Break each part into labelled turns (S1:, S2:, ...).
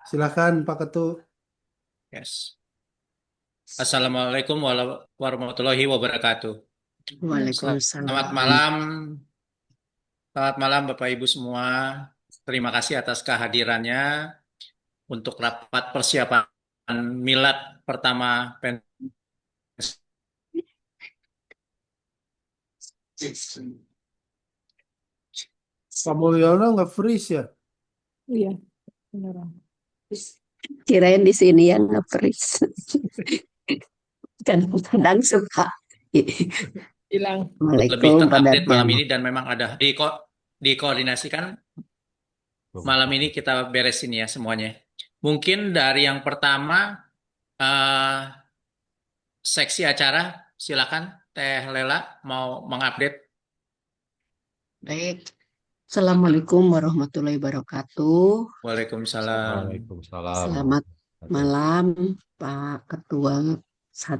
S1: Silakan Pak Ketua.
S2: Yes. Assalamualaikum warahmatullahi wabarakatuh.
S3: Waalaikumsalam.
S2: Selamat malam Bapak Ibu semua. Terima kasih atas kehadirannya untuk rapat persiapan milad pertama
S1: Pak Mulyono nggak freeze ya?
S3: Iya, beneran. Kirain di sini yang nge-freeze. Kadang-kadang suka. Hilang.
S2: lebih
S3: Assalamualaikum Pak
S2: terupdate malam
S3: Darjana.
S2: ini dan memang ada dikoordinasikan malam ini kita beresin ya semuanya. Mungkin dari yang pertama eh, seksi acara silakan Teh Lela mau mengupdate.
S3: Baik. Assalamualaikum warahmatullahi wabarakatuh.
S2: Waalaikumsalam.
S4: Waalaikumsalam
S3: Selamat
S4: warahmatullahi
S3: malam Pak Ketua 1,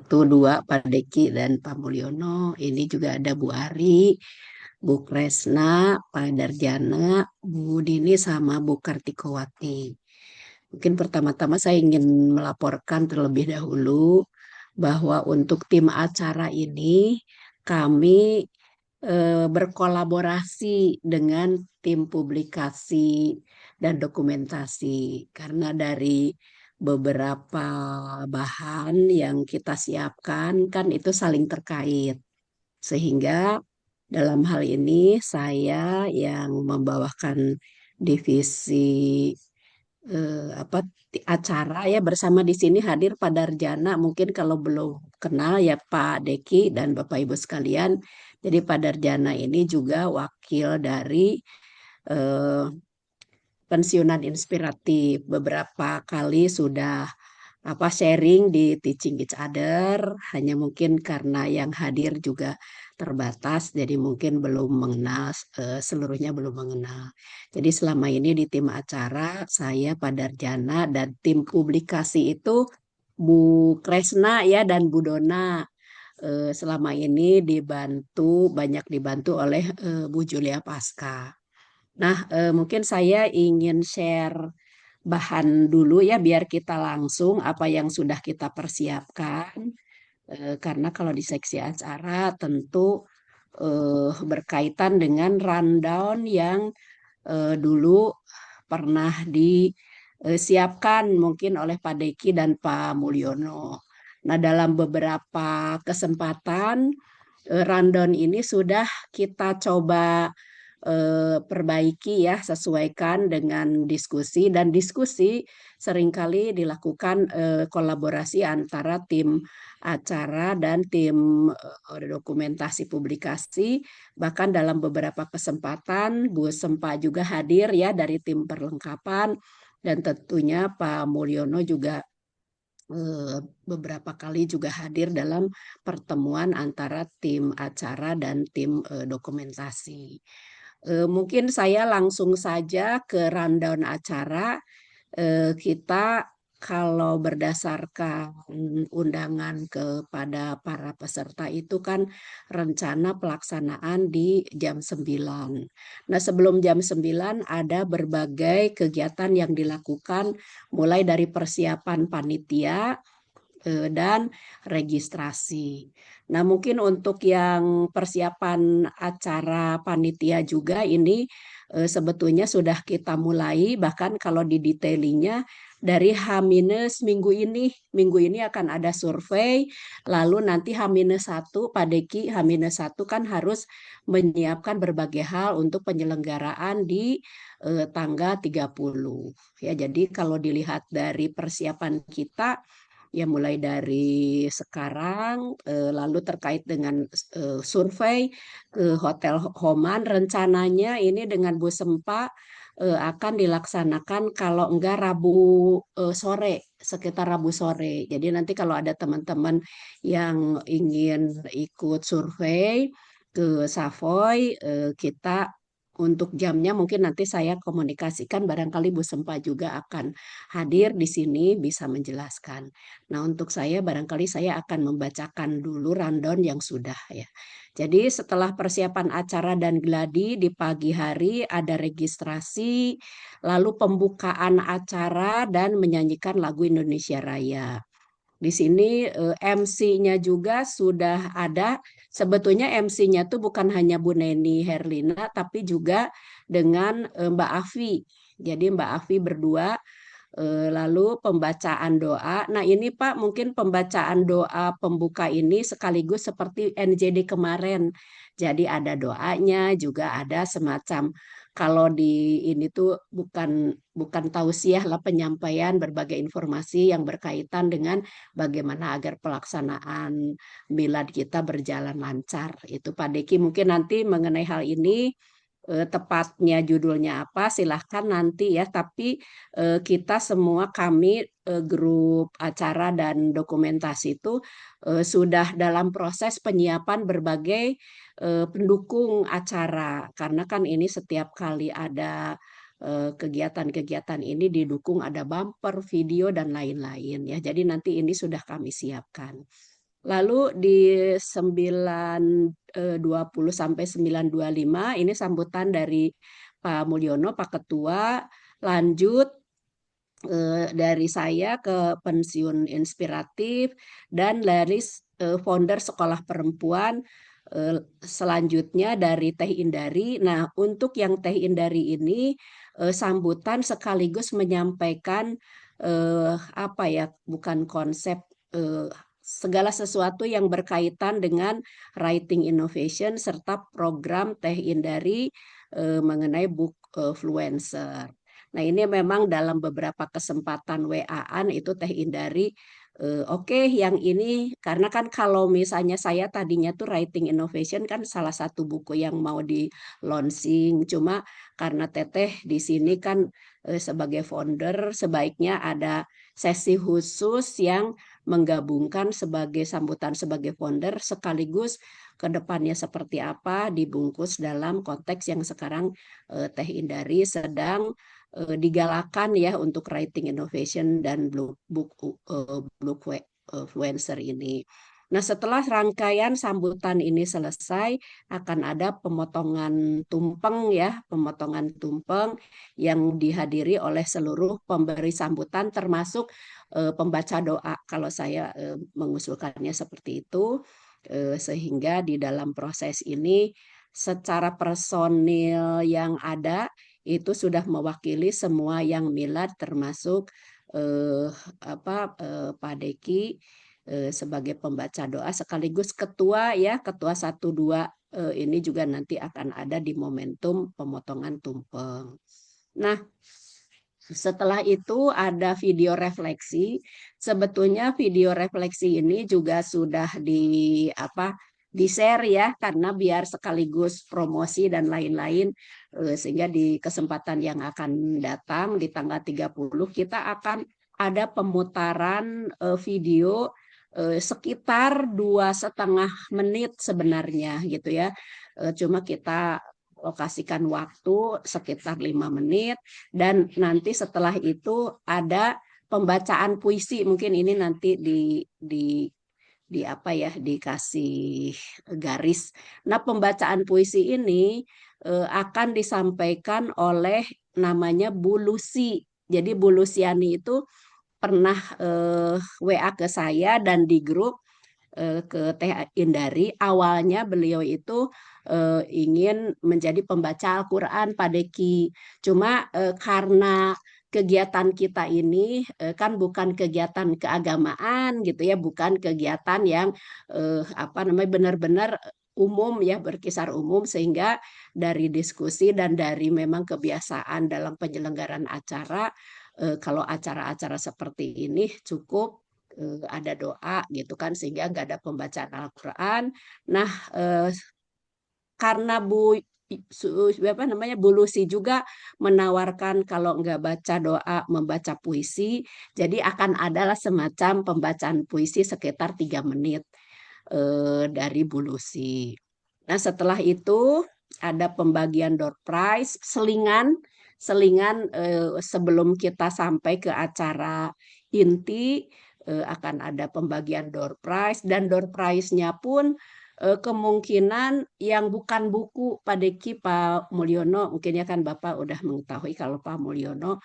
S3: 2, Pak Deki dan Pak Mulyono. Ini juga ada Bu Ari, Bu Kresna, Pak Darjana, Bu Dini, sama Bu Kartikowati. Mungkin pertama-tama saya ingin melaporkan terlebih dahulu bahwa untuk tim acara ini kami berkolaborasi dengan tim publikasi dan dokumentasi karena dari beberapa bahan yang kita siapkan kan itu saling terkait sehingga dalam hal ini saya yang membawakan divisi acara ya bersama di sini hadir Pak Darjana. Mungkin kalau belum kenal ya Pak Deki dan Bapak Ibu sekalian. Jadi Pak Darjana ini juga wakil dari eh, pensiunan inspiratif. Beberapa kali sudah sharing di Teaching Each Other, hanya mungkin karena yang hadir juga terbatas, jadi mungkin belum mengenal, seluruhnya belum mengenal. Jadi selama ini di tim acara, saya Padarjana dan tim publikasi itu Bu Kresna ya dan Bu Dona. Selama ini banyak dibantu oleh Bu Julia Pasca. Nah, mungkin saya ingin share bahan dulu ya biar kita langsung apa yang sudah kita persiapkan. Karena kalau di seksi acara tentu berkaitan dengan rundown yang dulu pernah disiapkan mungkin oleh Pak Deki dan Pak Mulyono. Nah, dalam beberapa kesempatan rundown ini sudah kita coba perbaiki ya, sesuaikan dengan diskusi dan diskusi seringkali dilakukan kolaborasi antara tim acara dan tim dokumentasi publikasi. Bahkan dalam beberapa kesempatan Bu Sempa juga hadir ya dari tim perlengkapan dan tentunya Pak Mulyono juga beberapa kali juga hadir dalam pertemuan antara tim acara dan tim dokumentasi. Mungkin saya langsung saja ke rundown acara. Kita kalau berdasarkan undangan kepada para peserta itu kan rencana pelaksanaan di jam 9. Nah, sebelum jam 9 ada berbagai kegiatan yang dilakukan mulai dari persiapan panitia dan registrasi. Nah, mungkin untuk yang persiapan acara panitia juga ini sebetulnya sudah kita mulai, bahkan kalau di detailingnya dari minggu ini akan ada survei, lalu nanti H-1, Pak Deki H-1 kan harus menyiapkan berbagai hal untuk penyelenggaraan di tanggal 30. Ya, jadi kalau dilihat dari persiapan kita, ya mulai dari sekarang lalu terkait dengan survei ke Hotel Homan rencananya ini dengan Bu Sempa akan dilaksanakan kalau enggak Rabu sore sekitar Rabu sore. Jadi nanti kalau ada teman-teman yang ingin ikut survei ke Savoy kita untuk jamnya mungkin nanti saya komunikasikan barangkali Bu Sempa juga akan hadir di sini bisa menjelaskan. Nah, untuk saya barangkali saya akan membacakan dulu rundown yang sudah ya. Jadi setelah persiapan acara dan gladi di pagi hari ada registrasi, lalu pembukaan acara dan menyanyikan lagu Indonesia Raya. Di sini MC-nya juga sudah ada. Sebetulnya MC-nya tuh bukan hanya Bu Neni Herlina, tapi juga dengan Mbak Afi. Jadi Mbak Afi berdua. Lalu pembacaan doa. Nah ini Pak, mungkin pembacaan doa pembuka ini sekaligus seperti NJD kemarin. Jadi ada doanya, juga ada semacam kalau di ini tuh bukan tausiah lah, penyampaian berbagai informasi yang berkaitan dengan bagaimana agar pelaksanaan milad kita berjalan lancar. Itu Pak Deki mungkin nanti mengenai hal ini tepatnya judulnya apa silahkan nanti ya, tapi kita semua kami grup acara dan dokumentasi itu sudah dalam proses penyiapan berbagai pendukung acara, karena kan ini setiap kali ada kegiatan-kegiatan ini didukung ada bumper, video dan lain-lain ya. Jadi nanti ini sudah kami siapkan. Lalu di 9.20 sampai 9.25 ini sambutan dari Pak Mulyono, Pak Ketua, lanjut dari saya ke pensiun inspiratif dan dari founder Sekolah Perempuan, selanjutnya dari Teh Indari. Nah, untuk yang Teh Indari ini sambutan sekaligus menyampaikan apa ya, bukan konsep, segala sesuatu yang berkaitan dengan writing innovation serta program Teh Indari mengenai book fluencer. Nah ini memang dalam beberapa kesempatan WA-an itu Teh Indari, oke yang ini karena kan kalau misalnya saya tadinya tuh writing innovation kan salah satu buku yang mau di launching, cuma karena Teteh di sini kan sebagai founder sebaiknya ada sesi khusus yang menggabungkan sebagai sambutan sebagai founder sekaligus ke depannya seperti apa dibungkus dalam konteks yang sekarang Teh Indari sedang digalakan ya untuk writing innovation dan book fluencer ini. Nah, setelah rangkaian sambutan ini selesai, akan ada pemotongan tumpeng ya, pemotongan tumpeng yang dihadiri oleh seluruh pemberi sambutan termasuk pembaca doa. Kalau saya mengusulkannya seperti itu, sehingga di dalam proses ini secara personil yang ada itu sudah mewakili semua yang milad termasuk Pak Deki sebagai pembaca doa sekaligus ketua ya, ketua 1-2 ini juga nanti akan ada di momentum pemotongan tumpeng. Nah, setelah itu ada video refleksi. Sebetulnya video refleksi ini juga sudah di-share ya, karena biar sekaligus promosi dan lain-lain, sehingga di kesempatan yang akan datang di tanggal 30 kita akan ada pemutaran video sekitar 2,5 menit sebenarnya gitu ya. Cuma kita lokasikan waktu sekitar 5 menit dan nanti setelah itu ada pembacaan puisi, mungkin ini nanti di apa ya, dikasih garis. Nah, pembacaan puisi ini akan disampaikan oleh namanya Bu Lucy. Jadi Bu Luciani itu pernah WA ke saya dan di grup ke Teh Indari. Awalnya beliau itu ingin menjadi pembaca Al-Quran Pak Deki. Cuma karena kegiatan kita ini kan bukan kegiatan keagamaan gitu ya, bukan kegiatan yang benar-benar umum ya, berkisar umum, sehingga dari diskusi dan dari memang kebiasaan dalam penyelenggaraan acara, kalau acara-acara seperti ini cukup ada doa gitu kan, sehingga nggak ada pembacaan Al-Quran. Nah, karena Bu Lucy juga menawarkan kalau nggak baca doa membaca puisi, jadi akan adalah semacam pembacaan puisi sekitar 3 menit dari Bu Lucy. Nah, setelah itu ada pembagian door prize, selingan sebelum kita sampai ke acara inti akan ada pembagian door prize, dan door prize-nya pun kemungkinan yang bukan buku Pak Deki, Pak Mulyono, mungkin ya kan Bapak udah mengetahui kalau Pak Mulyono,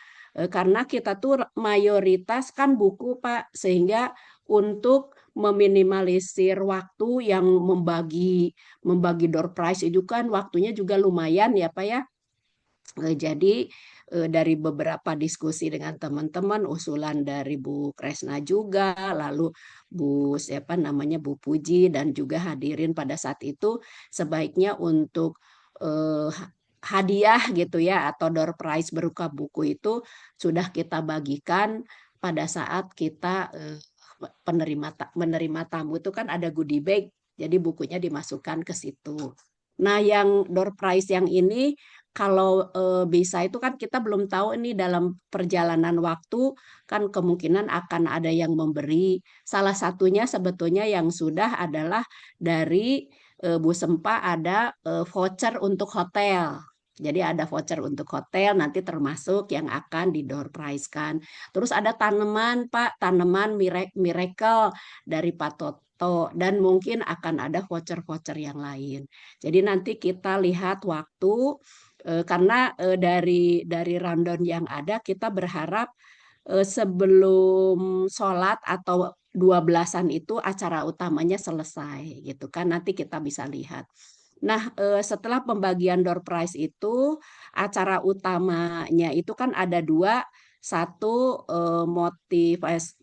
S3: karena kita tuh mayoritas kan buku Pak, sehingga untuk meminimalisir waktu yang membagi door prize itu kan waktunya juga lumayan ya Pak ya. Jadi dari beberapa diskusi dengan teman-teman, usulan dari Bu Kresna juga, lalu Bu siapa namanya Bu Puji dan juga hadirin pada saat itu sebaiknya untuk eh, hadiah gitu ya atau door prize berupa buku itu sudah kita bagikan pada saat kita menerima tamu itu kan ada goodie bag, jadi bukunya dimasukkan ke situ. Nah, yang door prize yang ini kalau bisa itu kan kita belum tahu ini dalam perjalanan waktu kan kemungkinan akan ada yang memberi. Salah satunya sebetulnya yang sudah adalah dari Bu Sempa ada voucher untuk hotel. Jadi ada voucher untuk hotel nanti termasuk yang akan di door prize kan. Terus ada tanaman Pak, tanaman miracle dari Pak Toto dan mungkin akan ada voucher-voucher yang lain. Jadi nanti kita lihat waktu karena dari rundown yang ada kita berharap sebelum sholat atau 12-an itu acara utamanya selesai gitu kan nanti kita bisa lihat. Nah, setelah pembagian door prize itu acara utamanya itu kan ada dua, satu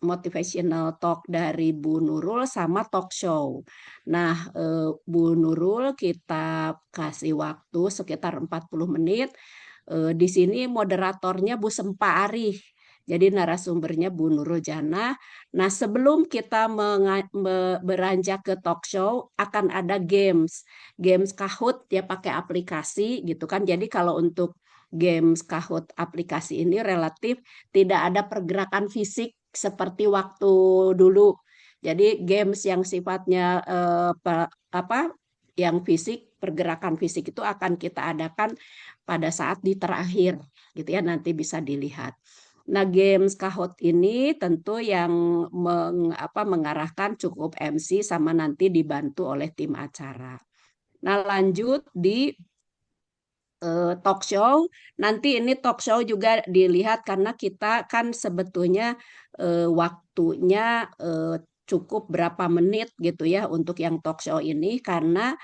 S3: motivational talk dari Bu Nurul sama talk show. Nah, Bu Nurul kita kasih waktu sekitar 40 menit. Di sini moderatornya Bu Sempa Arih. Jadi narasumbernya Bu Nurul Jana. Nah, sebelum kita beranjak ke talk show akan ada games Kahoot ya pakai aplikasi gitu kan. Jadi kalau untuk games Kahoot aplikasi ini relatif tidak ada pergerakan fisik seperti waktu dulu. Jadi games yang sifatnya apa yang fisik, pergerakan fisik itu akan kita adakan pada saat di terakhir gitu ya nanti bisa dilihat. Nah, games Kahoot ini tentu yang mengarahkan cukup MC sama nanti dibantu oleh tim acara. Nah, lanjut di talk show. Nanti ini talk show juga dilihat karena kita kan sebetulnya waktunya cukup berapa menit gitu ya untuk yang talk show ini karena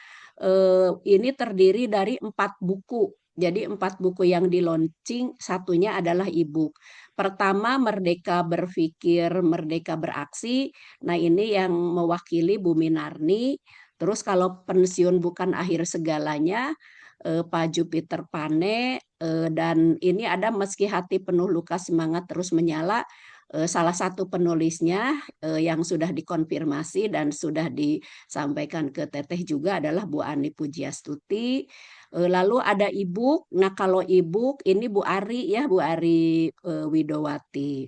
S3: ini terdiri dari 4 buku. Jadi 4 buku yang di launching, satunya adalah e-book. Pertama Merdeka Berpikir, Merdeka Beraksi. Nah ini yang mewakili Bu Minarni. Terus kalau pensiun bukan akhir segalanya, Pak Jupiter Pane dan ini ada Meski Hati Penuh Luka Semangat Terus Menyala. Salah satu penulisnya yang sudah dikonfirmasi dan sudah disampaikan ke Teteh juga adalah Bu Ani Pujiastuti. Lalu ada e-book. Nah kalau e-book ini Bu Ari ya Bu Ari Widowati.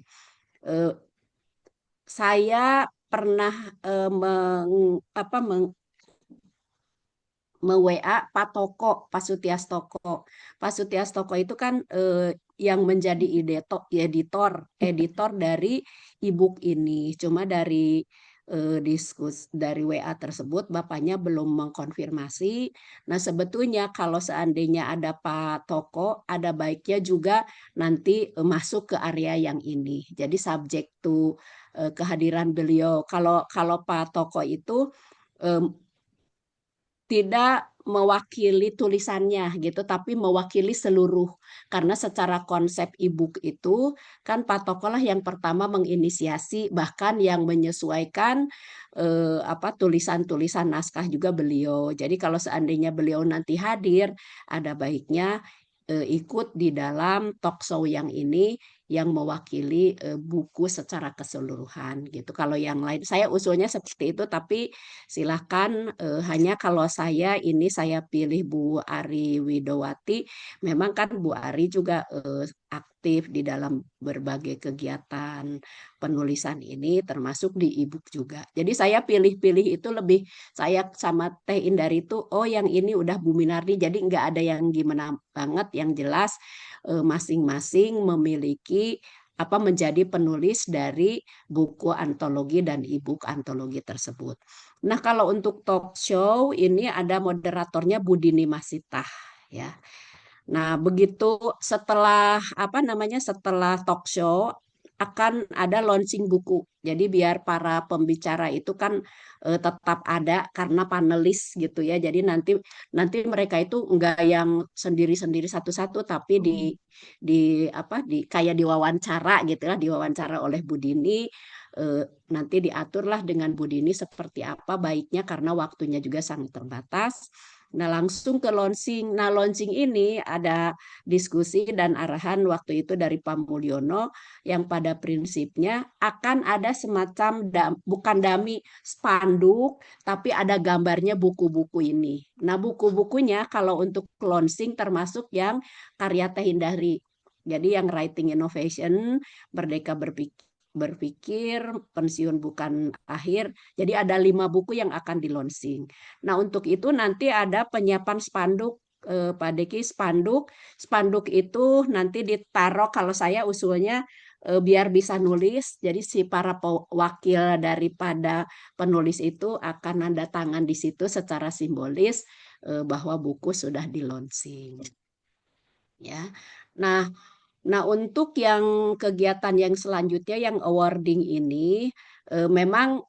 S3: Saya pernah me-WA Pak Toko, Pak Sutiastoko. Pak Sutiastoko itu kan yang menjadi editor dari e-book ini. Cuma dari dari WA tersebut Bapaknya belum mengkonfirmasi. Nah, sebetulnya kalau seandainya ada Pak Toko, ada baiknya juga nanti masuk ke area yang ini. Jadi subject to kehadiran beliau. Kalau Pak Toko itu tidak mewakili tulisannya gitu, tapi mewakili seluruh. Karena secara konsep e-book itu kan Pak Toko lah yang pertama menginisiasi, bahkan yang menyesuaikan tulisan-tulisan naskah juga beliau. Jadi kalau seandainya beliau nanti hadir, ada baiknya ikut di dalam talk show yang ini yang mewakili buku secara keseluruhan gitu. Kalau yang lain saya usulnya seperti itu tapi silakan hanya kalau saya pilih Bu Ari Widowati. Memang kan Bu Ari juga aktif di dalam berbagai kegiatan penulisan ini termasuk di e-book juga. Jadi saya pilih-pilih itu lebih saya sama Teh Indari itu yang ini udah Bu Minardi jadi nggak ada yang gimana banget yang jelas masing-masing memiliki menjadi penulis dari buku antologi dan e-book antologi tersebut. Nah, kalau untuk talk show ini ada moderatornya Budini Masitah ya. Nah, begitu setelah talk show akan ada launching buku. Jadi biar para pembicara itu kan tetap ada karena panelis gitu ya. Jadi nanti nanti mereka itu enggak yang sendiri-sendiri satu-satu, tapi di kayak diwawancara gitu lah, diwawancara oleh Budini. Nanti diaturlah dengan Budini seperti apa baiknya karena waktunya juga sangat terbatas. Nah, langsung ke launching. Nah, launching ini ada diskusi dan arahan waktu itu dari Pak Mulyono yang pada prinsipnya akan ada semacam bukan dummy spanduk, tapi ada gambarnya buku-buku ini. Nah, buku-bukunya kalau untuk launching termasuk yang karya Teh Hindari. Jadi yang writing innovation, Merdeka berpikir, pensiun bukan akhir. Jadi ada 5 buku yang akan di launching. Nah, untuk itu nanti ada penyiapan spanduk, Pak Deki, spanduk itu nanti ditaruh, kalau saya usulnya biar bisa nulis, jadi si para wakil daripada penulis itu akan nanda tangan di situ secara simbolis bahwa buku sudah di launching ya. Nah, untuk yang kegiatan yang selanjutnya yang awarding ini memang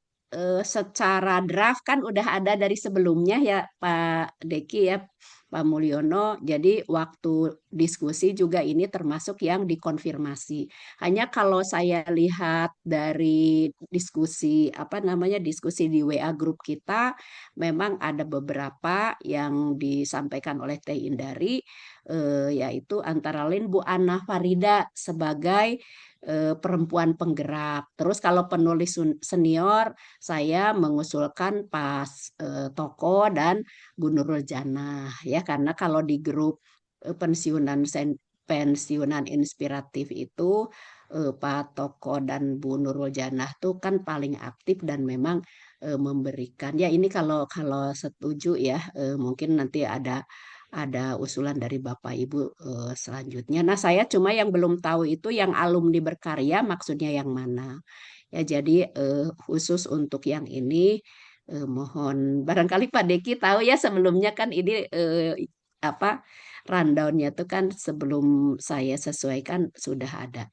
S3: secara draft kan udah ada dari sebelumnya ya Pak Deki ya, Pak Mulyono. Jadi waktu diskusi juga ini termasuk yang dikonfirmasi. Hanya kalau saya lihat dari diskusi di WA grup kita, memang ada beberapa yang disampaikan oleh Teh Indari, yaitu antara lain Bu Ana Farida sebagai perempuan penggerak. Terus kalau penulis senior, saya mengusulkan Pas Toko dan Bu Nurul Janah ya, karena kalau di grup pensiunan inspiratif itu Pak Toko dan Bu Nurul Janah tuh kan paling aktif dan memang memberikan ya. Ini kalau setuju ya, mungkin nanti ada usulan dari Bapak Ibu selanjutnya. Nah, saya cuma yang belum tahu itu yang alumni berkarya maksudnya yang mana. Ya, jadi khusus untuk yang ini mohon barangkali Pak Deki tahu ya, sebelumnya kan ini apa rundown-nya tuh kan sebelum saya sesuaikan sudah ada.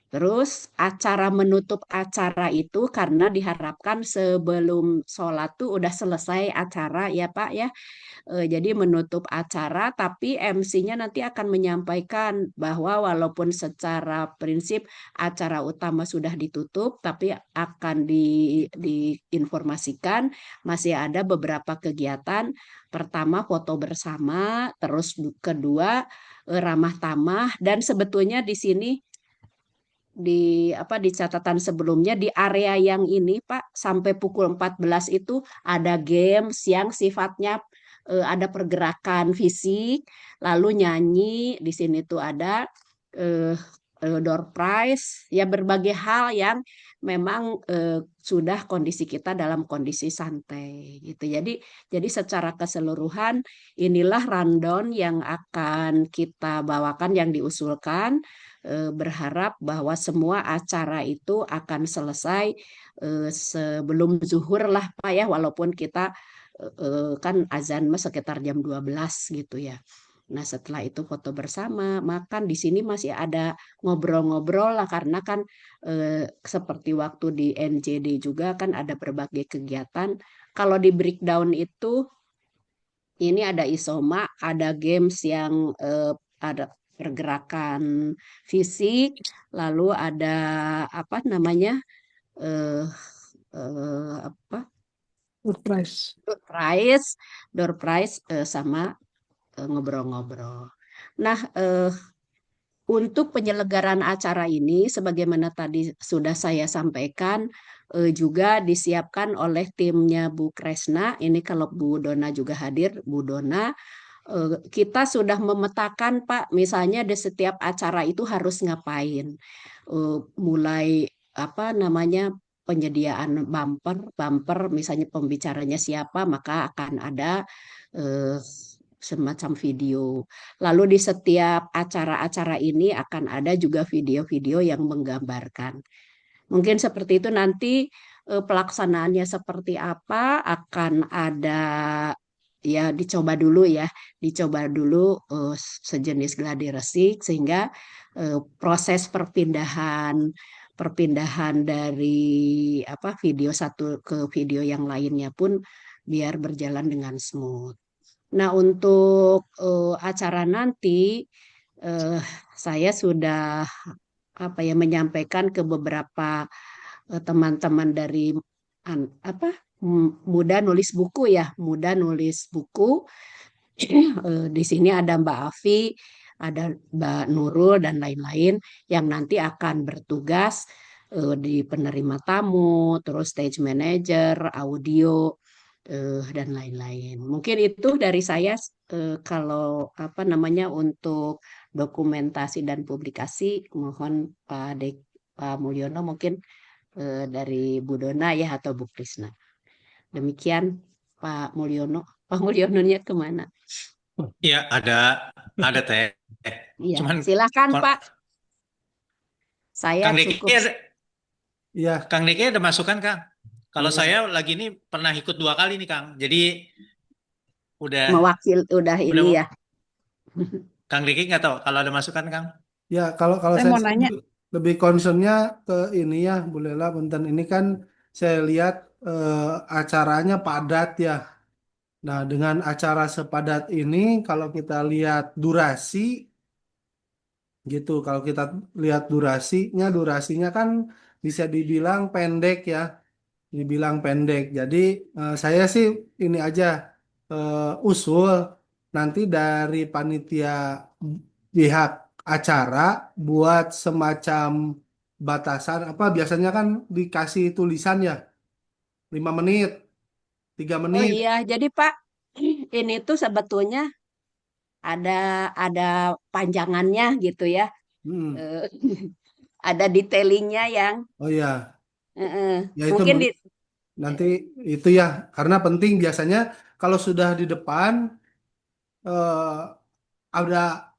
S3: Terus acara menutup acara itu karena diharapkan sebelum sholat tuh udah selesai acara ya Pak ya. Jadi menutup acara, tapi MC-nya nanti akan menyampaikan bahwa walaupun secara prinsip acara utama sudah ditutup, tapi akan diinformasikan masih ada beberapa kegiatan. Pertama foto bersama, terus kedua ramah tamah, dan sebetulnya di sini di catatan sebelumnya di area yang ini Pak sampai pukul 14 itu ada games yang sifatnya ada pergerakan fisik, lalu nyanyi, di sini tuh ada eh, door prize, ya berbagai hal yang memang sudah kondisi kita dalam kondisi santai gitu. Jadi secara keseluruhan inilah rundown yang akan kita bawakan yang diusulkan. Berharap bahwa semua acara itu akan selesai sebelum zuhur lah Pak ya, walaupun kita kan azan sekitar jam 12 gitu ya. Nah, setelah itu foto bersama, makan di sini masih ada ngobrol-ngobrol lah karena kan seperti waktu di NJD juga kan ada berbagai kegiatan. Kalau di breakdown itu ini ada isoma, ada games yang ada pergerakan fisik, lalu ada apa namanya eh apa
S1: Surprise.
S3: door prize sama ngobrol-ngobrol. Nah, untuk penyelenggaraan acara ini, sebagaimana tadi sudah saya sampaikan, juga disiapkan oleh timnya Bu Kresna. Ini kalau Bu Dona juga hadir, Bu Dona, kita sudah memetakan Pak, misalnya di setiap acara itu harus ngapain. Mulai apa namanya penyediaan bumper, misalnya pembicaranya siapa, maka akan ada semacam video. Lalu di setiap acara-acara ini akan ada juga video-video yang menggambarkan. Mungkin seperti itu nanti pelaksanaannya seperti apa akan ada ya dicoba dulu sejenis gladi resik sehingga proses perpindahan dari video satu ke video yang lainnya pun biar berjalan dengan smooth. Nah, untuk acara nanti eh, saya sudah menyampaikan ke beberapa teman-teman dari muda nulis buku ya, muda nulis buku. Di sini ada Mbak Afi, ada Mbak Nurul dan lain-lain yang nanti akan bertugas di penerima tamu, terus stage manager, audio dan lain-lain. Mungkin itu dari saya kalau untuk dokumentasi dan publikasi mohon Pak Mulyono mungkin dari Bu Dona ya atau Bu Krisna. Demikian Pak Mulyono. Pak Mulyono-nya kemana?
S2: Iya, ada Teh.
S3: Iya,
S2: Cuman
S3: silakan
S2: kon-
S3: Pak. Saya
S2: Kang Diki
S3: cukup
S1: Iya,
S2: Kang Diki ada masukan, Kang? Kalau
S1: iya.
S2: saya lagi ini pernah ikut 2 kali nih, Kang. Jadi udah
S3: udah
S2: udah
S3: ini ya.
S2: Kang Diki nggak tahu kalau ada masukan, Kang.
S1: Ya, kalau
S4: Saya
S1: saya
S4: mau
S1: sih
S4: nanya,
S1: lebih concernnya ke ini ya, Bu Lela, punten ini kan saya lihat acaranya padat ya. Nah, dengan acara sepadat ini, kalau kita lihat durasi, gitu. Kalau kita lihat durasinya kan bisa dibilang pendek ya, dibilang pendek. Jadi saya sih ini aja usul nanti dari panitia pihak acara buat semacam batasan apa biasanya kan dikasih tulisan ya 5 menit, tiga
S3: Oh
S1: menit.
S3: iya, jadi Pak, ini tuh sebetulnya ada panjangannya gitu ya.
S1: Hmm.
S3: Eh, ada detailingnya yang
S1: Oh ya, ya itu
S3: mungkin
S1: nanti itu ya karena penting biasanya kalau sudah di depan ada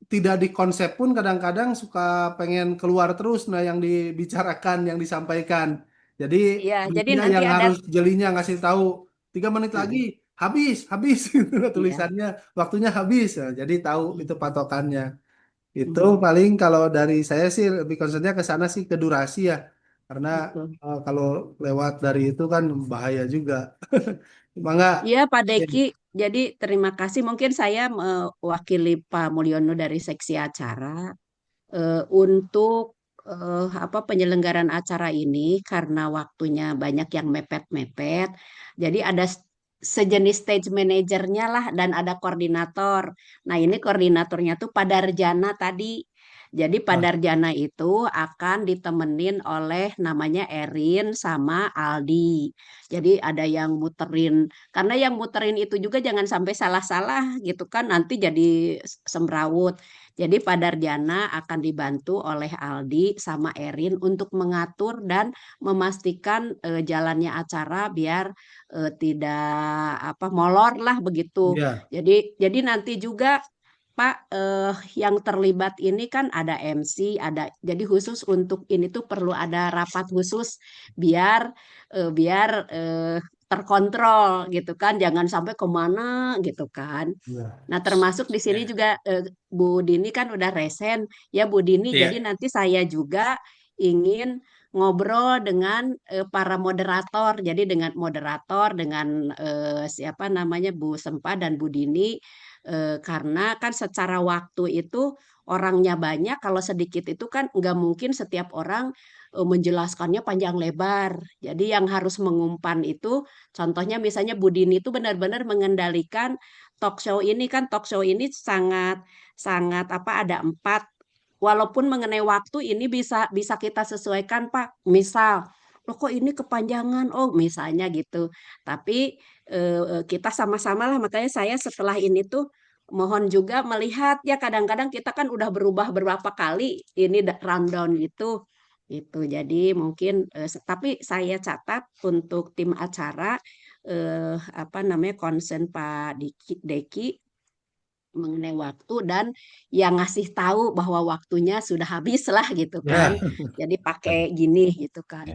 S1: tidak di konsep pun kadang-kadang suka pengen keluar terus nah yang dibicarakan yang disampaikan jadi
S3: ya jadi
S1: dia
S3: nanti
S1: yang
S3: ada
S1: harus jelinya ngasih tahu 3 menit lagi habis gitu
S3: ya.
S1: tulisannya waktunya habis. Nah, jadi tahu itu patokannya itu
S3: Mhm,
S1: paling kalau dari saya sih lebih concernnya ke sana sih ke durasi ya karena
S3: betul.
S1: kalau lewat dari itu kan bahaya juga. Cuma enggak.
S3: Iya, Pak Deki. Jadi terima kasih. Mungkin saya mewakili Pak Mulyono dari seksi acara untuk penyelenggaraan acara ini karena waktunya banyak yang mepet-mepet. Jadi ada sejenis stage manajernya lah dan ada koordinator. Nah, ini koordinatornya tuh Padarjana tadi. Jadi
S1: Wah,
S3: Padarjana itu akan ditemenin oleh namanya Erin sama Aldi. Jadi ada yang muterin, karena yang muterin itu juga jangan sampai salah-salah gitu kan, nanti jadi semrawut. Jadi Padarjana akan dibantu oleh Aldi sama Erin untuk mengatur dan memastikan jalannya acara biar tidak molor lah begitu.
S1: iya,
S3: Jadi nanti juga Pak, yang terlibat ini kan ada MC, jadi khusus untuk ini tuh perlu ada rapat khusus biar terkontrol gitu kan, jangan sampai kemana gitu kan.
S1: iya,
S3: Nah, termasuk di sini
S2: Ya.
S3: juga Bu Dini kan udah resen ya Bu Dini. Jadi
S2: Iya,
S3: nanti saya juga ingin ngobrol dengan para moderator. Jadi dengan moderator dengan siapa namanya Bu Sempa dan Bu Dini karena kan secara waktu itu orangnya banyak, kalau sedikit itu kan nggak mungkin setiap orang menjelaskannya panjang lebar. Jadi yang harus mengumpan itu, contohnya misalnya Bu Dini itu benar-benar mengendalikan talk show ini kan talk show ini sangat sangat ada 4 walaupun mengenai waktu ini bisa bisa kita sesuaikan Pak misal loh kok ini kepanjangan oh misalnya gitu tapi kita sama-sama lah makanya saya setelah ini tuh mohon juga melihat ya kadang-kadang kita kan udah berubah beberapa kali ini rundown itu jadi mungkin tapi saya catat untuk tim acara konsen Pak Deki mengenai waktu dan yang ngasih tahu bahwa waktunya sudah habis lah gitu kan.
S1: Ya,
S3: Jadi pakai gini gitu kan.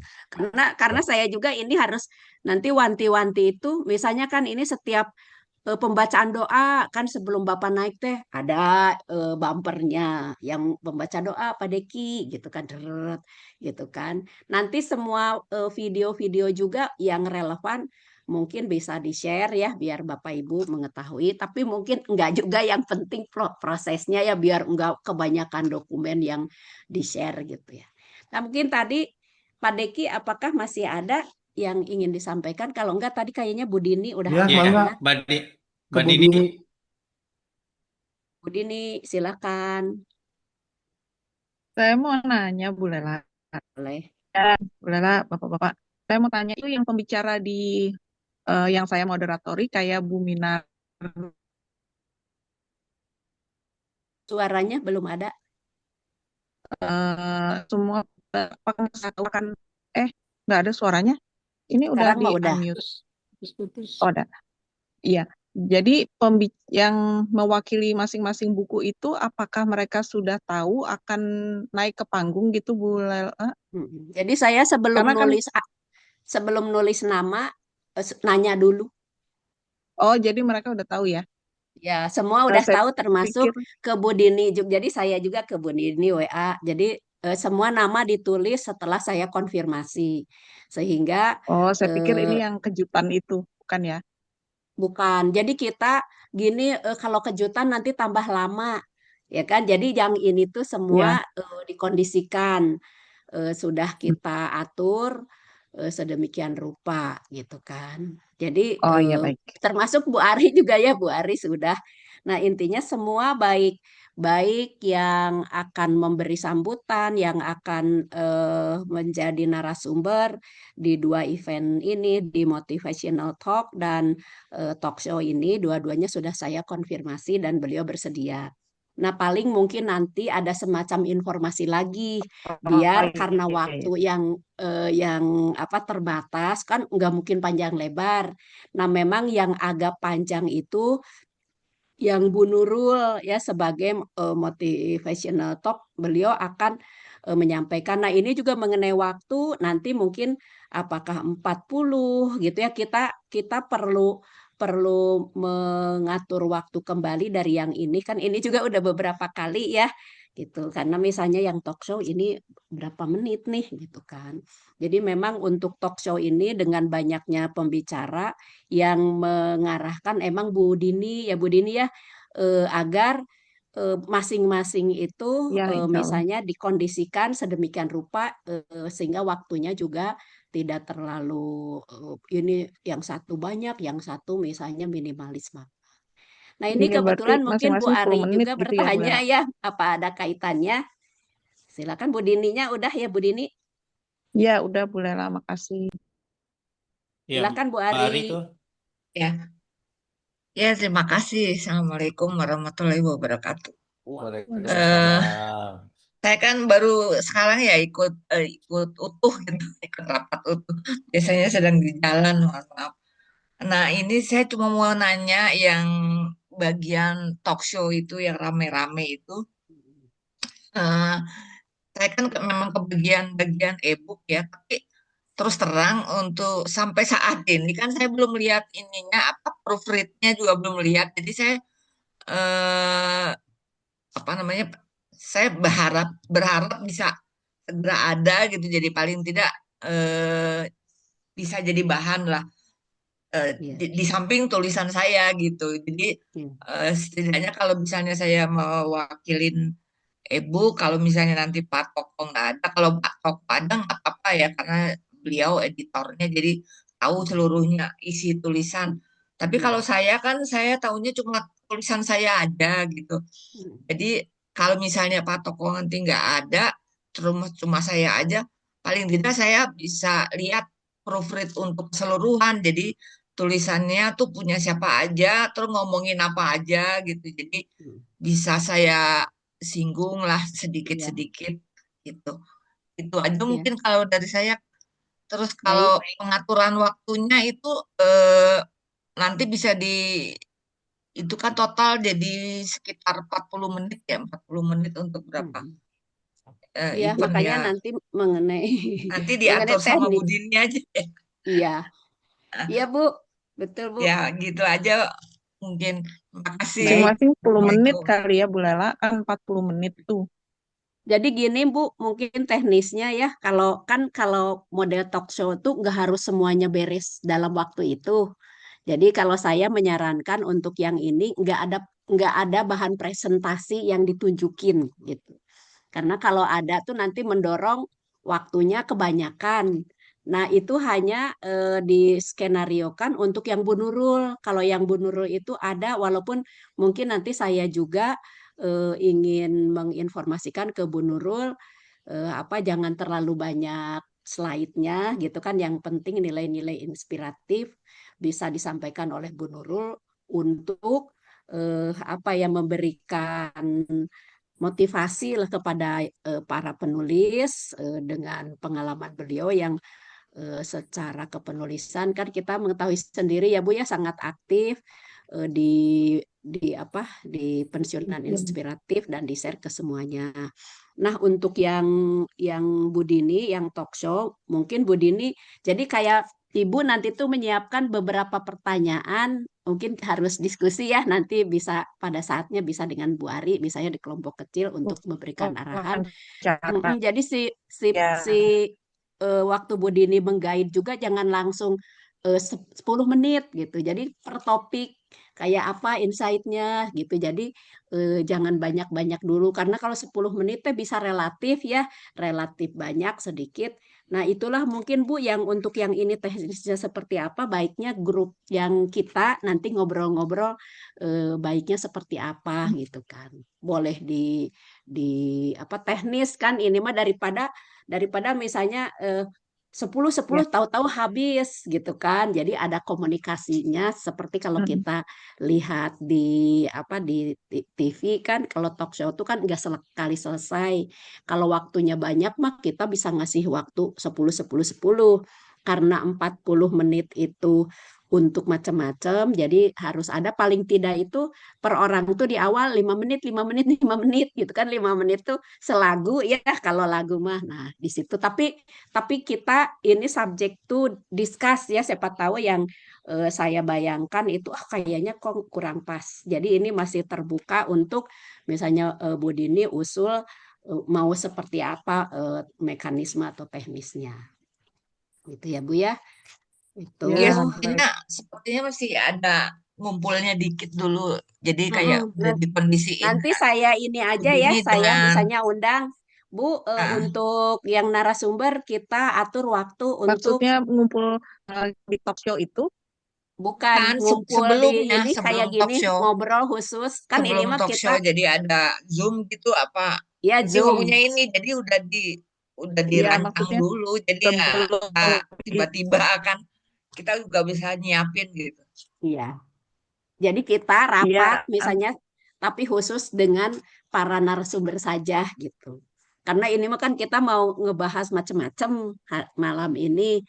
S3: Karena saya juga ini harus nanti wanti-wanti itu misalnya kan ini setiap pembacaan doa kan sebelum Bapak naik teh ada bumpernya yang pembaca doa Pak Deki gitu kan deret, gitu kan. Nanti semua video-video juga yang relevan mungkin bisa di-share ya biar Bapak Ibu mengetahui tapi mungkin enggak juga yang penting prosesnya ya biar enggak kebanyakan dokumen yang di-share gitu ya. Nah, mungkin tadi Pak Deki apakah masih ada yang ingin disampaikan? Kalau enggak tadi kayaknya Bu Dini udah
S1: ya,
S2: Iya,
S3: angkat
S1: mangga
S3: ya.
S1: ke
S2: Mbak
S1: Bu
S2: Dini.
S1: Dini.
S3: Bu Dini, silakan.
S4: Saya mau nanya Bu Lela,
S3: Boleh.
S4: ya, Bu Lela, Bapak-bapak. Saya mau tanya itu yang pembicara di yang saya moderatori kayak Bu Minar,
S3: Suaranya belum ada.
S4: semua apakah saya tahu kan nggak ada suaranya? Ini udah
S3: Sekarang
S4: di
S3: mah udah.
S4: unmute.
S2: Putus.
S4: Oh, ada. Iya. Jadi yang mewakili masing-masing buku itu apakah mereka sudah tahu akan naik ke panggung gitu Bu Lela?
S3: Jadi saya
S4: Karena kan
S3: sebelum nulis nama nanya dulu.
S4: oh jadi mereka udah tahu ya.
S3: Ya, semua udah
S4: Saya
S3: tahu termasuk
S4: pikir
S3: ke Bu Dini juga. Jadi saya juga ke Bu Dini WA. Jadi semua nama ditulis setelah saya konfirmasi. Sehingga
S4: oh saya pikir ini
S3: eh,
S4: yang kejutan itu bukan ya.
S3: bukan. Jadi kita gini kalau kejutan nanti tambah lama. Ya kan? Jadi yang ini tuh
S4: Ya.
S3: semua dikondisikan. Sudah kita atur sedemikian rupa gitu kan. Jadi
S4: Oh iya baik.
S3: termasuk Bu Ari juga ya Bu Ari sudah. Nah intinya semua baik baik yang akan memberi sambutan, yang akan menjadi narasumber di dua event ini di Motivational Talk dan talk show ini dua-duanya sudah saya konfirmasi dan beliau bersedia. Nah, paling mungkin nanti ada semacam informasi lagi
S4: Oh
S3: biar karena
S4: iya,
S3: waktu
S4: iya.
S3: yang apa terbatas kan nggak mungkin panjang lebar. Nah, memang yang agak panjang itu yang Bu Nurul ya sebagai motivational talk beliau akan menyampaikan. Nah, ini juga mengenai waktu nanti mungkin apakah 40 gitu ya kita kita perlu perlu mengatur waktu kembali dari yang ini kan ini juga udah beberapa kali ya gitu karena misalnya yang talk show ini berapa menit nih gitu kan. Jadi memang untuk talk show ini dengan banyaknya pembicara yang mengarahkan emang Bu Dini ya Bu Dini ya agar masing-masing itu
S4: Ya, insya Allah.
S3: misalnya dikondisikan sedemikian rupa sehingga waktunya juga tidak terlalu ini yang satu banyak, yang satu misalnya minimalis. Nah ini
S4: Iya, berarti
S3: kebetulan mungkin Bu
S4: masing-masing 10
S3: Ari
S4: menit
S3: juga
S4: gitu ya, Bu
S3: bertanya
S4: Lela.
S3: ya apa ada kaitannya? Silakan Bu Dininya udah ya Bu Dini.
S4: Ya, udah Bu Lela, makasih.
S2: Ya,
S3: Silakan Bu
S2: Mbak
S3: Ari.
S2: Ari tuh.
S5: Ya, ya terima kasih. Assalamualaikum warahmatullahi wabarakatuh.
S3: Wah,
S5: Eh,
S2: Waalaikumsalam.
S5: saya kan baru sekarang ya ikut utuh gitu, ikut rapat utuh. Biasanya sedang di jalan, mohon maaf. Nah, ini saya cuma mau nanya yang bagian talk show itu yang rame-rame itu. eh, saya kan memang kebagian bagian e-book ya, tapi terus terang untuk sampai saat ini kan saya belum lihat ininya apa proofreadnya juga belum lihat. Jadi saya eh, apa namanya saya berharap berharap bisa segera ada gitu jadi paling tidak eh, bisa jadi bahan lah
S3: iya,
S5: di samping tulisan saya gitu jadi
S3: iya,
S5: setidaknya kalau misalnya saya mewakilin Ibu kalau misalnya nanti Pak Toko nggak ada kalau Pak Toko ada nggak apa-apa ya karena beliau editornya jadi tahu seluruhnya isi tulisan tapi
S3: iya,
S5: kalau saya kan saya tahunya cuma tulisan saya aja gitu.
S3: iya,
S5: Jadi kalau misalnya Pak Toko nanti nggak ada, cuma cuma saya aja, paling tidak saya bisa lihat proofread untuk keseluruhan. Jadi tulisannya tuh punya siapa aja, terus ngomongin apa aja gitu. Jadi bisa saya singgung lah
S3: iya,
S5: sedikit-sedikit gitu. Itu aja
S3: iya.
S5: mungkin kalau dari saya. Terus kalau
S3: Baik.
S5: pengaturan waktunya itu eh, nanti bisa Itu kan total jadi sekitar 40 menit ya, 40 menit untuk berapa
S3: Mm. Iya,
S5: event
S3: makanya
S5: ya.
S3: nanti mengenai
S5: Nanti
S3: mengenai
S5: diatur sama
S3: teknik.
S5: Budinnya aja ya.
S3: Iya, iya Bu, betul Bu.
S5: Ya, gitu aja mungkin. Makasih
S3: Baik.
S4: Masing-masing 10
S5: Bu
S4: menit
S5: Eko.
S4: kali ya Bu Lela, kan 40 menit tuh.
S3: Jadi gini Bu, mungkin teknisnya ya, kalau model talk show tuh nggak harus semuanya beres dalam waktu itu. Jadi kalau saya menyarankan untuk yang ini nggak ada bahan presentasi yang ditunjukin gitu. Karena kalau ada tuh nanti mendorong waktunya kebanyakan. Nah, itu hanya diskenariokan untuk yang Bu Nurul. Kalau yang Bu Nurul itu ada, walaupun mungkin nanti saya juga ingin menginformasikan ke Bu Nurul apa jangan terlalu banyak slide-nya gitu kan. Yang penting nilai-nilai inspiratif bisa disampaikan oleh Bu Nurul untuk apa ya memberikan motivasi lah kepada para penulis dengan pengalaman beliau yang secara kepenulisan kan kita mengetahui sendiri ya Bu ya sangat aktif di pensiunan inspiratif dan di share ke semuanya. Nah, untuk yang Bu Dini yang talk show, mungkin Bu Dini jadi kayak Ibu nanti tuh menyiapkan beberapa pertanyaan, mungkin harus diskusi ya, nanti bisa pada saatnya bisa dengan Bu Ari, misalnya di kelompok kecil untuk memberikan arahan.
S4: Wawancara
S3: Jadi si
S4: ya.
S3: waktu Bu Dini menggait juga jangan langsung 10 menit gitu. Jadi per topik kayak apa insight-nya gitu. Jadi jangan banyak-banyak dulu karena kalau 10 menit teh bisa relatif ya, relatif banyak sedikit. Nah, itulah mungkin Bu yang untuk yang ini teknisnya seperti apa, baiknya grup yang kita nanti ngobrol-ngobrol baiknya seperti apa gitu kan. Boleh di apa teknis kan ini mah daripada misalnya 10
S4: Ya.
S3: tahu-tahu habis gitu kan. Jadi ada komunikasinya seperti kalau
S4: Hmm.
S3: kita lihat di TV kan kalau talk show itu kan nggak sekali selesai. Kalau waktunya banyak mah kita bisa ngasih waktu 10 10 10 karena 40 menit itu untuk macam-macam. Jadi harus ada paling tidak itu per orang tuh di awal 5 menit, 5 menit, 5 menit gitu kan. 5 menit tuh selagu ya kalau lagu mah. Nah, di situ tapi kita ini subject to discuss ya siapa tahu yang saya bayangkan itu kayaknya kok kurang pas. Jadi ini masih terbuka untuk misalnya Bu Dini usul mau seperti apa mekanisme atau teknisnya. Gitu ya Bu ya. Itu.
S4: Ya,
S5: Iya,
S4: baik.
S5: sepertinya masih ada ngumpulnya dikit dulu. Jadi kayak
S3: Mm-mm.
S5: udah dikondisiin
S3: Nanti
S5: kan.
S3: saya ini aja ya,
S5: Begini
S3: saya
S5: dengan
S3: misalnya undang Bu
S5: ah,
S3: untuk yang narasumber kita atur waktu untuk
S4: Maksudnya ngumpul di talk show itu
S3: bukan
S5: kan
S3: ngumpul di
S5: sebelumnya
S3: ini
S5: sebelum
S3: kayak
S5: talk
S3: gini
S5: show,
S3: ngobrol khusus kan ini
S5: sebelum
S3: mah
S5: talk
S3: kita
S5: show jadi ada Zoom gitu apa.
S3: ya
S5: Nanti
S3: Zoom.
S5: ngomongnya ini jadi udah
S4: ya
S5: dirancang
S4: maksudnya
S5: dulu. Jadi
S4: sebelum
S5: nggak tiba-tiba
S4: itu
S5: kan kita juga bisa nyiapin gitu.
S3: Iya. Jadi kita rapat
S4: ya
S3: misalnya tapi khusus dengan para narasumber saja gitu. Karena ini mah kan kita mau ngebahas macam-macam malam ini.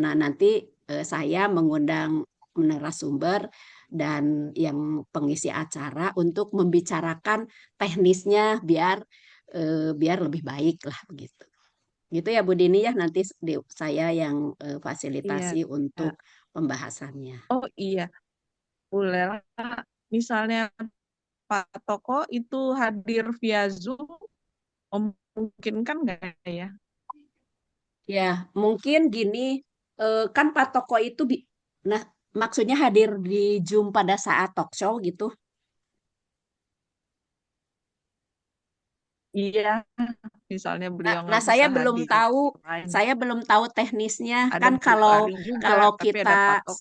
S3: Nah, nanti saya mengundang narasumber dan yang pengisi acara untuk membicarakan teknisnya biar lebih baik lah begitu. Gitu ya Bu Dini ya nanti saya yang
S4: iya.
S3: fasilitasi untuk pembahasannya.
S4: Oh iya, Bu Lela, misalnya Pak Toko itu hadir via Zoom, memungkinkan nggak ya?
S3: Ya, mungkin gini, kan Pak Toko itu, nah maksudnya hadir di Zoom pada saat talk show gitu.
S4: Iya, misalnya
S3: Nah,
S4: beliau
S3: nah,
S4: nggak bisa hadir lain.
S3: saya belum tahu teknisnya.
S4: Ada
S3: Kan
S4: Bu
S3: kalau
S4: Ari juga,
S3: kalau
S4: tapi
S3: kita
S4: ada Pak Toko.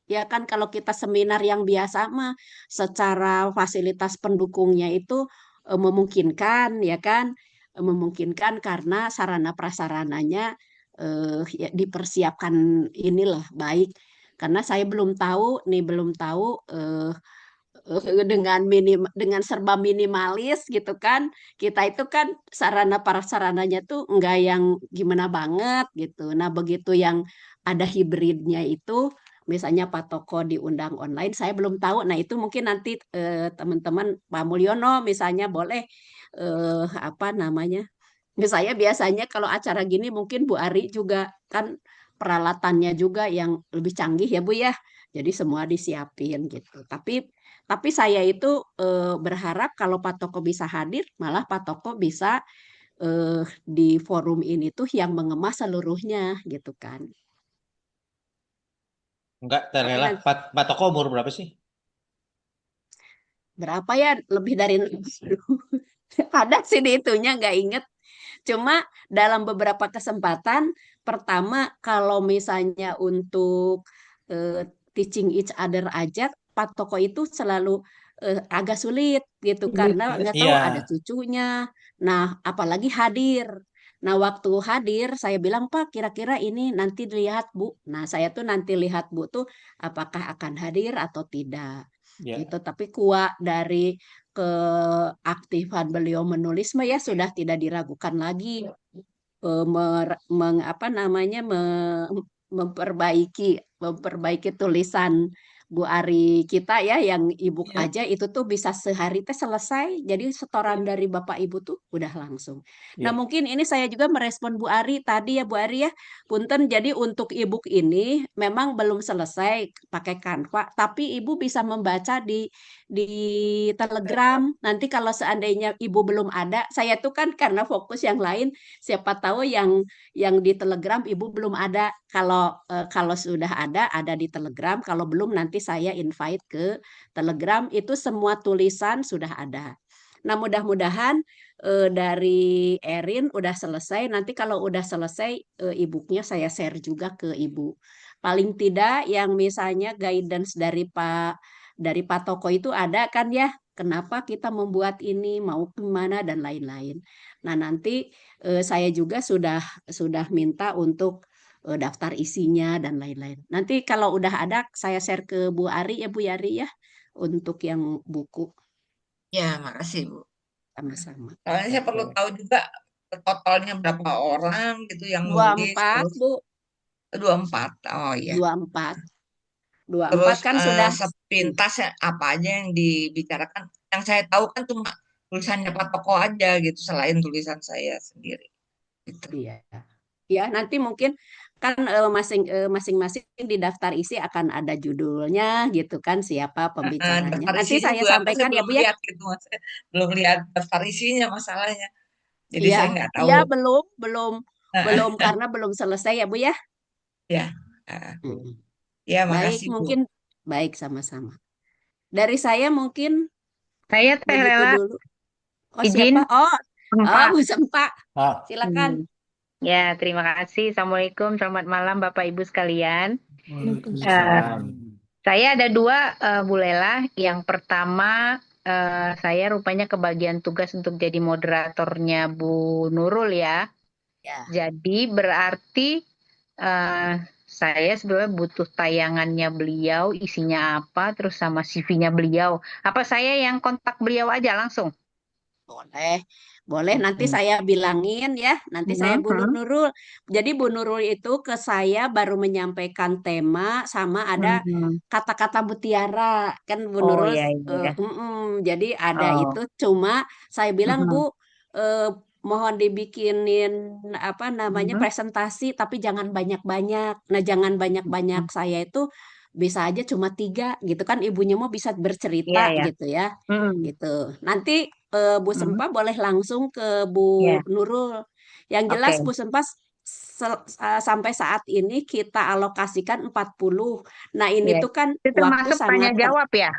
S3: ya kan kalau kita seminar yang biasa mah secara fasilitas pendukungnya itu memungkinkan ya kan. Memungkinkan karena sarana prasarananya ya, dipersiapkan inilah baik karena saya belum tahu dengan serba minimalis gitu kan kita itu kan sarana prasarananya tuh enggak yang gimana banget gitu. Nah begitu yang ada hibridnya itu misalnya Pak Toko diundang online, saya belum tahu. Nah, itu mungkin nanti teman-teman Pak Mulyono misalnya boleh apa namanya? Misalnya biasanya kalau acara gini mungkin Bu Ari juga kan peralatannya juga yang lebih canggih ya Bu ya. Jadi semua disiapin gitu. Tapi saya itu berharap kalau Pak Toko bisa hadir, malah Pak Toko bisa di forum ini tuh yang mengemas seluruhnya gitu kan.
S6: Enggak,
S3: Tapi
S6: terela.
S3: nanti
S6: Pak Toko umur berapa sih?
S3: berapa ya lebih dari ada sih dihitungnya nggak inget. Cuma dalam beberapa kesempatan, pertama kalau misalnya untuk teaching each other aja, Pak Toko itu selalu agak sulit gitu karena nggak tahu ada
S6: Iya.
S3: cucunya. Nah, apalagi hadir. Nah, waktu hadir saya bilang, Pak, kira-kira ini nanti lihat Bu. Nah, saya tuh nanti lihat Bu tuh apakah akan hadir atau tidak.
S6: Ya.
S3: Gitu. Tapi kuat dari keaktifan beliau menulis mah ya sudah tidak diragukan lagi apa namanya memperbaiki tulisan Bu Ari kita ya yang ebook
S5: Ya.
S3: aja itu tuh bisa sehari teh selesai. Jadi setoran dari Bapak Ibu tuh udah langsung. Nah,
S6: Ya.
S3: mungkin ini saya juga merespon Bu Ari tadi ya Bu Ari ya. Punten, jadi untuk ebook ini memang belum selesai pakai Canva, tapi Ibu bisa membaca di Telegram. Nanti kalau seandainya Ibu belum ada, saya tuh kan karena fokus yang lain, siapa tahu yang di Telegram Ibu belum ada. Kalau sudah ada di Telegram. Kalau belum nanti saya invite ke Telegram. Itu semua tulisan sudah ada. Nah, mudah-mudahan dari Erin udah selesai. Nanti kalau udah selesai e-booknya saya share juga ke Ibu. Paling tidak yang misalnya guidance dari Pak Toko itu ada kan ya. Kenapa kita membuat ini, mau kemana dan lain-lain. Nah, nanti saya juga sudah minta untuk daftar isinya dan lain-lain. Nanti kalau udah ada saya share ke Bu Ari ya Bu Yari ya untuk yang buku
S5: Ya, makasih Bu.
S3: sama-sama.
S5: Soalnya saya perlu
S6: Oke.
S5: tahu juga totalnya berapa orang gitu yang nulis
S3: 24
S5: terus
S3: Bu,
S5: 24. Oh iya.
S3: 24. 24
S5: Terus
S3: kan sudah
S5: sepintas ya, apa aja yang dibicarakan. Yang saya tahu kan cuma tulisannya Pak Toko aja gitu selain tulisan saya sendiri. Gitu.
S3: iya. Ya, nanti mungkin kan masing-masing di daftar isi akan ada judulnya gitu kan siapa pembicaranya.
S5: Daftar
S3: Nanti
S5: isinya
S3: saya
S5: juga apa saya
S3: sampaikan ya
S5: belum
S3: Bu ya.
S5: lihat gitu Mas. Belum lihat daftar isinya masalahnya. Jadi
S3: Iya,
S5: saya nggak tahu.
S3: iya belum belum belum
S5: Heeh,
S3: karena belum selesai ya Bu ya.
S5: ya. Heeh.
S3: Mm.
S5: Ya,
S3: Baik,
S5: makasih Bu.
S3: mungkin baik sama-sama. Dari saya mungkin
S7: Saya Teh
S3: begitu
S7: Lela
S3: dulu. Oh,
S7: izin
S3: siapa? Oh,
S7: Pak.
S3: Bu Sempak.
S6: Ah,
S3: Silakan.
S7: Ya, terima kasih. Assalamualaikum, selamat malam Bapak Ibu sekalian. Eh,
S6: Waalaikumsalam.
S7: saya ada dua, Bu Lela. Yang pertama, saya rupanya kebagian tugas untuk jadi moderatornya Bu Nurul ya.
S3: Ya.
S7: Jadi berarti eh, saya sebenarnya butuh tayangannya beliau, isinya apa, terus sama CV-nya beliau. Apa saya yang kontak beliau aja langsung?
S3: Boleh, boleh. Nanti
S7: Hmm.
S3: saya bilangin ya. Nanti saya Bu
S7: Mhm.
S3: Nurul. Jadi Bu Nurul itu ke saya baru menyampaikan tema sama ada
S7: Hmm.
S3: kata-kata mutiara. Kan Bu
S7: Oh
S3: Nurul,
S7: ya, iya.
S3: jadi ada
S7: Oh.
S3: itu. Cuma saya bilang Bu,
S7: Mhm.
S3: eh, mohon dibikinin apa namanya
S7: Mhm.
S3: presentasi, tapi jangan banyak-banyak. Nah, jangan banyak-banyak saya itu bisa aja cuma 3 gitu kan. Ibunya mau bisa
S7: Iya
S3: bercerita
S7: ya.
S3: gitu ya.
S7: Mhm.
S3: Gitu. Nanti Bu
S7: Mhm.
S3: Sempa boleh langsung ke Bu
S7: Ya,
S3: Nurul. Yang jelas
S7: oke.
S3: Bu Sempa sampai saat ini kita alokasikan 40. Nah, ini
S7: Iya.
S3: tuh kan
S7: Itu
S3: waktu
S7: termasuk tanya
S3: sangat
S7: jawab ya?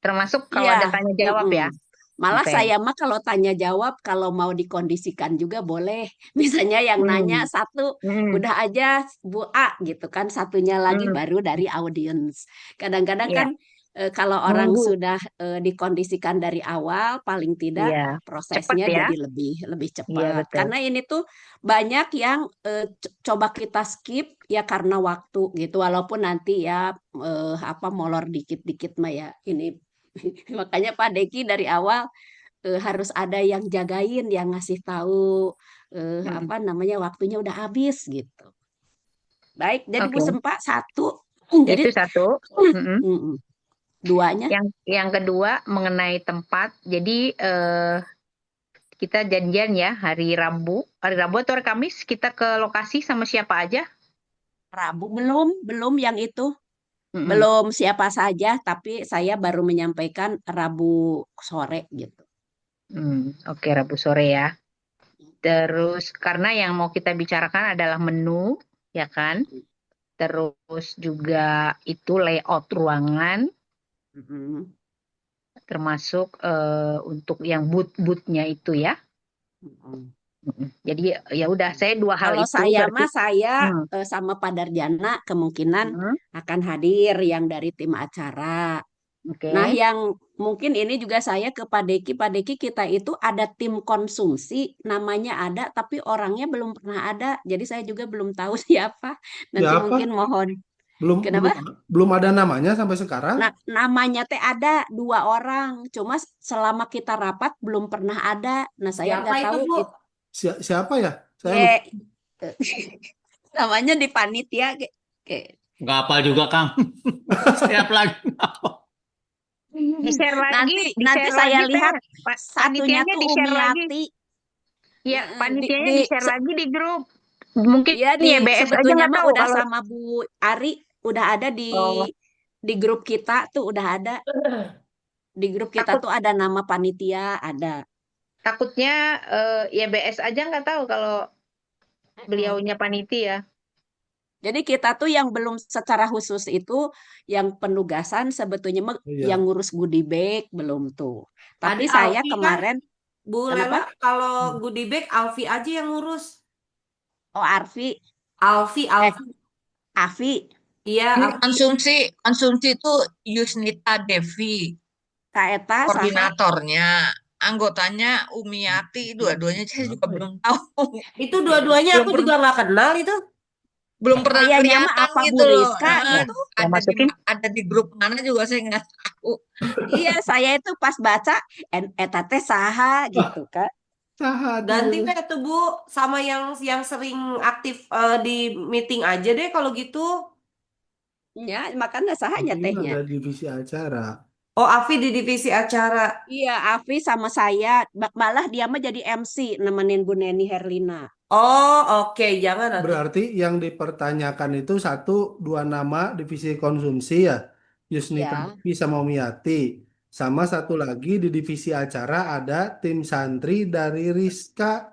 S7: Termasuk kalau
S3: iya,
S7: ada tanya jawab
S3: mm-mm.
S7: ya?
S3: Malah
S7: Oke.
S3: saya mah kalau tanya jawab kalau mau dikondisikan juga boleh. Misalnya yang nanya
S7: Hmm.
S3: satu
S7: Hmm.
S3: udah aja Bu A gitu kan, satunya lagi
S7: Hmm.
S3: baru dari audiens. Kadang-kadang
S7: Iya.
S3: kan kalau orang
S7: Nunggu.
S3: sudah dikondisikan dari awal, paling tidak
S7: Iya. Cepet
S3: prosesnya
S7: ya?
S3: jadi lebih lebih
S7: Iya
S3: cepat.
S7: betul.
S3: Karena ini tuh banyak yang coba kita skip ya karena waktu gitu. Walaupun nanti ya apa molor dikit-dikit mah ya ini. Makanya Pak Deki dari awal harus ada yang jagain, yang ngasih tahu
S7: Hmm.
S3: apa namanya waktunya udah habis gitu. Baik, jadi Bu
S7: Oke.
S3: Sempa satu Jadi
S7: Itu satu. Mm-mm.
S3: mm-mm. Duanya
S7: Yang kedua mengenai tempat. Jadi kita janjian ya hari Rabu atau hari Kamis kita ke lokasi sama siapa aja.
S3: Rabu belum yang itu.
S7: Mm-mm.
S3: Belum siapa saja, tapi saya baru menyampaikan Rabu sore gitu.
S7: Oke, Rabu sore ya. Terus karena yang mau kita bicarakan adalah menu, ya kan? Terus juga itu layout ruangan,
S3: Mm-mm.
S7: termasuk untuk yang booth-boothnya itu ya.
S3: Mm-mm.
S7: Jadi ya udah, saya dua hal
S3: Kalau
S7: itu
S3: saya
S7: berarti.
S3: mah sama Pak Darjana kemungkinan
S7: Hmm,
S3: akan hadir yang dari tim acara.
S7: Oke.
S3: Nah, yang mungkin ini juga saya ke Pak Deki kita itu ada tim konsumsi, namanya ada, tapi orangnya belum pernah ada. Jadi saya juga belum tahu siapa. Nanti
S1: Siapa?
S3: mungkin mohon.
S1: Belum belum
S3: Kenapa?
S1: belum ada namanya sampai sekarang.
S3: Nah, namanya teh ada 2 orang, cuma selama kita rapat belum pernah ada. Nah, saya
S6: Siapa
S3: nggak
S6: itu,
S3: tahu
S6: Bu?
S1: Siapa ya? Saya lupa.
S3: Ye, namanya di panitia
S2: Nggak hafal juga, Kang. Setiap lagi.
S7: Di-share lagi,
S3: nanti
S7: di-share
S3: saya
S7: lagi teh.
S3: lihat satunya
S7: Panitianya
S3: tuh
S7: di-share lagi.
S3: Umiati.
S7: Ya,
S3: Di,
S7: panitianya
S3: di-
S7: di-share lagi di grup. Mungkin
S3: ya
S7: YBS aja
S3: sebetulnya
S7: nggak
S3: mah
S7: tahu
S3: udah
S7: kalau.
S3: sama Bu Ari, udah ada
S7: Oh,
S3: di grup kita tuh udah ada. Di grup kita tuh ada nama panitia, ada.
S7: takutnya YBS aja nggak tahu kalau beliaunya panitia.
S3: Jadi kita tuh yang belum secara khusus itu yang penugasan sebetulnya
S1: Iya.
S3: yang ngurus goodie bag belum tuh. Tapi
S6: Ada
S3: saya
S6: Alfi kan,
S3: kemarin
S6: Bu
S3: kenapa?
S6: Lela, kalau goodie bag Alfi aja yang ngurus.
S3: Oh, Arfi,
S6: Alfi.
S3: Afi,
S6: Iya,
S5: Ini
S6: Alfi.
S5: konsumsi itu Yusnita Devi,
S3: Kak Eta, saha?
S5: koordinatornya. Anggotanya Umiati, dua-duanya saya juga belum tahu.
S6: Itu dua-duanya aku juga nggak kenal itu.
S5: Belum pernah
S3: Kayaknya mah
S5: kelihatan
S3: apa
S5: gitu
S3: Bu
S5: loh.
S3: Rizka
S7: Ya,
S3: gitu.
S7: yang masukin.
S5: Ada di grup mana juga saya nggak tahu.
S3: Iya, saya itu pas baca eta teh saha gitu kan.
S1: Saha
S6: Ganti
S1: tuh.
S6: deh tuh Bu sama yang sering aktif di meeting aja deh kalau gitu.
S3: Ya, makanya sahanya
S1: Mungkin
S3: tehnya.
S1: ada divisi acara.
S6: Oh, Afi di divisi acara.
S3: Iya, Afi sama saya, malah dia mah jadi MC nemenin Bu Neni Herlina.
S6: Oh, oke, jangan atuh.
S1: Berarti yang dipertanyakan itu 1, 2 nama divisi konsumsi ya, Yusnita
S3: Iya.
S1: Devi sama Umiati. Sama satu lagi di divisi acara ada tim santri dari Rizka.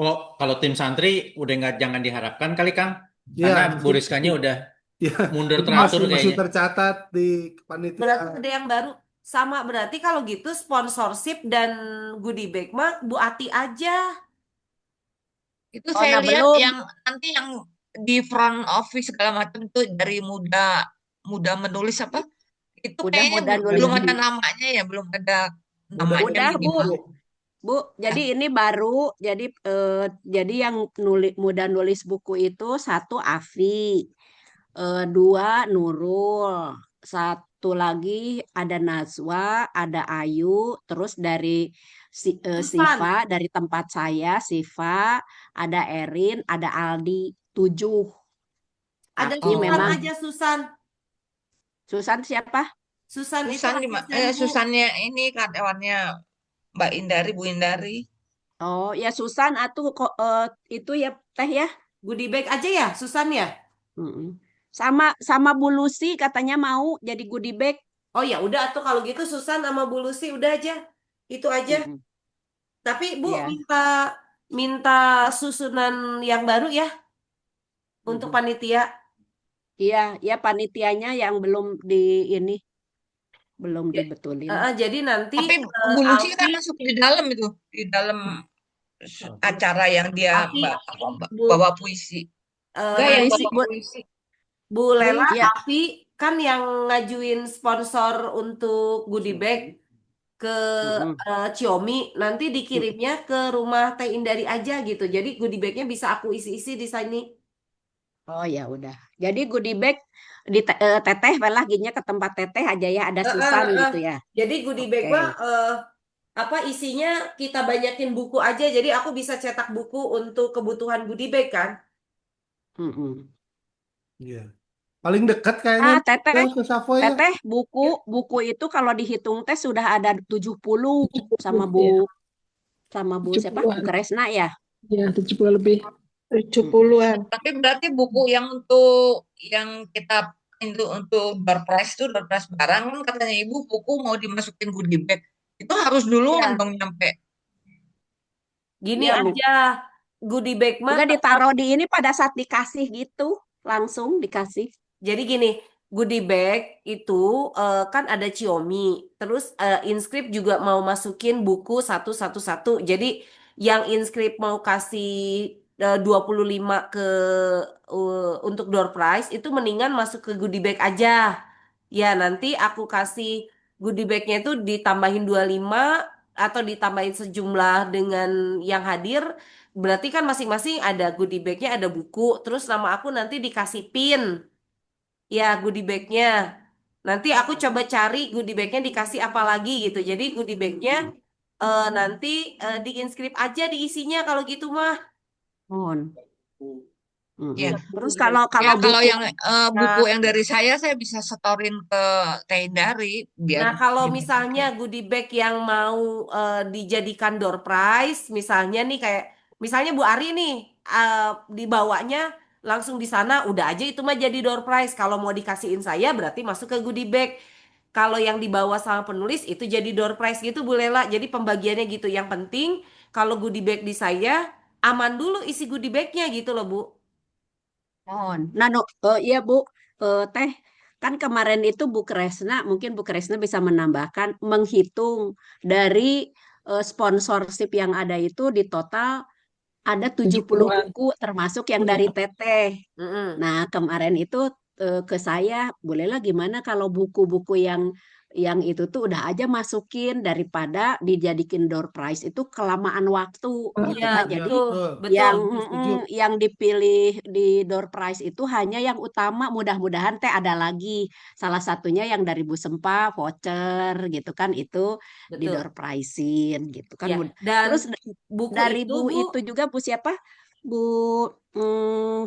S2: Oh, kalau tim santri udah nggak, jangan diharapkan kali, Kang.
S1: Ya,
S2: Karena Bu Rizkanya udah
S1: ya,
S2: mundur
S1: itu
S2: teratur
S1: masih
S2: kayaknya.
S1: tercatat di
S6: Berarti
S1: panitia.
S6: ada yang baru. Sama berarti kalau gitu sponsorship dan goodie bag mah Bu Ati aja.
S5: Itu
S3: Oh,
S5: saya
S3: nah
S5: lihat
S3: belum.
S5: yang nanti yang di front office segala macam itu dari muda menulis apa? Itu
S3: Udah
S5: kayaknya
S3: mudah nulis.
S5: belum ada namanya ya, belum ada namanya
S3: Udah, Bu.
S5: minimal.
S3: Bu, jadi ini baru, jadi yang mudah nulis buku itu 1 Afi, 2 Nurul, 1 lagi ada Nazwa, ada Ayu, terus dari
S6: Susan.
S3: Siva dari tempat saya, Siva, ada Erin, ada Aldi, 7.
S6: Ada
S3: Tapi
S6: Susan
S3: memang
S6: aja, Susan.
S3: Susan siapa?
S6: Susan itu
S5: Susan
S6: asisten Bu.
S5: Susannya ini karyawannya Mbak Indari, Bu Indari.
S3: Oh ya Susan atuh kok itu ya teh ya.
S6: Goodie bag aja ya, Susan ya?
S3: Mm-mm. Sama Bu Lucy katanya mau jadi goodie bag.
S6: Oh ya udah tuh kalau gitu Susan sama Bu Lucy udah aja. Itu aja.
S3: Mm-mm.
S6: Tapi Bu
S3: Iya.
S6: minta susunan yang baru ya untuk
S3: Mm-mm.
S6: panitia.
S3: Iya, ya panitianya yang belum belum
S6: Ya,
S3: dibetulin.
S6: jadi nanti
S5: Tapi Bu Lucy kan
S6: Alfi,
S5: masuk di dalam itu, di dalam acara yang dia
S6: Alfi, Bu,
S5: bawa puisi. Enggak yang
S3: Puisi,
S5: bawa
S3: Bu.
S5: puisi.
S6: Bu Lela,
S3: Iya.
S6: Alfi kan yang ngajuin sponsor untuk goodie bag ke
S3: Mm-mm.
S6: Xiaomi, nanti dikirimnya ke rumah Teh Indari aja gitu. Jadi goodie bagnya bisa aku isi-isi di sini.
S3: Oh ya udah. Jadi goodie bag di teteh lah ginya ke tempat teteh aja ya ada Susan gitu ya.
S6: Jadi goodie bag
S3: Oke.
S6: mah apa isinya kita banyakin buku aja. Jadi aku bisa cetak buku untuk kebutuhan goodie bag kan.
S3: Mm-mm.
S1: Iya. Paling dekat kayaknya
S3: Teteh,
S1: ke Savoy ya.
S3: Teteh, buku itu kalau dihitung teh sudah ada 70 sama
S8: 70
S3: Bu
S8: ya,
S3: siapa? Bu
S8: 70-an.
S3: Kresna ya.
S8: Ya, 70 lebih.
S4: 70-an.
S5: Tapi berarti buku yang untuk yang kita untuk door prize itu door prize barang kan katanya ibu buku mau dimasukin goodie bag itu harus duluan
S6: Iya,
S5: dong nyampe.
S6: gini
S3: Iya, Bu.
S6: aja. Goodie bag mah
S3: Enggak
S6: tetap.
S3: ditaruh di ini pada saat dikasih gitu, langsung dikasih.
S6: Jadi gini, goodie bag itu kan ada Xiaomi. Terus Inscript juga mau masukin buku satu. Jadi yang Inscript mau kasih 25 untuk door prize itu mendingan masuk ke goodie bag aja. Ya, nanti aku kasih goodie bagnya itu ditambahin 25 atau ditambahin sejumlah dengan yang hadir. Berarti kan masing-masing ada goodie bagnya, ada buku. Terus nama aku nanti dikasih pin. Ya, goodie bagnya. Nanti aku coba cari goodie bagnya dikasih apa lagi gitu. Jadi goodie bagnya nanti diinskrip aja diisinya kalau gitu mah.
S3: Mohon.
S5: Ya,
S3: Terus
S6: Goodie bag.
S3: kalau
S5: ya kalau
S3: buku
S5: yang buku
S6: Nah,
S5: yang dari saya bisa setorin ke Teh Indari biar
S6: nah, kalau
S5: biar
S6: misalnya goodie bag yang mau dijadikan door prize, misalnya nih kayak misalnya Bu Ari nih dibawanya langsung di sana, udah aja itu mah jadi door prize. Kalau mau dikasihin saya berarti masuk ke goodie bag. Kalau yang dibawa sama penulis itu jadi door prize gitu Bu Lela. Jadi pembagiannya gitu. Yang penting kalau goodie bag di saya aman dulu isi goodie bagnya gitu loh Bu.
S3: mohon. Nah, iya Bu, Teh, kan kemarin itu Bu Kresna, mungkin Bu Kresna bisa menambahkan menghitung dari sponsorship yang ada itu di total ada 70
S8: 70-an.
S3: buku termasuk yang
S8: Iya.
S3: dari Teteh.
S6: Mm-mm.
S3: Nah, kemarin itu ke saya, bolehlah gimana kalau buku-buku yang itu tuh udah aja masukin daripada dijadikan door prize itu kelamaan waktu gitu
S6: Iya,
S3: kan.
S1: Iya,
S3: Jadi
S6: betul,
S1: betul.
S6: betul.
S1: Setuju.
S3: yang dipilih di door prize itu hanya yang utama. Mudah-mudahan teh ada lagi. Salah satunya yang dari Bu Sempa voucher gitu kan itu di
S6: Betul.
S3: door prize-in gitu kan.
S6: Ya, dan
S3: Terus
S6: buku
S3: dari
S6: itu
S3: Bu
S6: Bu,
S3: itu juga Bu siapa? Bu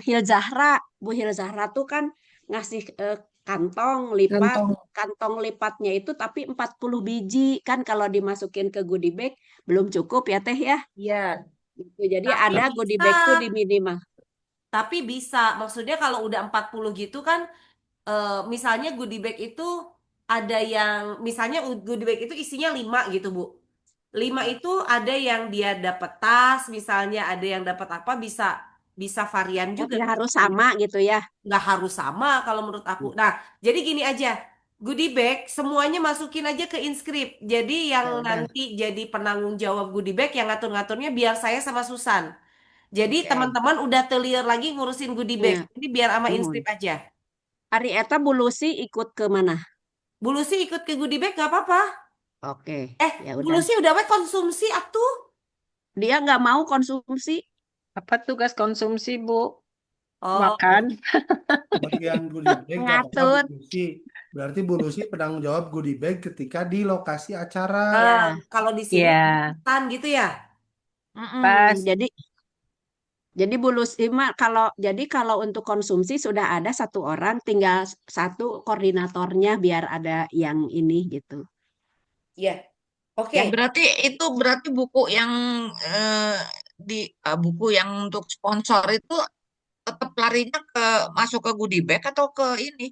S3: Hil Zahra. Bu Hil Zahra tuh kan ngasih
S8: Kantong.
S3: kantong lipatnya itu tapi 40 biji kan kalau dimasukin ke goodie bag belum cukup ya Teh ya.
S6: ya,
S3: Gitu. Jadi
S6: tapi
S3: ada goodie
S6: bisa,
S3: bag tuh di minimal.
S6: tapi bisa. Maksudnya kalau udah 40 gitu kan, misalnya goodie bag itu ada yang, misalnya goodie bag itu isinya 5 gitu Bu. 5 itu ada yang dia dapat tas, misalnya ada yang dapat apa, bisa bisa varian
S3: Oh,
S6: juga
S3: ya
S6: bisa
S3: harus
S6: pilih.
S3: sama gitu ya.
S6: Nggak harus sama kalau menurut aku. Nah, jadi gini aja. Goodie bag semuanya masukin aja ke Inscript. Jadi yang
S3: Ya udah.
S6: nanti jadi penanggung jawab goodie bag yang ngatur-ngaturnya biar saya sama Susan. Jadi
S3: Oke.
S6: teman-teman udah telir lagi ngurusin goodie bag.
S3: Ya,
S6: Jadi biar sama
S3: nuhun.
S6: Inscript aja.
S3: Ari eta Bu Lucy ikut ke mana?
S6: Bu Lucy ikut ke goodie bag nggak apa-apa.
S3: Oke, ya
S6: Bu
S3: udah.
S6: Lucy udah we konsumsi atuh.
S3: Dia nggak mau konsumsi.
S8: Apa tugas konsumsi, Bu?
S6: Oh,
S8: Makan.
S1: Bagian goodie bag gak apa-apa Bu
S3: Ngatur.
S1: Lucy. Berarti Bu Lucy penanggung jawab goodie bag ketika di lokasi acara.
S3: Ya.
S6: kalau di sini
S8: Ya,
S6: kan gitu ya.
S8: pas.
S3: Jadi Bu Lucy mah kalau untuk konsumsi sudah ada satu orang, tinggal satu koordinatornya biar ada yang ini gitu.
S6: Ya. Oke.
S5: Ya berarti buku yang eh, buku yang untuk sponsor itu tetap larinya masuk ke goodie bag atau ke ini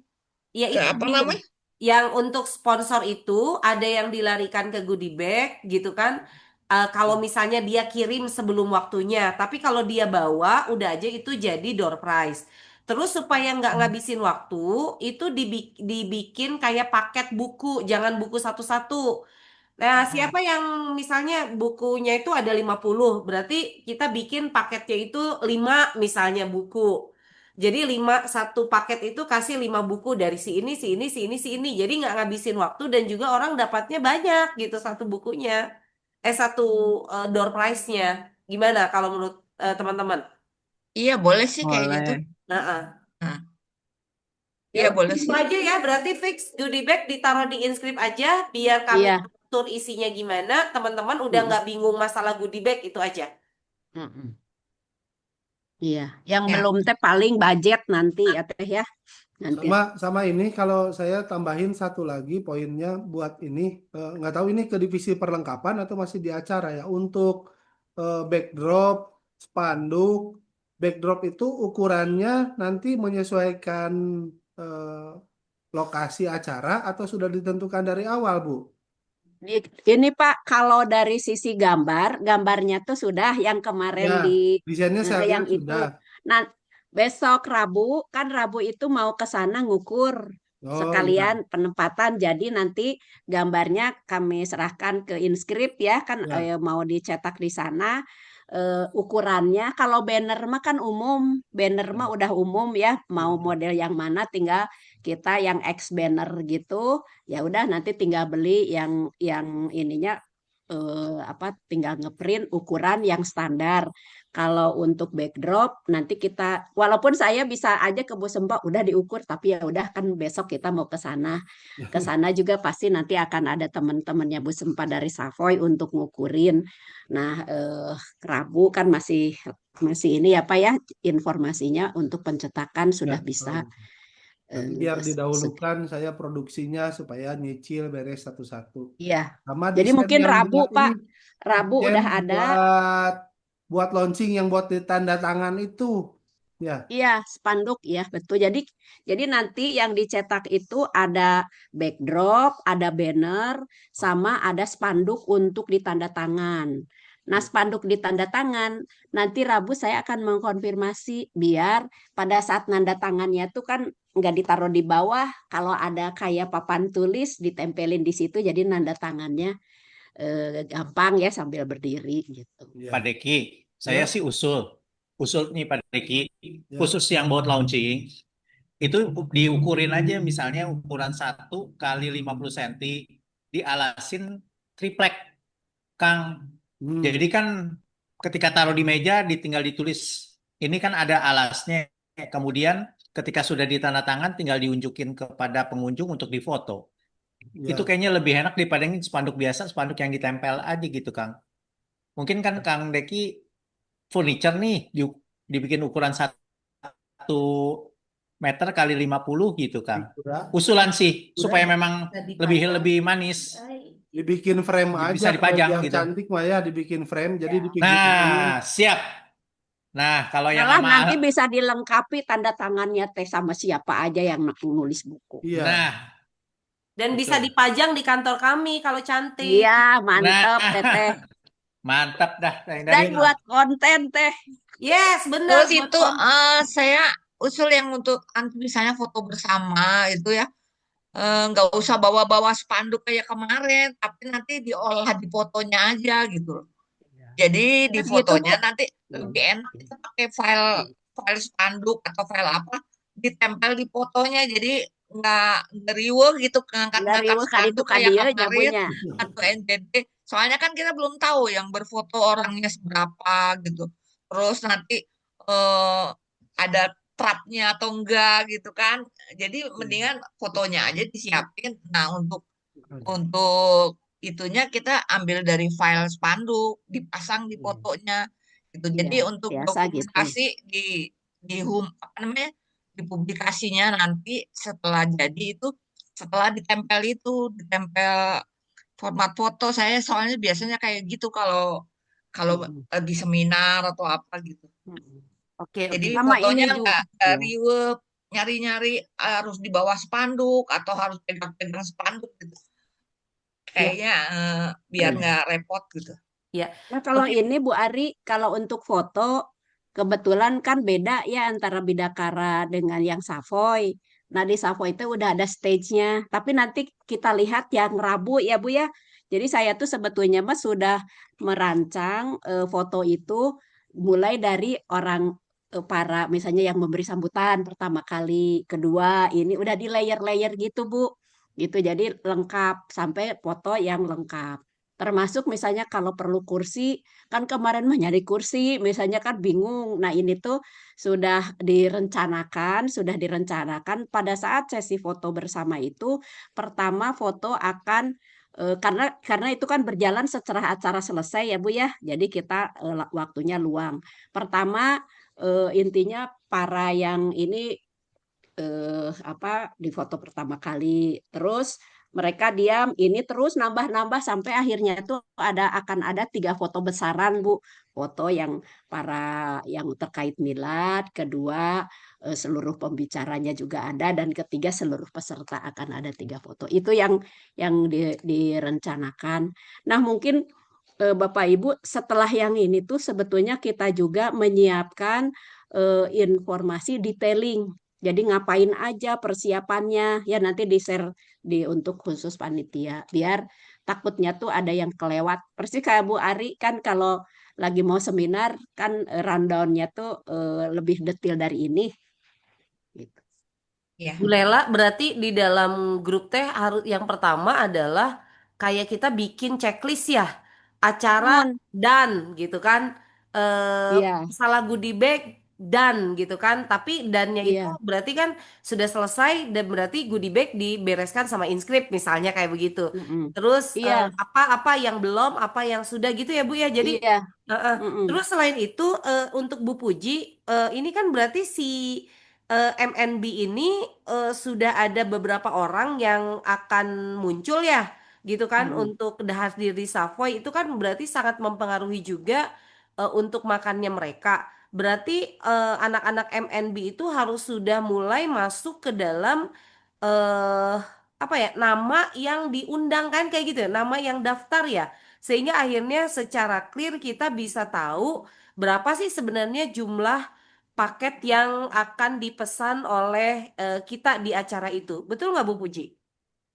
S6: Ya
S5: ke
S6: itu
S5: apa
S6: gini,
S5: namanya?
S6: yang untuk sponsor itu ada yang dilarikan ke goodie bag gitu kan. Kalau misalnya dia kirim sebelum waktunya, tapi kalau dia bawa udah aja itu jadi door prize. Terus supaya nggak ngabisin waktu, itu dibikin kayak paket buku, jangan buku satu-satu. Nah, siapa yang misalnya bukunya itu ada 50, berarti kita bikin paketnya itu 5 misalnya buku. Jadi 5 satu paket itu kasih 5 buku dari si ini, si ini, si ini, si ini. Jadi nggak ngabisin waktu dan juga orang dapatnya banyak gitu satu bukunya. Satu door prize-nya. Gimana kalau menurut teman-teman?
S5: Iya boleh sih kayak gitu.
S8: Boleh.
S6: Nah,
S5: Nah,
S6: ya
S5: iya
S6: udah
S5: boleh
S6: gitu
S5: sih.
S6: aja ya, berarti fix goodie bag ditaruh di Inscript aja, biar kami
S3: Iya.
S6: atur isinya gimana, teman-teman udah
S3: Mm-mm.
S6: nggak bingung masalah goodie bag itu aja.
S3: Mm-mm. Iya. Yang
S5: Ya.
S3: belum teh paling budget nanti ya Teh ya. Nanti
S1: Sama ini kalau saya tambahin satu lagi poinnya buat ini nggak tahu ini ke divisi perlengkapan atau masih di acara ya untuk backdrop, spanduk, backdrop itu ukurannya nanti menyesuaikan eh, lokasi acara atau sudah ditentukan dari awal, Bu?
S3: Ini Pak, kalau dari sisi gambarnya tuh sudah yang kemarin
S1: Ya,
S3: di
S1: desainnya saya
S3: yang
S1: lihat
S3: itu.
S1: sudah.
S3: Nah, besok Rabu itu mau ke sana ngukur
S1: Oh
S3: sekalian
S1: ya,
S3: penempatan. Jadi nanti gambarnya kami serahkan ke Inscript ya, kan
S1: ya.
S3: mau dicetak di sana. Ukurannya kalau banner mah kan umum, banner mah udah umum ya, mau model yang mana tinggal kita yang X banner gitu, ya udah nanti tinggal beli yang ininya apa tinggal ngeprint ukuran yang standar. Kalau untuk backdrop nanti kita walaupun saya bisa aja ke Bu Sempa udah diukur tapi ya udah kan besok kita mau ke sana. Ke sana juga pasti nanti akan ada teman-temannya Bu Sempa dari Savoy untuk ngukurin. Nah, Rabu kan masih masih ini ya Pak ya informasinya untuk pencetakan
S1: Ya,
S3: sudah bisa
S1: nanti biar
S3: sudah.
S1: didahulukan saya produksinya supaya nyicil beres satu-satu.
S3: Iya.
S1: Sama
S3: Jadi
S1: desain
S3: mungkin
S1: yang
S3: Rabu
S1: buat ini,
S3: Pak, Rabu
S1: desain
S3: udah ada.
S1: buat launching yang buat di tanda tangan itu. Ya,
S3: Iya, spanduk ya, betul. Jadi nanti yang dicetak itu ada backdrop, ada banner, sama ada spanduk untuk ditanda tangan. Nah, spanduk ditanda tangan, nanti Rabu saya akan mengkonfirmasi biar pada saat nanda tangannya itu kan nggak ditaruh di bawah, kalau ada kayak papan tulis ditempelin di situ, jadi nanda tangannya gampang ya sambil berdiri gitu.
S2: Pak
S1: ya,
S2: Deki, saya
S1: ya,
S2: sih usul nih Pak Deki,
S1: ya.
S2: khusus yang buat launching, itu diukurin aja misalnya ukuran 1 kali 50 cm, dialasin triplek, Kang.
S1: Hmm,
S2: Jadi kan ketika taruh di meja tinggal ditulis, ini kan ada alasnya, kemudian ketika sudah ditanda tangan tinggal diunjukin kepada pengunjung untuk difoto. Itu
S1: ya.
S2: kayaknya lebih enak daripada yang spanduk biasa, spanduk yang ditempel aja gitu, Kang. Mungkin kan Kang Deki furniture nih dibikin ukuran 1 meter kali 50 gitu, Kang.
S1: Dikura,
S2: Usulan sih
S1: dikura
S2: supaya memang
S6: Bisa
S2: lebih
S6: dipajang.
S2: lebih manis,
S1: dibikin frame aja
S2: bisa
S1: kalau
S2: dipajang
S1: biar
S2: gitu.
S1: cantik mah ya dibikin frame jadi
S6: Ya.
S1: dipinggir-pinggir.
S2: Nah, siap. Nah, kalau yang
S3: Malah
S2: sama,
S3: nanti bisa dilengkapi tanda tangannya teh sama siapa aja yang nulis buku.
S1: Iya,
S2: nah,
S6: Dan bisa
S1: betul.
S6: dipajang di kantor kami kalau cantik.
S3: Iya,
S2: nah,
S3: mantep teteh.
S2: mantap dah dari
S3: Dan
S1: Iya,
S3: buat konten teh.
S6: Yes, benar
S5: Terus
S6: buat
S5: itu
S6: konten.
S5: saya usul yang untuk misalnya foto bersama itu ya, nggak usah bawa-bawa spanduk kayak kemarin, tapi nanti diolah di fotonya aja gitu loh. Jadi di
S3: Terus gitu Bu.
S5: fotonya nanti lebih enak kita pakai file file spanduk atau file apa ditempel di fotonya. Jadi nggak riweuh gitu
S3: Nggak
S5: ngangkat-ngangkat
S3: riweuh kan itu
S5: spanduk kayak
S3: kadieu
S5: kemarin
S3: nyamunya.
S5: atau NTT. Soalnya kan kita belum tahu yang berfoto orangnya seberapa gitu. Terus nanti eh, ada trapnya atau enggak gitu kan. Jadi mendingan fotonya aja disiapin. Nah, untuk itunya kita ambil dari file spanduk, dipasang di fotonya gitu.
S3: Iya,
S5: Jadi untuk
S3: biasa gitu.
S5: dokumentasi apa namanya? Di publikasinya nanti setelah jadi itu setelah ditempel format foto saya soalnya biasanya kayak gitu kalau kalau
S3: Mm-mm.
S5: lagi seminar atau apa gitu.
S3: Mm-mm.
S6: Oke,
S5: Jadi
S6: oke.
S3: Sama ini
S5: fotonya
S3: juga.
S5: nggak
S3: Ya.
S5: dari web nyari-nyari harus di bawah spanduk atau harus pegang-pegang spanduk gitu.
S6: Ya,
S5: Kayaknya biar nggak repot gitu.
S6: ya.
S3: Nah, kalau
S6: Oke.
S3: ini Bu Ari, kalau untuk foto, kebetulan kan beda ya antara Bidakara dengan yang Savoy. Nah, di Savoy itu udah ada stage-nya. Tapi nanti kita lihat yang Rabu ya Bu ya. Jadi saya tuh sebetulnya mah sudah merancang foto itu mulai dari orang para misalnya yang memberi sambutan pertama kali, kedua, ini udah di layer-layer gitu Bu. Gitu, jadi lengkap sampai foto yang lengkap. Termasuk misalnya kalau perlu kursi, kan kemarin mah nyari kursi, misalnya kan bingung. Nah ini tuh sudah direncanakan pada saat sesi foto bersama itu, pertama foto akan karena itu kan berjalan setelah acara selesai ya Bu ya. Jadi kita waktunya luang. Pertama intinya para yang ini di foto pertama kali. Terus mereka diam, ini terus nambah-nambah sampai akhirnya itu akan ada 3 foto besaran, Bu. Foto yang yang terkait milad, kedua seluruh pembicaranya juga ada, dan ketiga seluruh peserta akan ada 3 foto. Itu yang direncanakan. Nah, mungkin Bapak Ibu, setelah yang ini tuh sebetulnya kita juga menyiapkan informasi detailing. Jadi ngapain aja persiapannya, ya nanti di-share untuk khusus panitia. Biar takutnya tuh ada yang kelewat. Persis kayak Bu Ari kan kalau lagi mau seminar kan rundown-nya tuh lebih detail dari ini. Gitu.
S5: Ya.
S6: Bu Lela, berarti di dalam grup teh harus yang pertama adalah kayak kita bikin checklist ya, acara
S3: Mohon.
S6: dan gitu kan,
S3: Iya,
S6: masalah goodie bag dan gitu kan, tapi dannya itu
S3: iya,
S6: berarti kan sudah selesai dan berarti goodie bag dibereskan sama Inscript misalnya kayak begitu.
S3: mm-mm.
S6: Terus
S3: Iya,
S6: apa yang belum, apa yang sudah gitu ya Bu ya. Jadi
S3: iya, mm-mm.
S6: terus selain itu untuk Bu Puji, ini kan berarti si MNB ini sudah ada beberapa orang yang akan muncul ya, gitu kan,
S3: Mm-mm.
S6: untuk hadir di Savoy itu kan berarti sangat mempengaruhi juga untuk makannya mereka. Berarti anak-anak MNB itu harus sudah mulai masuk ke dalam eh apa ya, nama yang diundang kan kayak gitu ya, nama yang daftar ya, sehingga akhirnya secara clear kita bisa tahu berapa sih sebenarnya jumlah paket yang akan dipesan oleh kita di acara itu. Betul nggak Bu Puji?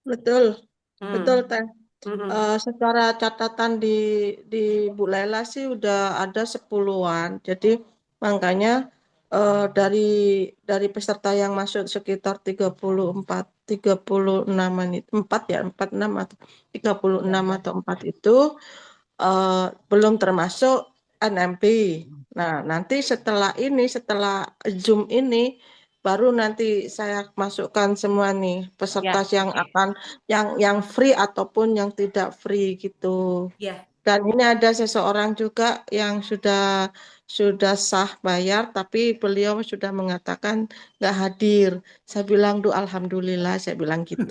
S9: Betul, betul
S6: Hmm.
S9: Teh.
S6: Mm-mm.
S9: Secara catatan di Bu Lela sih udah ada 10-an. Jadi makanya dari peserta yang masuk sekitar 34, 36-an itu 4 ya, 46 atau 36 atau 4 itu belum termasuk NMP. Nah, nanti setelah Zoom ini baru nanti saya masukkan semua nih peserta
S6: Ya,
S9: yang akan yang free ataupun yang tidak free gitu.
S6: ya.
S9: Dan ini ada seseorang juga yang sudah sah bayar, tapi beliau sudah mengatakan nggak hadir. Saya bilang, duh alhamdulillah, saya bilang gitu.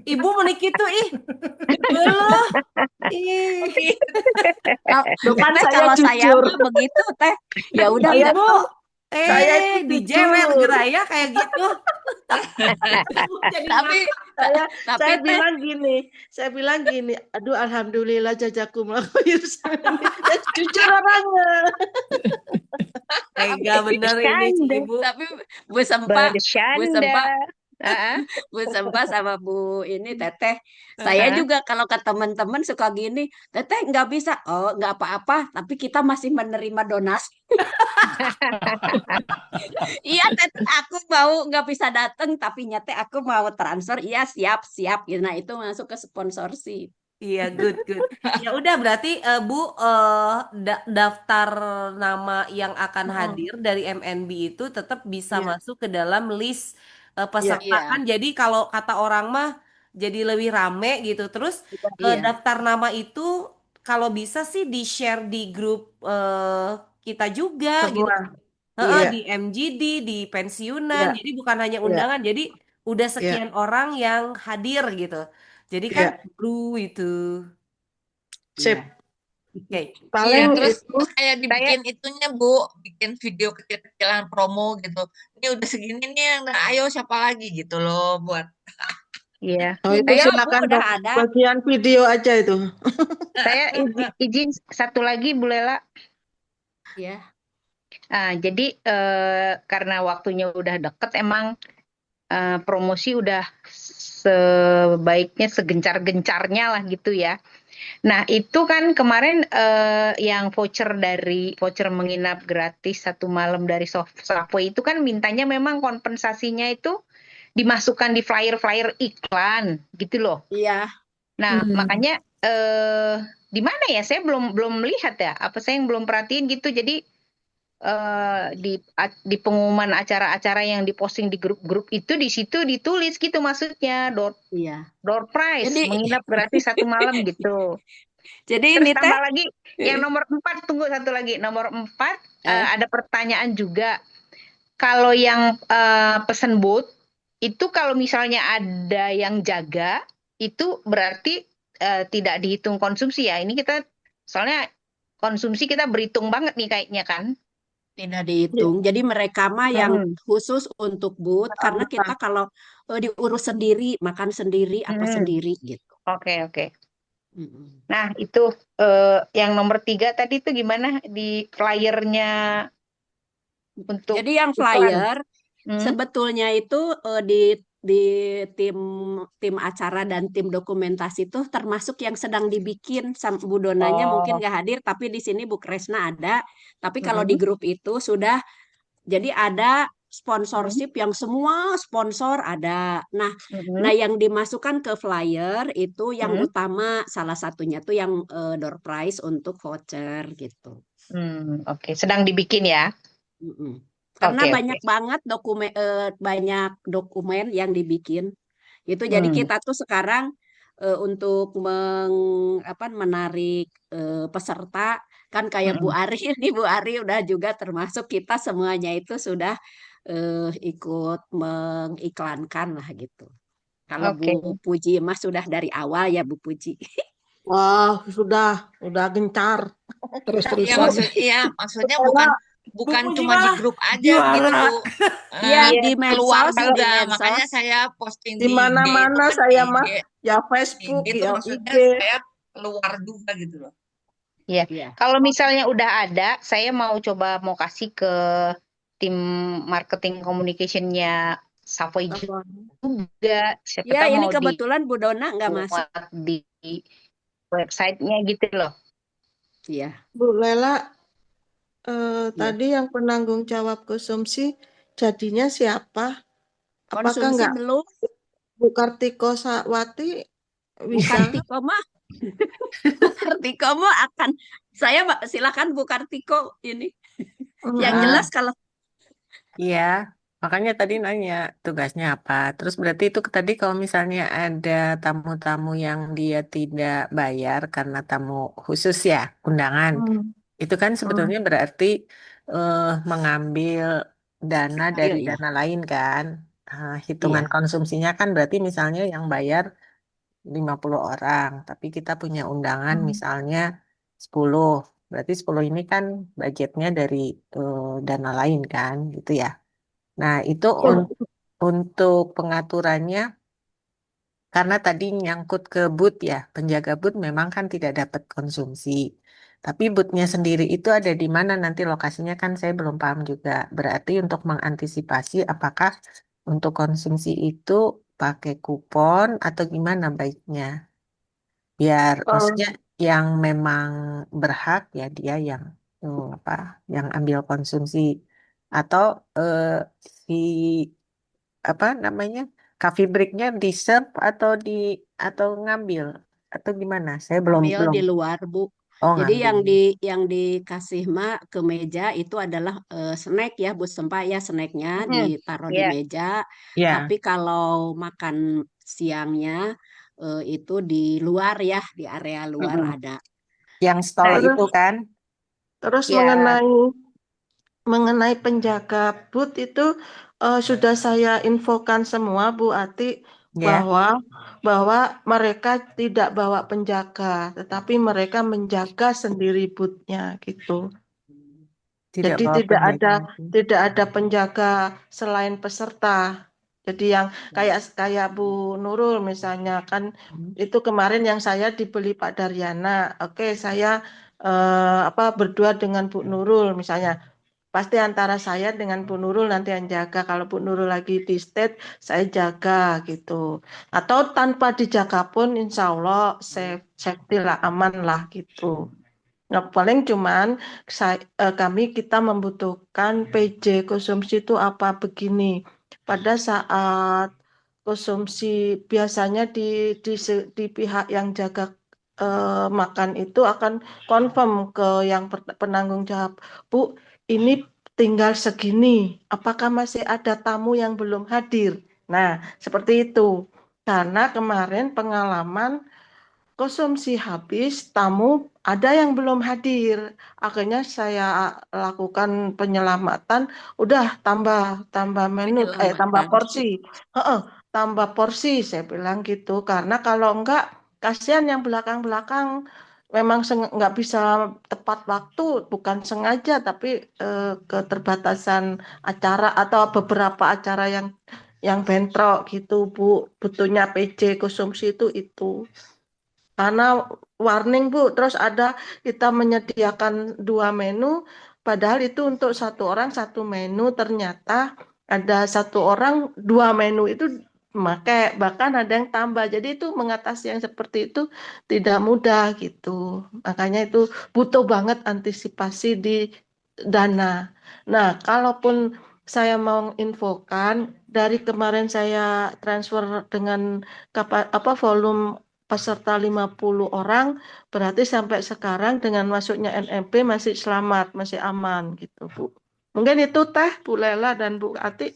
S6: Ibu menik itu ih. Beluh. Ih.
S3: Kan
S9: Teh,
S3: kalau saya
S9: jujur.
S3: mah begitu Teh. Ya udah
S9: Saya
S6: Ibu
S9: saya itu
S6: dijewer
S9: jujur.
S6: geraya kayak gitu. Jadi
S3: tapi
S9: saya
S3: tapi
S9: saya
S3: Teh,
S9: bilang gini, aduh alhamdulillah jazakumullah khair. Ya, jujur orangnya.
S6: tega bener ini si
S7: Bercanda,
S6: ibu.
S3: tapi Bu Sempa
S7: bercanda. Ah,
S3: Bu Sempa sama Bu ini Teteh, saya
S7: ah.
S3: juga kalau ke teman-teman suka gini, Teteh nggak bisa, oh nggak apa-apa, tapi kita masih menerima donasi. Iya Teteh, aku mau nggak bisa datang, tapi nyata aku mau transfer, iya siap siap. Nah itu masuk ke sponsorship.
S6: Iya, good, good. Ya udah berarti Bu daftar nama yang akan hadir dari MNB itu tetap bisa
S9: Iya,
S6: masuk ke dalam list
S9: iya,
S6: peserta
S3: Iya,
S6: kan. Jadi kalau kata orang mah jadi lebih rame gitu. Terus
S3: iya,
S6: daftar nama itu kalau bisa sih di-share di grup kita juga gitu.
S9: semua.
S6: Heeh,
S3: iya,
S9: Iya,
S6: di MGD, di pensiunan.
S9: iya,
S6: Jadi bukan hanya
S9: iya,
S6: undangan, jadi udah
S9: iya,
S6: sekian orang yang hadir gitu. Jadi kan
S9: iya.
S6: blue itu.
S3: iya.
S9: Sip.
S6: Oke.
S5: Iya,
S9: Paling
S5: terus
S9: itu
S5: kayak
S7: Saya
S5: dibikin itunya Bu, bikin video kecil-kecilan promo gitu. Ini udah segini nih, nah ayo siapa lagi gitu loh buat.
S7: ya,
S9: itu
S3: Ayo Bu
S9: silakan
S3: udah ada.
S9: bagian video aja itu.
S7: saya izin satu lagi Bu Lela.
S3: Ya,
S7: Jadi karena waktunya udah deket, emang promosi udah sebaiknya segencar-gencarnya lah gitu ya. Nah, itu kan kemarin yang voucher menginap gratis 1 malam dari Savoy itu kan mintanya memang kompensasinya itu dimasukkan di flyer-flyer iklan gitu loh.
S3: iya.
S7: Nah, makanya di mana ya? Saya belum melihat ya. Apa saya yang belum perhatiin gitu. Jadi di pengumuman acara-acara yang diposting di grup-grup itu di situ ditulis gitu maksudnya
S3: Iya.
S7: door prize
S3: Jadi
S7: menginap gratis 1 malam gitu.
S3: jadi
S7: Terus
S3: ini Teh,
S7: tambah lagi yang nomor 4, tunggu satu lagi. Nomor 4
S3: eh,
S7: ada pertanyaan juga. Kalau yang pesen booth itu kalau misalnya ada yang jaga, itu berarti tidak dihitung konsumsi ya. Ini kita soalnya konsumsi kita berhitung banget nih kayaknya kan.
S3: Tidak dihitung. Jadi mereka mah yang
S7: Mm-mm.
S3: khusus untuk booth karena kita kalau diurus sendiri, makan sendiri, apa
S7: Mm-mm.
S3: sendiri gitu.
S7: Oke, oke.
S3: Mm-mm.
S7: Nah, itu yang nomor 3 tadi itu gimana di flyernya untuk
S3: Jadi yang
S7: iklan?
S3: flyer
S7: Hmm?
S3: sebetulnya itu di tim tim acara dan tim dokumentasi itu termasuk yang sedang dibikin. Bu Donanya mungkin
S7: Oh,
S3: nggak hadir, tapi di sini Bu Kresna ada. Tapi kalau di
S7: mm-mm.
S3: grup itu sudah jadi ada
S7: Mm-mm.
S3: sponsorship yang semua sponsor ada. Nah,
S7: Mm-mm.
S3: yang dimasukkan ke flyer itu yang
S7: Mm-mm.
S3: utama salah satunya tuh yang door prize untuk voucher gitu.
S7: Oke, sedang dibikin ya.
S3: Mm-mm. Karena
S7: Oke, oke.
S3: banyak banget banyak dokumen yang dibikin. Itu jadi
S7: Hmm.
S3: kita tuh sekarang untuk menarik peserta kan kayak Bu
S7: Mm-mm.
S3: Ari ini Bu Ari udah juga termasuk kita semuanya itu sudah ikut mengiklankan lah gitu. Kalau
S7: Oke.
S3: Bu Puji mah sudah dari awal ya Bu Puji.
S9: Wah, udah gencar.
S5: Iya
S8: Terus-terusan.
S5: maksudnya
S9: Ella,
S5: bukan
S1: Bu
S5: cuma di
S1: Jimah
S5: grup aja gitu,
S1: juara.
S3: Iya
S5: eh,
S7: Iya,
S3: di
S5: keluar
S3: medsos,
S7: kalau
S3: di
S5: juga. Makanya
S3: medsos.
S5: saya posting
S9: di
S5: di IG itu
S9: mana-mana
S5: kan
S9: saya
S5: IG,
S9: mah ya
S5: di
S9: Facebook,
S5: IG itu
S9: ya
S5: maksudnya
S9: IG.
S5: saya keluar juga gitu loh.
S7: ya,
S3: Iya.
S7: kalau misalnya udah ada, saya mau kasih ke tim marketing communicationnya Savoy
S9: Apa?
S7: juga. Siapa
S3: Ya,
S7: tahu
S3: ini
S7: mau
S3: kebetulan Bu Dona nggak masuk.
S7: dimuat di websitenya gitu loh.
S3: Iya.
S9: Bu Lela,
S3: Iya.
S9: tadi yang penanggung jawab konsumsi jadinya siapa? Apakah
S3: Konsumsi
S9: nggak
S3: belum.
S9: Bu Kartiko Sawati
S3: Bu
S9: bisa?
S3: Kartiko mah, Bu Kartiko mah akan silakan Bu Kartiko ini. Yang
S9: Mm-mm.
S3: jelas kalau
S10: Iya, makanya tadi nanya tugasnya apa. Terus berarti itu tadi kalau misalnya ada tamu-tamu yang dia tidak bayar karena tamu khusus ya, undangan,
S9: Mm.
S10: itu kan
S9: Mm.
S10: sebetulnya berarti mengambil dana
S3: iya
S10: dari
S3: ya.
S10: dana lain kan. Hitungan
S3: Iya.
S10: konsumsinya kan berarti misalnya yang bayar 50 orang, tapi kita punya undangan
S9: Mm.
S10: misalnya 10. Berarti 10 ini kan budgetnya dari dana lain kan, gitu ya. Nah, itu untuk pengaturannya, karena tadi nyangkut ke booth ya, penjaga booth memang kan tidak dapat konsumsi. Tapi boothnya sendiri itu ada di mana nanti lokasinya kan saya belum paham juga. Berarti untuk mengantisipasi apakah untuk konsumsi itu pakai kupon atau gimana baiknya? Biar
S9: Oh,
S10: maksudnya yang memang berhak ya dia yang apa, yang ambil konsumsi atau eh, si apa namanya coffee breaknya di serve atau ngambil atau gimana? Saya belum
S3: Ambil
S10: belum.
S3: di luar, Bu.
S10: Oh
S3: Jadi
S10: ngambil.
S3: yang dikasih mah ke meja itu adalah snack ya, Bu Sempa ya, snacknya ditaruh di
S7: Iya.
S3: meja.
S10: Ya,
S3: Tapi kalau makan siangnya itu di luar ya, di area luar
S10: mm-mm.
S3: ada.
S10: Yang stall
S7: Nah,
S10: itu
S9: terus
S10: kan?
S9: terus
S7: ya,
S9: mengenai penjaga booth itu sudah saya infokan semua Bu Ati
S10: Ya,
S9: bahwa mereka tidak bawa penjaga, tetapi mereka menjaga sendiri boothnya gitu.
S10: tidak
S9: Jadi
S10: bawa penjaga itu.
S9: tidak ada penjaga selain peserta. Jadi yang kayak kayak Bu Nurul misalnya kan
S10: Hmm.
S9: itu kemarin yang saya dibeli Pak Daryana. Oke, saya berdua dengan Bu Nurul misalnya. Pasti antara saya dengan Bu Nurul nanti yang jaga. Kalau Bu Nurul lagi di state, saya jaga gitu. Atau tanpa dijaga pun insya Allah safety lah, aman lah gitu. Nah, paling cuman kami kita membutuhkan PJ konsumsi itu apa begini. Pada saat konsumsi biasanya di pihak yang jaga makan itu akan confirm ke yang penanggung jawab. Bu, ini tinggal segini. Apakah masih ada tamu yang belum hadir? Nah, seperti itu. Karena kemarin pengalaman konsumsi habis, tamu ada yang belum hadir. Akhirnya saya lakukan penyelamatan, udah tambah menu, tambah
S3: Penyelamatan.
S9: porsi. Heeh, tambah porsi, saya bilang gitu. Karena kalau enggak, kasihan yang belakang-belakang memang nggak bisa tepat waktu, bukan sengaja, tapi keterbatasan acara atau beberapa acara yang bentrok gitu, Bu. Butuhnya PJ konsumsi itu. Karena warning Bu, terus ada kita menyediakan 2 menu, padahal itu untuk 1 orang 1 menu, ternyata ada 1 orang 2 menu itu memakai, bahkan ada yang tambah. Jadi itu mengatasi yang seperti itu tidak mudah gitu. Makanya itu butuh banget antisipasi di dana. Nah, kalaupun saya mau infokan, dari kemarin saya transfer dengan volume peserta 50 orang, berarti sampai sekarang dengan masuknya NMP masih selamat, masih aman gitu, Bu. Mungkin itu Teh, Bu Lela dan Bu Ati.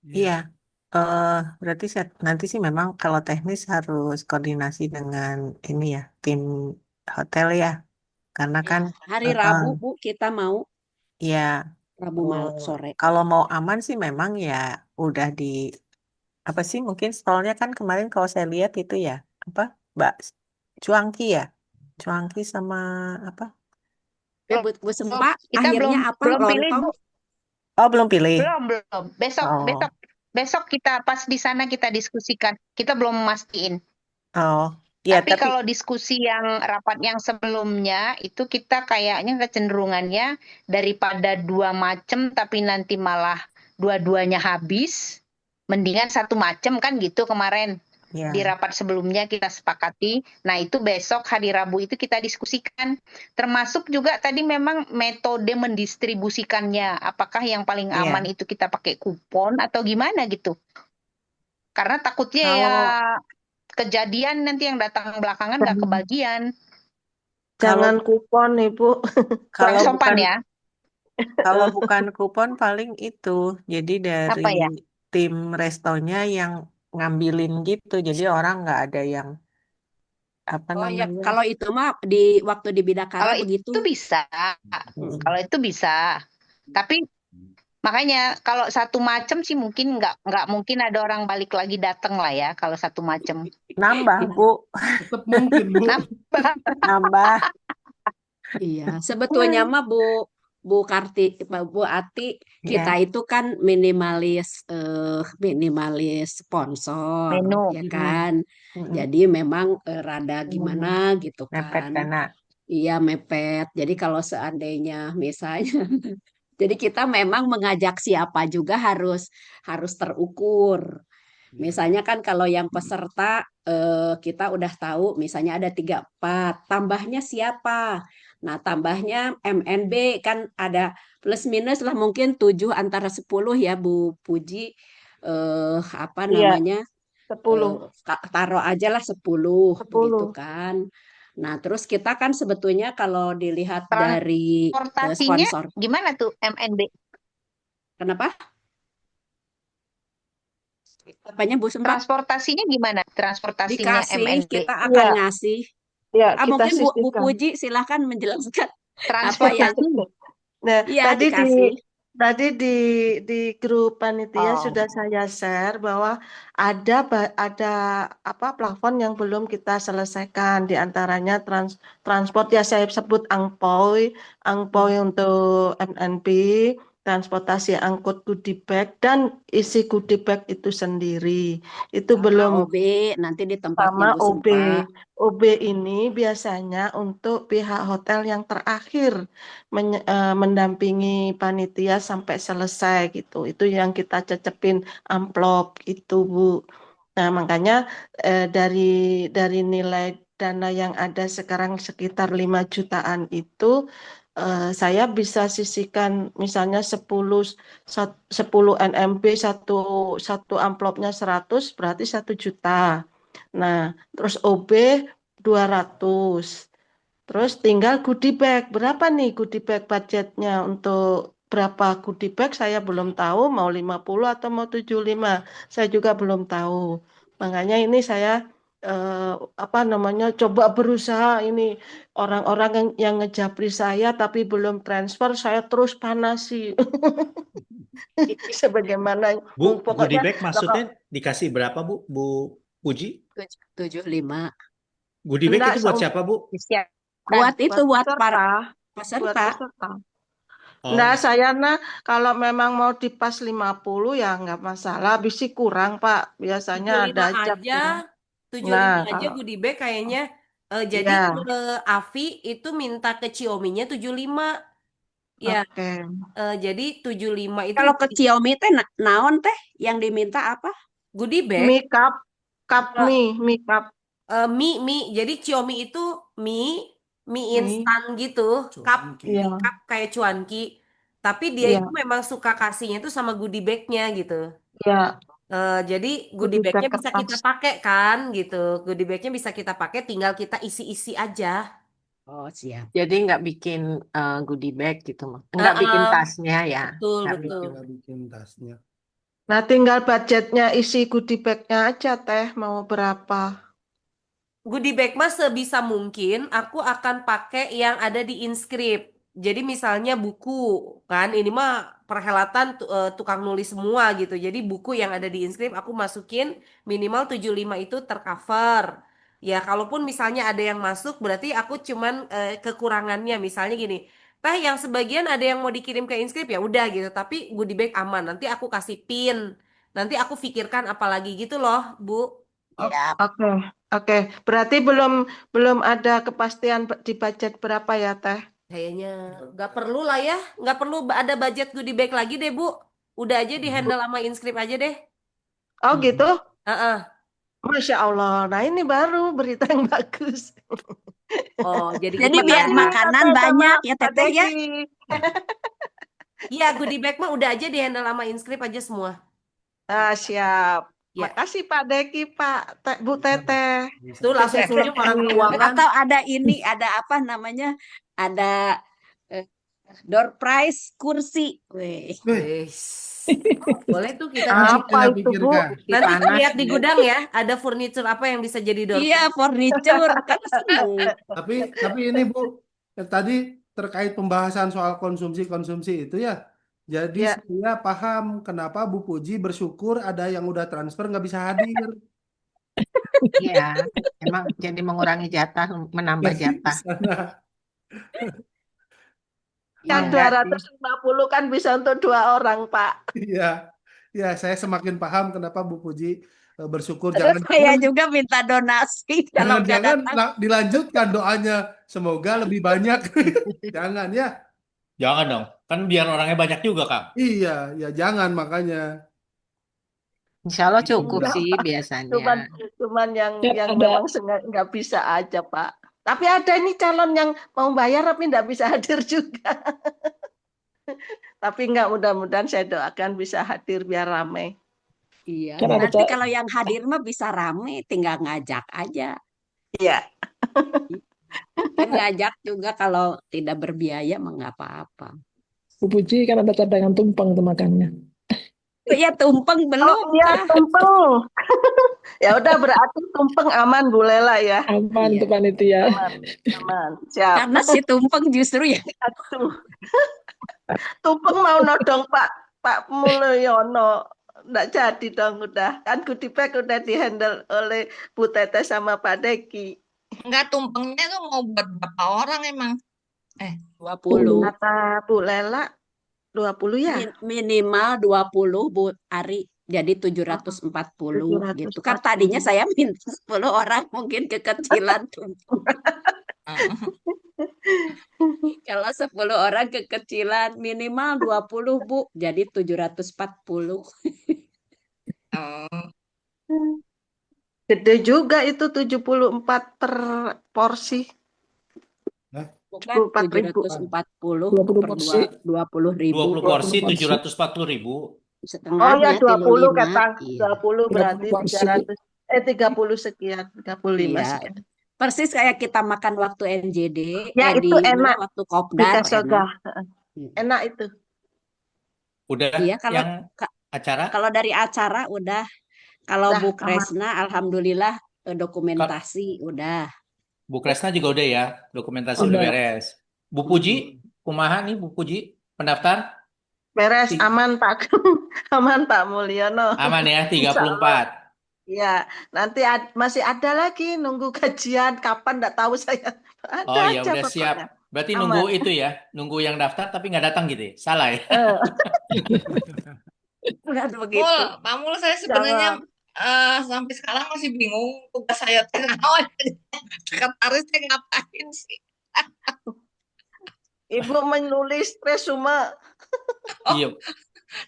S10: Iya, berarti nanti sih memang kalau teknis harus koordinasi dengan ini ya, tim hotel ya. Karena
S3: Ya,
S10: kan,
S3: hari
S10: eh,
S3: Rabu, Bu, kita mau
S10: ya
S3: Rabu malam
S10: eh,
S3: sore.
S10: kalau mau aman sih memang ya udah di, apa sih, mungkin stolnya kan kemarin kalau saya lihat itu ya, apa, Mbak Cuangki ya? Cuangki sama apa?
S3: Bu
S7: Belum,
S3: Sempa,
S7: kita belum
S3: akhirnya apa?
S7: belum pilih
S3: Lontong?
S7: Bu.
S10: Oh, belum pilih.
S7: Belum. Besok
S10: Oh,
S7: besok besok kita pas di sana kita diskusikan. Kita belum mastiin.
S10: oh, ya
S7: Tapi
S10: tapi
S7: kalau diskusi yang rapat yang sebelumnya itu kita kayaknya kecenderungannya daripada 2 macam tapi nanti malah dua-duanya habis, mendingan 1 macam kan gitu kemarin di
S10: ya,
S7: rapat sebelumnya kita sepakati. Nah itu besok hari Rabu itu kita diskusikan. Termasuk juga tadi memang metode mendistribusikannya. Apakah yang paling aman
S10: ya.
S7: itu kita pakai kupon atau gimana gitu. Karena takutnya ya
S10: Kalau
S7: kejadian nanti yang datang belakangan nggak kebagian.
S10: kalau
S9: Jangan kupon, Ibu.
S7: Kurang
S10: kalau
S7: sopan
S10: bukan
S7: ya.
S10: kalau bukan kupon paling itu. Jadi dari
S7: Apa ya?
S10: tim restonya yang ngambilin gitu. Jadi orang nggak ada yang apa
S3: Oh ya,
S10: namanya.
S3: kalau itu mah di waktu di Bidakara
S7: Kalau
S3: begitu.
S7: itu bisa. Kalau itu bisa. Tapi makanya kalau 1 macam sih mungkin nggak mungkin ada orang balik lagi datang lah ya kalau 1 macam.
S10: Nambah,
S3: Iya.
S10: Bu.
S1: Tetap mungkin, Bu.
S10: Nambah.
S3: Iya, sebetulnya mah Bu Karti, Bu Ati, kita
S10: Ya.
S3: itu kan minimalis sponsor,
S7: Menu.
S3: ya kan.
S10: Mm-mm.
S3: Jadi memang rada gimana gitu
S10: Mepet
S3: kan.
S10: karena
S3: Iya, mepet. Jadi kalau seandainya misalnya, jadi kita memang mengajak siapa juga harus terukur. Misalnya kan kalau yang peserta kita udah tahu misalnya ada 3 4, tambahnya siapa? Nah, tambahnya MNB kan ada plus minus lah mungkin 7 antara 10 ya Bu Puji, apa
S9: Iya,
S3: namanya?
S9: 10.
S3: Taruh aja lah 10 begitu
S9: 10.
S3: kan. Nah, terus kita kan sebetulnya kalau dilihat dari
S7: Transportasinya
S3: sponsor.
S7: gimana tuh MNB?
S3: Kenapa? Apanya Bu Sempa?
S7: Transportasinya gimana? Transportasinya
S3: Dikasih,
S7: MNB.
S3: kita
S9: Iya,
S3: akan ngasih.
S9: ya kita
S3: Mungkin Bu
S9: sisihkan.
S3: Puji silahkan menjelaskan apa yang
S7: Transportasi.
S9: Nah,
S3: iya
S9: tadi
S3: dikasih.
S9: di grup panitia
S7: Oh.
S9: sudah saya share bahwa ada apa plafon yang belum kita selesaikan, di antaranya transport ya saya sebut angpoi untuk MNP, transportasi angkut goodie bag dan isi goodie bag itu sendiri. Itu
S3: Sama
S9: belum
S3: OB nanti di tempatnya
S9: sama
S3: Bu
S9: OB.
S3: Sempa.
S9: OB ini biasanya untuk pihak hotel yang terakhir mendampingi panitia sampai selesai gitu. Itu yang kita cecepin amplop itu, Bu. Nah, makanya dari nilai dana yang ada sekarang sekitar 5 jutaan itu saya bisa sisihkan misalnya 10 NMB, satu amplopnya 100 berarti 1 juta. Nah, terus OB 200. Terus tinggal goodie bag. Berapa nih goodie bag budgetnya untuk berapa goodie bag saya belum tahu, mau 50 atau mau 75. Saya juga belum tahu. Makanya ini saya apa namanya, coba berusaha ini orang-orang yang ngejapri saya tapi belum transfer, saya terus panasi. Sebagaimana
S2: Bu, goodie
S9: pokoknya
S2: bag maksudnya dikasih berapa Bu? Bu Puji?
S3: 75.
S2: Goodie bag
S9: enggak
S2: itu buat siapa Bu?
S3: Buat itu, buat para
S9: buat
S3: peserta.
S9: peserta.
S2: Oh,
S9: Nah, saya kalau memang mau di pas 50 ya nggak masalah, bisi kurang Pak. Biasanya ada
S6: 75
S9: aja
S6: aja,
S9: kurang.
S6: 75
S9: Nah,
S6: aja
S9: kalau
S6: goodie bag kayaknya. Jadi
S9: ya,
S6: Avi itu minta ke Xiaomi-nya 75. Ya,
S9: oke.
S6: jadi 75 itu
S3: Kalau ke Xiaomi teh naon teh yang diminta apa?
S6: goodie bag.
S9: Make up, cup
S6: Enggak,
S9: mie, make up
S6: mie. Jadi Xiaomi itu mie
S9: mie.
S6: instan gitu, cup
S9: Iya,
S6: cup kayak cuanki. Tapi dia
S9: iya,
S6: itu memang suka kasihnya itu sama goodie bag-nya gitu.
S9: iya.
S6: Jadi goodie
S9: Goodie bag
S6: bag-nya bisa kita
S9: kertas.
S6: pakai kan gitu. Goodie bag-nya bisa kita pakai, tinggal kita isi-isi aja.
S3: Oh, siap.
S10: Jadi nggak bikin goodie bag gitu, nggak bikin
S6: Heeh,
S10: tasnya ya.
S6: betul,
S10: Nggak
S6: betul.
S1: Nggak bikin tasnya.
S9: Nah, tinggal budgetnya isi goodie bag-nya aja Teh, mau berapa?
S6: Goodie bag mah sebisa mungkin aku akan pakai yang ada di Inscript. Jadi misalnya buku, kan ini mah perhelatan tukang nulis semua gitu. Jadi buku yang ada di Inscript aku masukin minimal 75 itu tercover. Ya kalaupun misalnya ada yang masuk berarti aku cuman kekurangannya misalnya gini. Teh yang sebagian ada yang mau dikirim ke Inscript ya udah gitu. Tapi goodie bag aman. Nanti aku kasih pin. Nanti aku pikirkan apa lagi gitu loh, Bu.
S3: Siap.
S9: Oke, oke. Berarti belum ada kepastian di budget berapa ya Teh?
S6: Kayaknya nggak perlu lah ya, nggak perlu ada budget goodie bag lagi deh Bu. Udah aja di handle sama Inscript aja deh.
S9: Oh gitu?
S6: Heeh.
S9: Masya Allah. Nah ini baru berita yang bagus.
S6: Oh, jadi
S3: Jadi
S6: gitu
S3: biar
S6: ya.
S3: makanan
S9: Teteh sama
S3: banyak ya
S9: Pak
S3: Teteh ya.
S9: Deki.
S6: Iya, goodie bag mah udah aja di handle sama Inscript aja semua.
S9: Ah, siap.
S6: Ya,
S9: Makasih Pak Deki, Bu Teteh.
S6: tuh langsung senyum orang keuangan.
S3: Atau ada ini, ada apa namanya? Ada door prize kursi. Weh.
S6: Wes. Boleh tuh kita
S9: Apa
S1: Kita
S9: itu Bu?
S1: pikirkan.
S6: nanti kita
S10: Panas
S6: lihat di
S10: ya.
S6: gudang ya, ada furniture apa yang bisa jadi door
S3: Iya,
S6: prize.
S3: furniture kan seneng.
S1: Tapi ini Bu, tadi terkait pembahasan soal konsumsi itu ya. Jadi
S9: Ya.
S1: saya paham kenapa Bu Puji bersyukur ada yang udah transfer nggak bisa hadir.
S10: Iya, emang jadi mengurangi jatah, menambah
S1: Di
S10: jatah.
S1: sana.
S9: Yang
S10: Enggak sih.
S9: 250 kan bisa untuk 2 orang, Pak.
S1: Iya, ya saya semakin paham kenapa Bu Puji bersyukur.
S3: Terus saya juga minta donasi kalau nggak
S1: Jangan-jangan
S3: datang.
S1: dilanjutkan doanya. Semoga lebih banyak. Jangan ya.
S2: jangan dong. Kan biar orangnya banyak juga, Kang.
S1: Iya, ya jangan makanya.
S10: Insya Allah cukup
S9: Enggak,
S10: sih
S9: Pak.
S10: biasanya.
S9: Cuman yang
S8: ada
S9: memang nggak bisa aja, Pak. Tapi ada ini calon yang mau bayar tapi nggak bisa hadir juga. Tapi nggak, mudah-mudahan saya doakan bisa hadir biar ramai.
S3: Iya,
S8: Kan ada
S3: nanti kalau yang hadir mah bisa rame, tinggal ngajak aja.
S9: Iya.
S3: Kan ngajak juga kalau tidak berbiaya mah nggak apa-apa.
S8: Bu Puji kan ada cadangan tumpeng tuh makannya.
S3: Ya tumpeng
S9: Oh
S3: belum
S9: iya,
S3: kah?
S9: tumpeng. Ya udah, berarti tumpeng aman Bu Lela ya.
S8: Aman
S3: Iya.
S8: tuh panitia.
S9: Aman. Siap.
S3: Karena si tumpeng justru yang
S9: Aduh. Tumpeng mau nodong Pak Mulyono. Nggak jadi dong udah. Kan goodie bag udah dihandle oleh Bu Teteh sama Pak Deki.
S5: Enggak, tumpengnya tuh mau buat berapa orang emang?
S3: 20.
S9: Kata Bu Lela 20 ya?
S3: Minimal 20 Bu Ari. Jadi 740 gitu. Kan tadinya
S9: 740.
S3: saya minta 10 orang, mungkin kekecilan tumpeng. Kalau 10 orang kekecilan minimal 20 Bu. Jadi 740.
S5: Oh,
S9: Gede juga itu 74 per porsi.
S3: Bukan
S9: 740.
S3: 740
S8: 20
S3: per
S8: porsi.
S3: 20.000.
S2: 20 porsi
S8: 20 porsi.
S2: 740.000.
S9: Oh ya,
S3: Setengahnya
S9: 20
S3: 5.
S9: kata.
S3: Iya.
S9: 20 berarti
S8: 30 porsi.
S9: 30 sekian, 35
S3: Iya.
S9: sekian.
S3: Persis kayak kita makan waktu NJD,
S9: Ya, itu
S3: di
S9: enak.
S3: waktu
S9: Di
S3: Kopdar
S9: Kasoga.
S3: enak.
S9: Enak itu.
S2: Udah
S3: Iya, kalau
S2: yang acara?
S3: kalau dari acara udah. Kalau
S9: Udah,
S3: Bu
S9: aman.
S3: Kresna, alhamdulillah dokumentasi udah.
S2: Bu Kresna juga udah ya, dokumentasi udah
S8: Udah.
S2: beres. Bu Puji, kumaha nih Bu Puji, pendaftar?
S9: Beres,
S2: Ti-
S9: aman Pak. Aman Pak Mulyono.
S2: Aman ya,
S9: Insya Allah.
S2: 34.
S9: Ya, nanti masih ada lagi nunggu kajian kapan enggak tahu saya.
S2: Oh
S9: Ada
S2: ya
S9: aja
S2: udah siap.
S9: pokoknya.
S2: Berarti nunggu
S9: Aman.
S2: itu ya, nunggu yang daftar tapi nggak datang gitu ya? Salah ya?
S9: Eh,
S3: Udah
S5: Mul,
S3: begitu.
S5: Pak Mul, saya sebenarnya
S9: jangan.
S5: sampai sekarang masih bingung tugas saya teh naon. Sekretarisnya ngapain sih?
S9: Ibu menulis resume.
S2: Iya.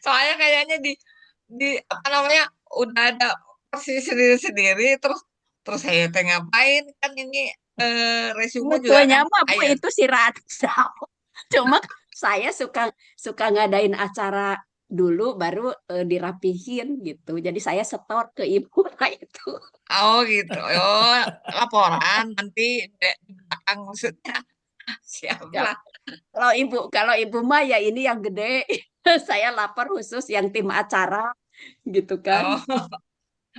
S5: Soalnya kayaknya di apa namanya udah ada persis sendiri-sendiri, terus saya teh ngapain, kan ini resume juga kan
S3: Mutuanya mah Bu
S5: ayat.
S3: itu si Radsa. Cuma saya suka suka ngadain acara dulu baru dirapihin gitu. Jadi saya setor ke ibu lah itu.
S5: Oh gitu. Oh, laporan nanti di belakang maksudnya. Siap
S3: Ya,
S5: lah.
S3: kalau ibu mah ya ini yang gede. Saya lapor khusus yang tim acara gitu kan.
S5: Oh,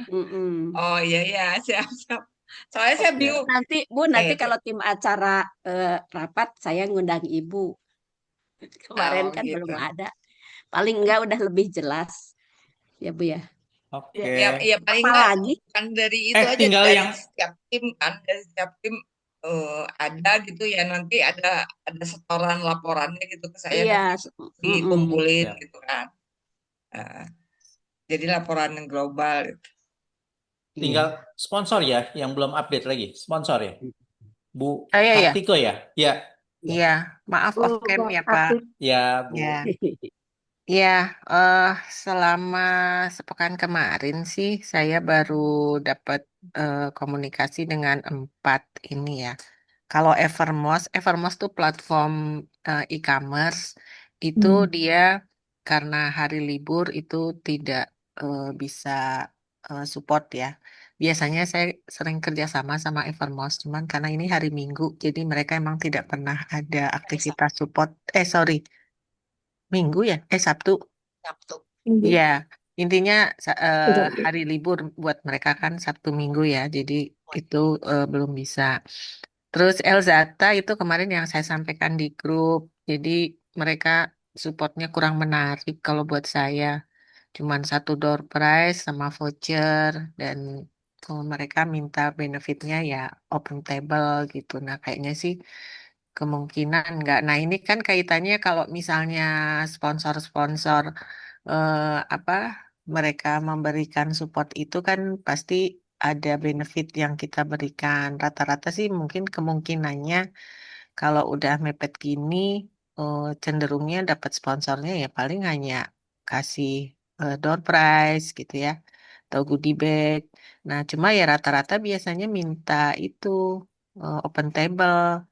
S3: Mm-mm.
S5: oh iya iya, siap siap. Soalnya saya
S2: Siap.
S5: bingung.
S3: Nanti Bu, nanti
S5: Eh,
S3: kalau tim acara rapat saya ngundang ibu. Kemarin
S5: oh
S3: kan
S5: gitu.
S3: belum ada. Paling enggak udah lebih jelas ya Bu ya.
S2: Oke.
S5: Ya paling nggak
S3: Apalagi
S5: bukan dari itu aja,
S2: Tinggal
S5: dari
S2: yang
S5: setiap tim kan, dari setiap tim ada gitu ya, nanti ada setoran laporannya gitu ke saya,
S3: iya,
S5: nanti
S3: mm-mm.
S5: dikumpulin
S2: ya.
S5: gitu kan. Eh, jadi laporan yang global gitu.
S2: Tinggal
S3: Iya.
S2: sponsor ya, yang belum update lagi. Sponsor ya, Bu
S10: Oh iya ya,
S2: Kartiko ya? Ya,
S10: iya. Maaf off cam ya Pak.
S9: Aktif.
S2: ya Bu.
S10: Ya, ya. eh Selama sepekan kemarin sih saya baru dapat komunikasi dengan 4 ini ya. Kalau Evermost tuh platform e-commerce itu dia karena hari libur itu tidak bisa support ya. Biasanya saya sering kerjasama sama Evermost, cuman karena ini hari Minggu, jadi mereka emang tidak pernah ada aktivitas support. Sorry, Minggu ya? Sabtu.
S5: Sabtu.
S10: Ya, intinya
S8: Udah.
S10: hari libur buat mereka kan Sabtu Minggu ya, jadi itu belum bisa. Terus Elzata itu kemarin yang saya sampaikan di grup, jadi mereka supportnya kurang menarik kalau buat saya. Cuman satu door prize sama voucher dan mereka minta benefitnya ya open table gitu. Nah kayaknya sih kemungkinan enggak. Nah ini kan kaitannya kalau misalnya sponsor-sponsor eh, apa mereka memberikan support itu kan pasti ada benefit yang kita berikan. Rata-rata sih mungkin kemungkinannya kalau udah mepet gini cenderungnya dapat sponsornya ya paling hanya kasih door prize gitu ya atau goodie bag. Nah, cuma ya rata-rata biasanya minta itu open table.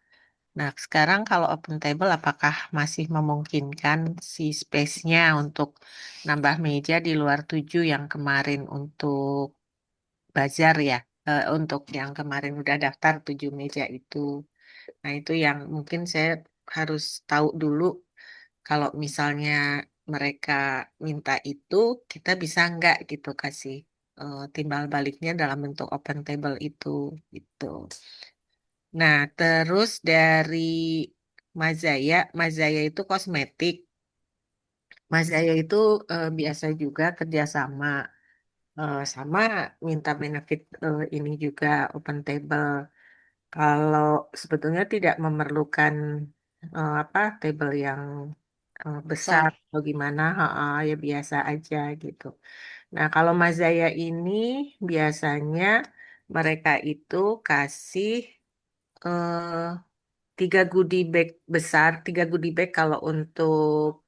S10: Nah, sekarang kalau open table apakah masih memungkinkan si space-nya untuk nambah meja di luar 7 yang kemarin untuk bazar ya? Untuk yang kemarin udah daftar 7 meja itu. Nah, itu yang mungkin saya harus tahu dulu kalau misalnya mereka minta itu, kita bisa nggak gitu kasih timbal baliknya dalam bentuk open table itu gitu. Nah, terus dari Mazaya itu kosmetik. Mazaya itu biasa juga kerjasama sama minta benefit ini juga open table. Kalau sebetulnya tidak memerlukan apa table yang besar
S3: Besar.
S10: atau gimana, ya biasa aja gitu. Nah, kalau Mazaya ini biasanya mereka itu kasih eh, 3 goodie bag besar, 3 goodie bag kalau untuk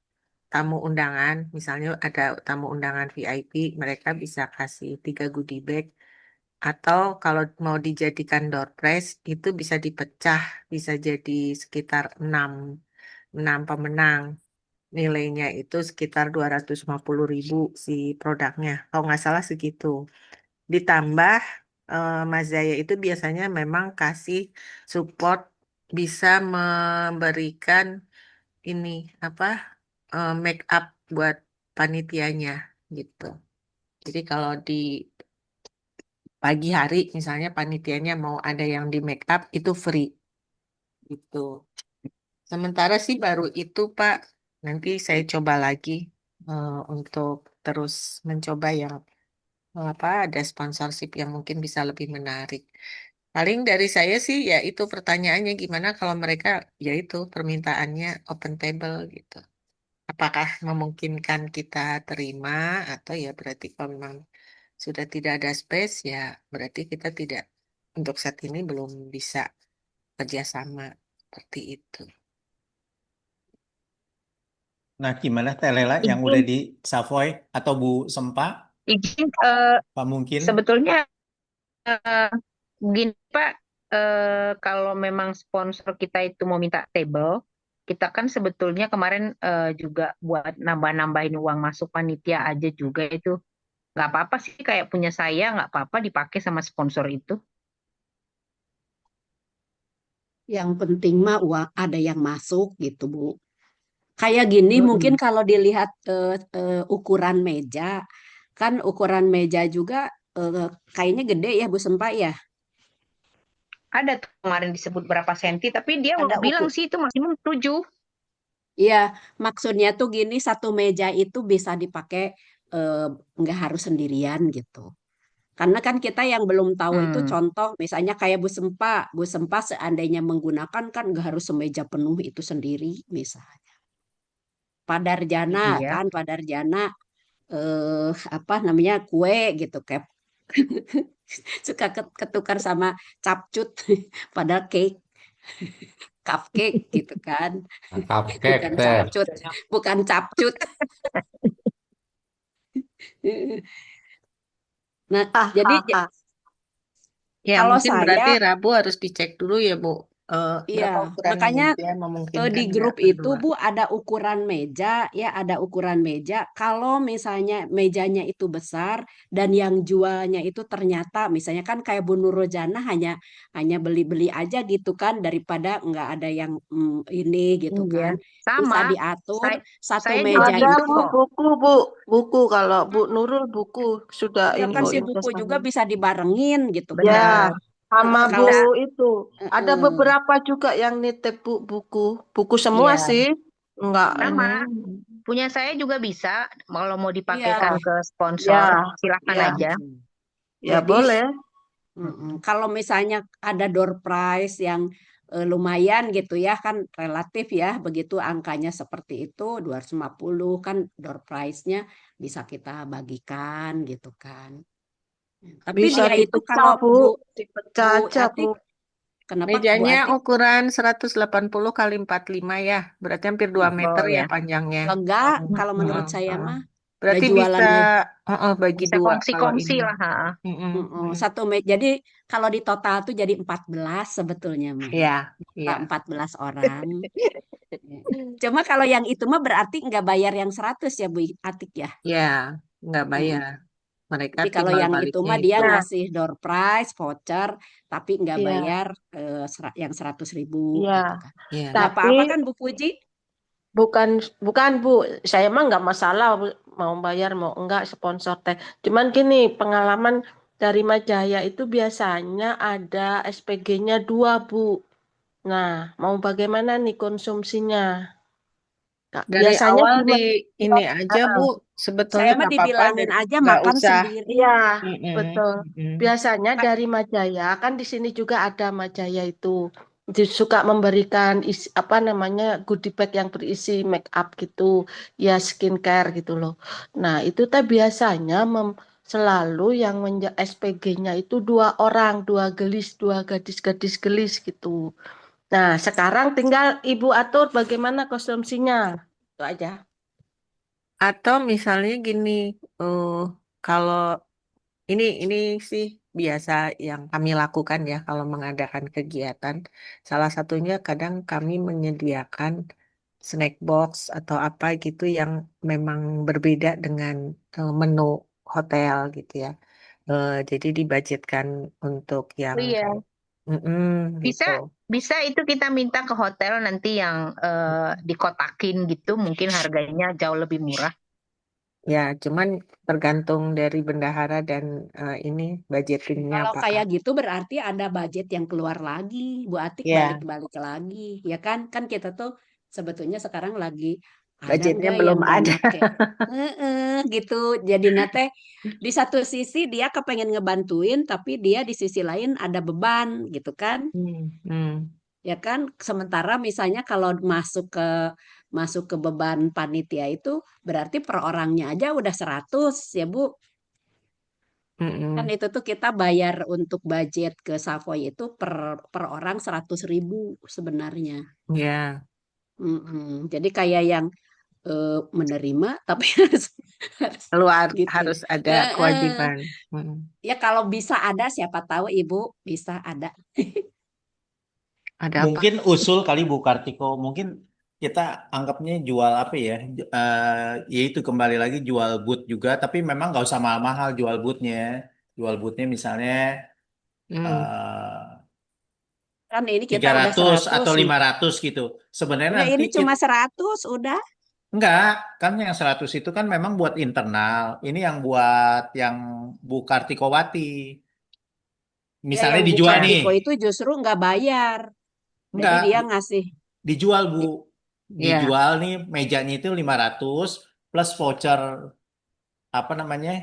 S10: tamu undangan, misalnya ada tamu undangan VIP, mereka bisa kasih 3 goodie bag. Atau kalau mau dijadikan door prize, itu bisa dipecah, bisa jadi sekitar 6 pemenang. Nilainya itu sekitar 250.000 si produknya. Kalau nggak salah segitu. Ditambah Mas Zaya itu biasanya memang kasih support bisa memberikan ini apa make up buat panitianya gitu. Jadi kalau di pagi hari misalnya panitianya mau ada yang di make up itu free gitu. Sementara sih baru itu Pak, nanti saya coba lagi untuk terus mencoba yang apa ada sponsorship yang mungkin bisa lebih menarik. Paling dari saya sih ya itu pertanyaannya gimana kalau mereka ya itu permintaannya open table gitu. Apakah memungkinkan kita terima atau ya berarti kalau memang sudah tidak ada space ya berarti kita tidak untuk saat ini belum bisa kerjasama seperti itu.
S2: Nah, gimana Teh Lela yang
S7: Izin,
S2: udah di Savoy atau Bu Sempa?
S7: izin
S2: Apa mungkin?
S7: sebetulnya begini Pak, kalau memang sponsor kita itu mau minta table, kita kan sebetulnya kemarin juga buat nambah-nambahin uang masuk panitia aja juga itu nggak apa-apa sih kayak punya saya nggak apa-apa dipakai sama sponsor itu.
S3: Yang penting mah uang ada yang masuk gitu, Bu. Kayak gini mungkin
S7: Mm-mm.
S3: kalau dilihat ukuran meja, kan ukuran meja juga kayaknya gede ya Bu Sempa ya.
S7: Ada tuh kemarin disebut berapa senti, tapi dia
S3: Ada
S7: bilang
S3: ukur.
S7: sih itu maksimum 7.
S3: Iya, maksudnya tuh gini, satu meja itu bisa dipakai nggak harus sendirian gitu. Karena kan kita yang belum tahu itu
S7: Hmm,
S3: contoh misalnya kayak Bu Sempa seandainya menggunakan kan nggak harus semeja penuh itu sendiri misalnya. Padarjana
S7: iya.
S3: kan, Padarjana apa namanya kue gitu kayak suka ketukar sama capcut padahal cake, cupcake gitu kan.
S11: Cupcake
S3: Bukan
S11: teh.
S3: capcut, bukan capcut. Nah, jadi
S9: Hahaha.
S10: Ya
S3: kalau
S10: mungkin berarti
S3: saya
S10: Rabu harus dicek dulu ya Bu.
S3: iya,
S10: Berapa ukuran
S3: makanya
S10: meja
S3: di
S10: memungkinkan nggak
S3: grup itu
S10: berdua.
S3: Bu ada ukuran meja ya, ada ukuran meja. Kalau misalnya mejanya itu besar dan yang jualnya itu ternyata misalnya kan kayak Bu Nurojana hanya hanya beli-beli aja gitu kan daripada nggak ada yang ini gitu
S7: Iya,
S3: kan.
S7: sama.
S3: Bisa diatur
S7: Saya,
S3: satu
S7: saya juga
S3: meja
S9: Ada
S7: gitu
S3: itu
S9: Bu
S7: kok.
S9: buku Bu, buku kalau Bu Nurul buku sudah
S3: iya kan si
S9: info-info
S3: buku juga
S9: sana.
S3: bisa dibarengin gitu
S9: Ya,
S3: kan.
S7: Benar.
S9: sama Bu
S3: Kalau
S9: itu ada
S3: eh,
S9: beberapa juga yang nitip Bu buku, buku semua
S3: iya,
S9: sih, enggak
S7: Sama.
S9: ini.
S7: Punya saya juga bisa. Kalau mau dipakaikan
S3: iya,
S7: ke sponsor,
S9: Ya,
S7: silakan
S9: ya,
S7: aja.
S9: ya
S3: jadi
S9: boleh.
S3: Kalau misalnya ada door prize yang lumayan gitu ya kan relatif ya begitu angkanya seperti itu 250 kan door prize-nya bisa kita bagikan gitu kan. Tapi
S9: Bisa
S3: dia itu
S9: dipecah
S3: kalau
S9: Bu,
S3: Bu
S9: dipecah
S3: Bu
S9: aja Bu.
S3: Atik kenapa Bu
S10: Mejanya
S3: Atik
S10: ukuran 180 kali 45 ya. Berarti hampir 2 meter
S7: Oh
S10: ya
S7: ya.
S10: panjangnya.
S3: enggak kalau
S10: Heeh,
S3: menurut saya
S10: heeh.
S3: mah udah
S10: Berarti bisa
S3: jualannya
S10: bagi
S7: Bisa
S10: dua kalau
S7: kongsi-kongsi
S10: ini.
S7: lah. Ha.
S10: Mm-mm, mm.
S3: satu meja. Jadi kalau di total tuh jadi 14 sebetulnya mah.
S10: Iya, iya.
S3: 14 orang. Cuma kalau yang itu mah berarti nggak bayar yang 100 ya Bu Atik ya.
S10: Ya, nggak
S3: Mm.
S10: bayar. Mereka
S3: Jadi kalau
S10: timbal
S3: yang itu
S10: baliknya
S3: mah dia
S10: itu.
S9: Nah,
S3: ngasih door prize, voucher, tapi nggak
S9: iya,
S3: bayar yang 100.000
S9: iya.
S3: gitu kan.
S10: Iya.
S3: Nggak
S9: Tapi
S3: apa-apa kan Bu Puji?
S9: bukan bukan Bu, saya mah nggak masalah Bu, mau bayar mau enggak sponsor teh. Cuman gini, pengalaman dari Majaya itu biasanya ada SPG-nya 2 Bu. Nah, mau bagaimana nih konsumsinya? Kak,
S10: Dari
S9: biasanya
S10: awal di
S9: gimana?
S10: ini aja,
S9: Heeh.
S10: Bu.
S3: Saya
S10: Sebetulnya
S3: mah
S10: nggak apa-apa,
S3: dibilangin aja
S10: nggak
S3: makan
S10: usah.
S3: sendiri.
S9: Iya,
S10: Mm-mm,
S9: betul.
S10: mm-mm.
S9: Biasanya
S3: Kan
S9: dari Majaya kan di sini juga ada Majaya itu suka memberikan isi, apa namanya goodie bag yang berisi make up gitu, ya skincare gitu loh. Nah itu teh biasanya selalu yang SPG-nya itu 2 orang, 2 gelis, 2 gadis-gadis gelis gitu. Nah sekarang tinggal Ibu atur bagaimana konsumsinya. Itu aja.
S10: Atau misalnya gini, uh, kalau ini sih biasa yang kami lakukan ya kalau mengadakan kegiatan. Salah satunya kadang kami menyediakan snack box atau apa gitu yang memang berbeda dengan menu hotel gitu ya. Jadi dibudgetkan untuk yang
S7: Oh iya.
S10: kayak mm-mm,
S7: Bisa
S10: gitu.
S7: bisa itu kita minta ke hotel nanti yang dikotakin gitu, mungkin harganya jauh lebih murah.
S10: Ya, cuman tergantung dari bendahara dan ini budgetingnya
S3: Kalau
S10: apakah.
S3: kayak gitu berarti ada budget yang keluar lagi, Bu Atik
S10: Ya,
S3: balik-balik lagi, ya kan? Kan kita tuh sebetulnya sekarang lagi ada
S10: budgetnya
S3: nggak
S10: belum
S3: yang
S10: ada.
S3: dana kayak gitu. Jadi nate di satu sisi dia kepengen ngebantuin, tapi dia di sisi lain ada beban gitu kan?
S10: Hmm.
S3: Ya kan? Sementara misalnya kalau masuk ke beban panitia itu berarti per orangnya aja udah 100 ya Bu. Kan
S10: Mm-mm.
S3: itu tuh kita bayar untuk budget ke Savoy itu per orang 100.000 sebenarnya.
S10: Ya,
S3: Jadi kayak yang menerima tapi harus
S10: keluar
S3: gitu.
S10: harus ada
S3: Eh,
S10: kewajiban. Mm.
S3: ya kalau bisa ada siapa tahu Ibu bisa ada.
S10: Ada apa?
S2: Mungkin usul kali Bu Kartiko, mungkin kita anggapnya jual apa ya? Yaitu kembali lagi jual boot juga, tapi memang nggak usah mahal-mahal jual bootnya. Jual bootnya misalnya
S10: Hmm.
S2: eh,
S3: Kan ini kita udah
S2: 300
S3: 100.
S2: atau 500 gitu. Sebenarnya
S3: Udah
S2: nanti
S3: ini cuma 100 udah.
S2: enggak, kan yang 100 itu kan memang buat internal. Ini yang buat yang Bu Kartikowati.
S3: Ya
S2: Misalnya
S3: yang Bu
S2: dijual nih.
S3: Kartiko itu justru nggak bayar. Jadi
S2: Enggak,
S3: dia ngasih.
S2: dijual Bu.
S10: Ya,
S2: Dijual nih mejanya itu 500 plus voucher apa namanya?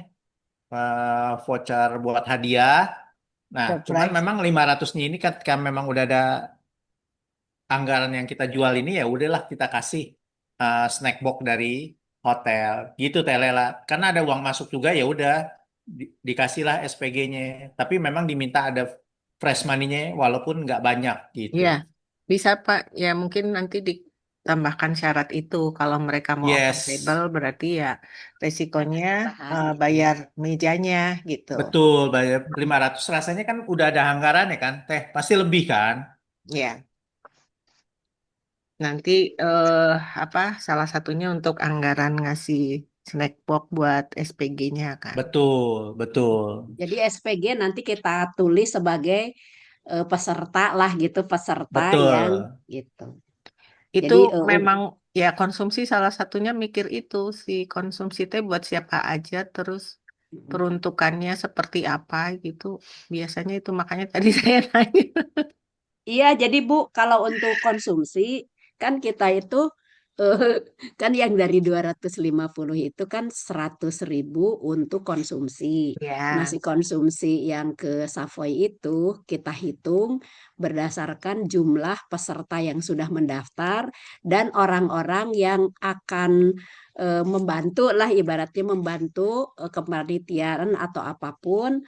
S2: Voucher buat hadiah. Nah, cuman
S10: surprise.
S2: memang 500-nya ini kan memang udah ada anggaran yang kita jual ini ya udahlah kita kasih snack box dari hotel gitu Telela. Karena ada uang masuk juga ya udah dikasihlah SPG-nya. Tapi memang diminta ada fresh money-nya walaupun nggak banyak gitu.
S10: Ya, bisa Pak. Ya mungkin nanti ditambahkan syarat itu. Kalau mereka mau open table
S2: Yes,
S10: berarti ya resikonya
S3: Tambahan gitu.
S10: bayar mejanya gitu.
S2: betul bayar 500 rasanya kan udah ada anggaran ya kan Teh pasti lebih kan.
S10: Ya, nanti apa salah satunya untuk anggaran ngasih snack box buat SPG-nya kan.
S2: Betul, betul.
S3: Jadi SPG nanti kita tulis sebagai peserta lah gitu, peserta yang
S2: Betul.
S3: gitu.
S10: Itu
S3: Jadi
S10: memang ya konsumsi salah satunya mikir itu si konsumsi teh buat siapa aja terus peruntukannya seperti apa gitu. Biasanya itu makanya tadi saya nanya.
S3: iya, jadi Bu, kalau untuk konsumsi kan kita itu eh, kan yang dari 250 itu kan 100.000 untuk konsumsi. Nah,
S10: Ya,
S3: si konsumsi yang ke Savoy itu kita hitung berdasarkan jumlah peserta yang sudah mendaftar dan orang-orang yang akan membantu lah ibaratnya membantu kepanitiaan atau apapun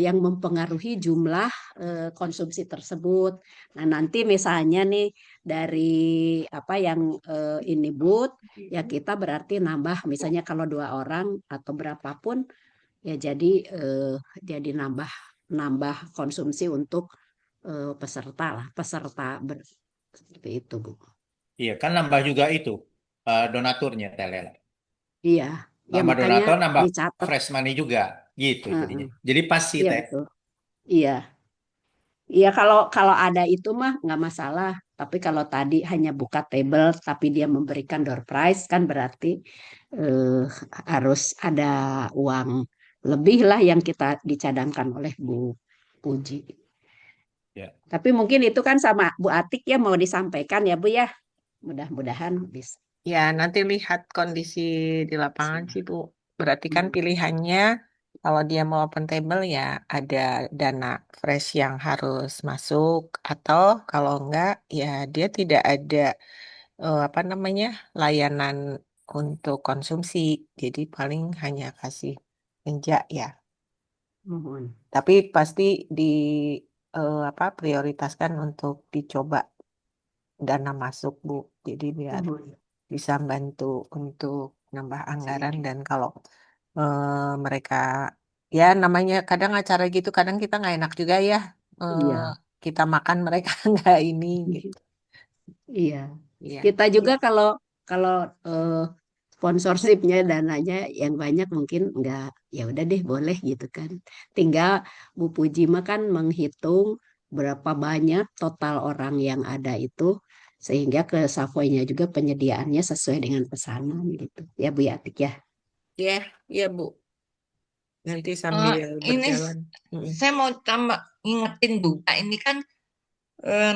S3: yang mempengaruhi jumlah konsumsi tersebut. Nah, nanti misalnya nih dari apa yang ini booth ya kita berarti nambah misalnya kalau 2 orang atau berapapun ya jadi nambah nambah konsumsi untuk peserta lah, seperti itu, Bu.
S2: Iya, kan nambah juga itu donaturnya Telela.
S3: Iya, ya
S2: Nambah
S3: makanya
S2: donatur, nambah
S3: dicatat.
S2: fresh money juga. Gitu
S3: Heeh.
S2: jadinya. Jadi pas sih
S3: Iya
S2: Teh.
S3: betul. Iya. Iya kalau kalau ada itu mah nggak masalah. Tapi kalau tadi hanya buka table tapi dia memberikan door prize kan berarti eh, harus ada uang lebih lah yang kita dicadangkan oleh Bu Puji.
S2: Ya.
S3: Tapi mungkin itu kan sama Bu Atik ya mau disampaikan ya Bu ya. Mudah-mudahan bisa.
S10: ya nanti lihat kondisi di lapangan sih Bu. Berarti kan pilihannya kalau dia mau open table ya ada dana fresh yang harus masuk atau kalau enggak ya dia tidak ada apa namanya layanan untuk konsumsi. Jadi paling hanya kasih meja ya.
S3: Mohon.
S10: Tapi pasti di apa prioritaskan untuk dicoba dana masuk Bu. Jadi biar
S3: Mohon.
S10: bisa bantu untuk nambah anggaran dan kalau mereka ya namanya kadang acara gitu kadang kita nggak enak juga ya
S3: Iya.
S10: kita makan mereka nggak ini gitu.
S3: Iya.
S10: Iya.
S3: Kita juga kalau kalau sponsorshipnya dananya yang banyak mungkin nggak ya udah deh boleh gitu kan. Tinggal Bu Puji mah kan menghitung berapa banyak total orang yang ada itu sehingga ke Savoy-nya juga penyediaannya sesuai dengan pesanan gitu. Ya Bu Yatik ya.
S10: Ya, ya Bu. Nanti
S5: Eh,
S10: sambil
S5: ini
S10: berjalan. Mm-mm.
S5: saya mau tambah ngingetin juga, ini kan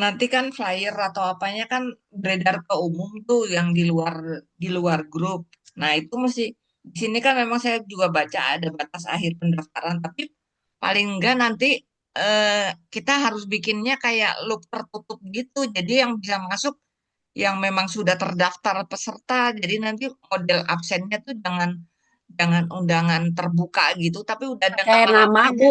S5: nanti kan flyer atau apanya kan beredar ke umum tuh yang di luar grup. Nah, itu mesti di sini kan memang saya juga baca ada batas akhir pendaftaran, tapi paling enggak nanti kita harus bikinnya kayak loop tertutup gitu. Jadi yang bisa masuk yang memang sudah terdaftar peserta. Jadi nanti model absennya tuh jangan jangan undangan terbuka gitu, tapi udah ada
S3: Pakai nama,
S5: nama-namanya.
S3: Bu.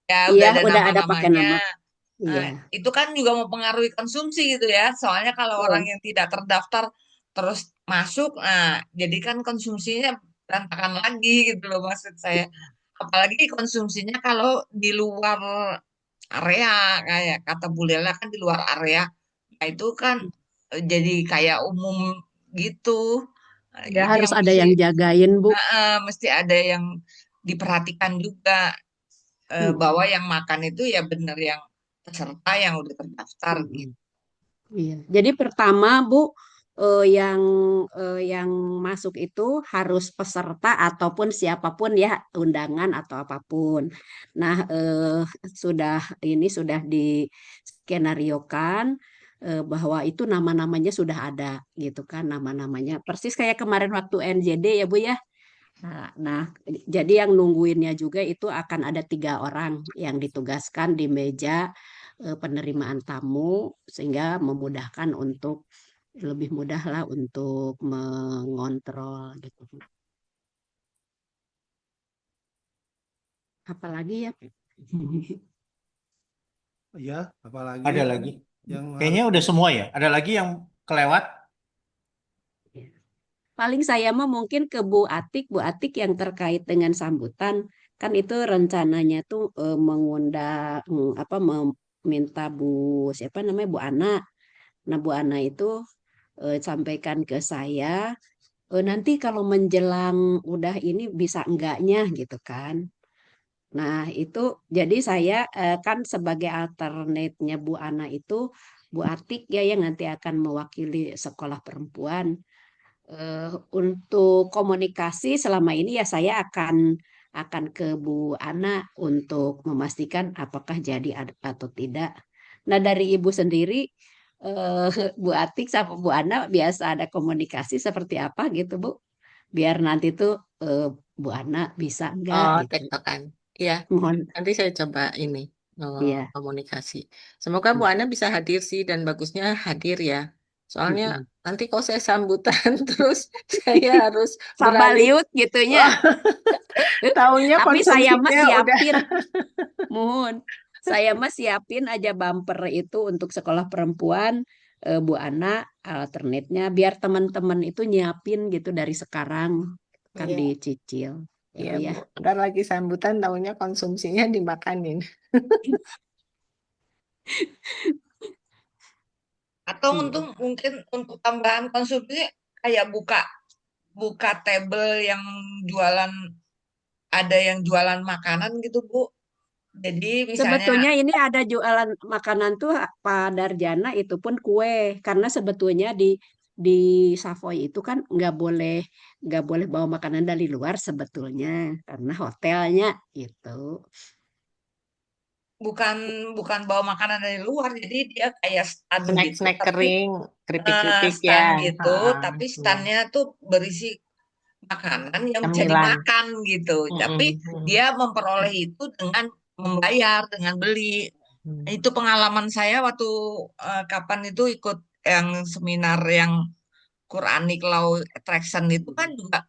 S5: Ya, udah
S3: Iya,
S5: ada
S3: udah ada pakai
S5: nama-namanya.
S3: nama.
S5: Nah,
S3: Iya.
S5: itu kan juga mempengaruhi konsumsi gitu ya. Soalnya kalau orang
S3: Betul.
S5: yang tidak terdaftar terus masuk, nah jadi kan konsumsinya berantakan lagi gitu loh maksud saya. Apalagi konsumsinya kalau di luar area, kayak kata Bu Lela kan di luar area. Nah, itu kan jadi kayak umum gitu. Nah,
S3: Ya
S5: itu
S3: harus
S5: yang
S3: ada yang jagain, Bu.
S5: mesti ada yang diperhatikan juga, bahwa yang makan itu ya benar yang peserta yang udah terdaftar gitu.
S3: Iya. Jadi pertama, Bu, yang masuk itu harus peserta ataupun siapapun ya, undangan atau apapun. Nah, sudah diskenariokan bahwa itu nama-namanya sudah ada gitu kan, nama-namanya. Persis kayak kemarin waktu NJD ya, Bu ya. Nah, jadi yang nungguinnya juga itu akan ada 3 orang yang ditugaskan di meja penerimaan tamu sehingga memudahkan untuk lebih mudah lah untuk mengontrol gitu. Apalagi ya?
S1: Ya, apalagi
S2: Ada lagi.
S1: yang
S2: Kayaknya
S1: harus
S2: udah semua ya. Ada lagi yang kelewat.
S3: Paling saya mah mungkin ke Bu Atik yang terkait dengan sambutan kan itu rencananya tuh mengundang apa meminta Bu siapa namanya Bu Ana. Nah Bu Ana itu sampaikan ke saya nanti kalau menjelang udah ini bisa enggaknya gitu kan. Nah itu jadi saya kan sebagai alternate-nya Bu Ana itu Bu Atik ya yang nanti akan mewakili sekolah perempuan. Untuk komunikasi selama ini ya saya akan ke Bu Ana untuk memastikan apakah jadi atau tidak. Nah dari Ibu sendiri, eh, Bu Atik sama Bu Ana biasa ada komunikasi seperti apa gitu Bu? Biar nanti tuh Bu Ana bisa enggak
S10: Oh,
S3: gitu.
S10: tektokan. Iya,
S3: Mohon,
S10: nanti saya coba ini
S3: iya.
S10: komunikasi. Semoga Bu Ana bisa hadir sih dan bagusnya hadir ya. Soalnya
S3: Mm-mm.
S10: nanti kalau saya sambutan terus saya harus beralih.
S3: Sabaliut gitunya.
S10: Wah, taunya
S3: Tapi saya mah
S10: konsumsinya udah.
S3: siapin. Mohon. Saya mah siapin aja bumper itu untuk sekolah perempuan Bu Ana alternate-nya biar teman-teman itu nyiapin gitu dari sekarang kan
S10: Iya,
S3: dicicil. Ya
S10: iya
S3: Bu
S10: Bu.
S3: ya.
S10: Ntar lagi sambutan taunya konsumsinya dimakanin.
S5: Atau
S3: Iya.
S5: untuk mungkin untuk tambahan konsumsi kayak buka buka table yang jualan, ada yang jualan makanan gitu Bu. Jadi misalnya
S3: Sebetulnya ini ada jualan makanan tuh Pak Darjana itu pun kue karena sebetulnya di Savoy itu kan nggak boleh bawa makanan dari luar sebetulnya karena hotelnya itu.
S5: bukan bukan bawa makanan dari luar, jadi dia kayak stand gitu,
S10: Snack-snack
S5: tapi
S10: kering, keripik-keripik ya.
S5: stand gitu, tapi
S10: Iya.
S5: standnya tuh berisi makanan yang bisa
S10: Camilan.
S5: dimakan gitu. Tapi dia memperoleh itu dengan membayar, dengan beli. Itu pengalaman saya waktu kapan itu ikut yang seminar yang Quranic Law Attraction itu kan juga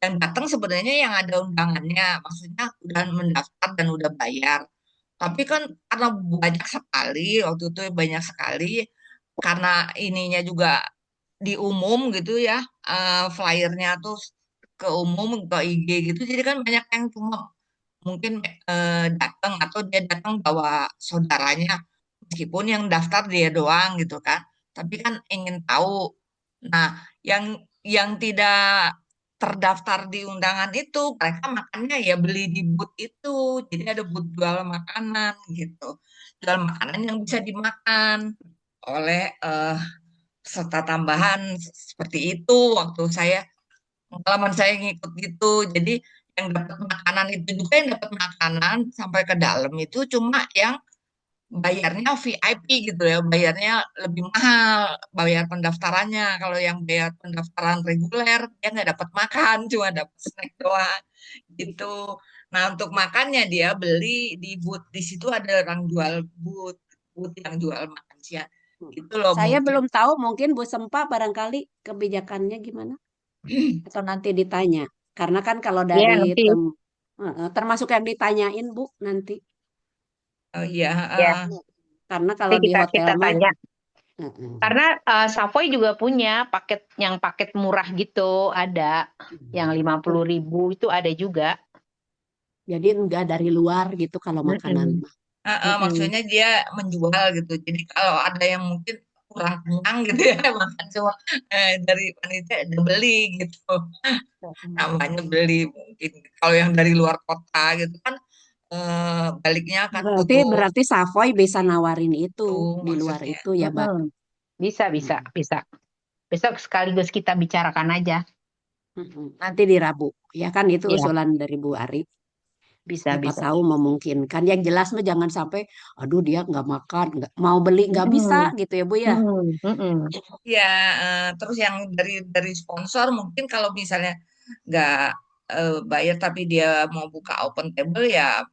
S5: yang datang sebenarnya yang ada undangannya, maksudnya udah mendaftar dan udah bayar. Tapi kan karena banyak sekali, waktu itu banyak sekali, karena ininya juga di umum gitu ya, flyernya tuh ke umum, ke IG gitu, jadi kan banyak yang cuma mungkin datang atau dia datang bawa saudaranya, meskipun yang daftar dia doang gitu kan, tapi kan ingin tahu. Nah, yang tidak terdaftar di undangan itu, mereka makannya ya beli di booth itu, jadi ada booth jual makanan gitu, jual makanan yang bisa dimakan oleh peserta tambahan seperti itu waktu saya pengalaman saya ngikut gitu. Jadi yang dapat makanan itu juga, yang dapat makanan sampai ke dalam itu cuma yang bayarnya VIP gitu ya, bayarnya lebih mahal, bayar pendaftarannya. Kalau yang bayar pendaftaran reguler, dia nggak dapat makan, cuma dapat snack doang gitu. Nah, untuk makannya dia beli di booth. Di situ ada orang jual booth yang jual makan siang. Itu loh
S3: Saya
S5: mungkin.
S3: belum tahu, mungkin Bu Sempa barangkali kebijakannya gimana? Atau nanti ditanya. Karena kan kalau
S7: Ya,
S3: dari
S7: nanti.
S3: termasuk yang ditanyain Bu nanti.
S5: Oh iya,
S7: Ya,
S3: Karena
S7: nanti
S3: kalau di
S7: kita
S3: hotel mah,
S7: tanya.
S3: heeh.
S7: Karena Savoy juga punya paket murah gitu, ada yang 50.000 itu ada juga.
S3: Jadi enggak dari luar gitu kalau makanan
S7: Mm-mm.
S3: mah.
S7: Mm-mm.
S5: maksudnya dia menjual gitu. Jadi kalau ada yang mungkin kurang kenyang gitu ya, makan cuma dari panitia ada beli gitu. Namanya beli mungkin. Kalau yang dari luar kota gitu kan, baliknya akan tutup
S3: Berarti Savoy bisa nawarin itu
S5: tuh
S3: di luar
S5: maksudnya.
S3: itu ya, Mbak.
S7: Mm-mm. Bisa. Besok sekaligus kita bicarakan aja.
S3: Nanti di Rabu. Ya kan itu
S7: Ya,
S3: usulan dari Bu Ari.
S7: bisa.
S3: Siapa tahu memungkinkan. Yang jelas mah jangan sampai, aduh dia nggak makan, nggak mau beli nggak bisa
S7: Mm-mm.
S3: gitu ya Bu ya.
S7: Mm-mm.
S5: Ya, terus yang dari sponsor mungkin kalau misalnya nggak bayar tapi dia mau buka open table ya,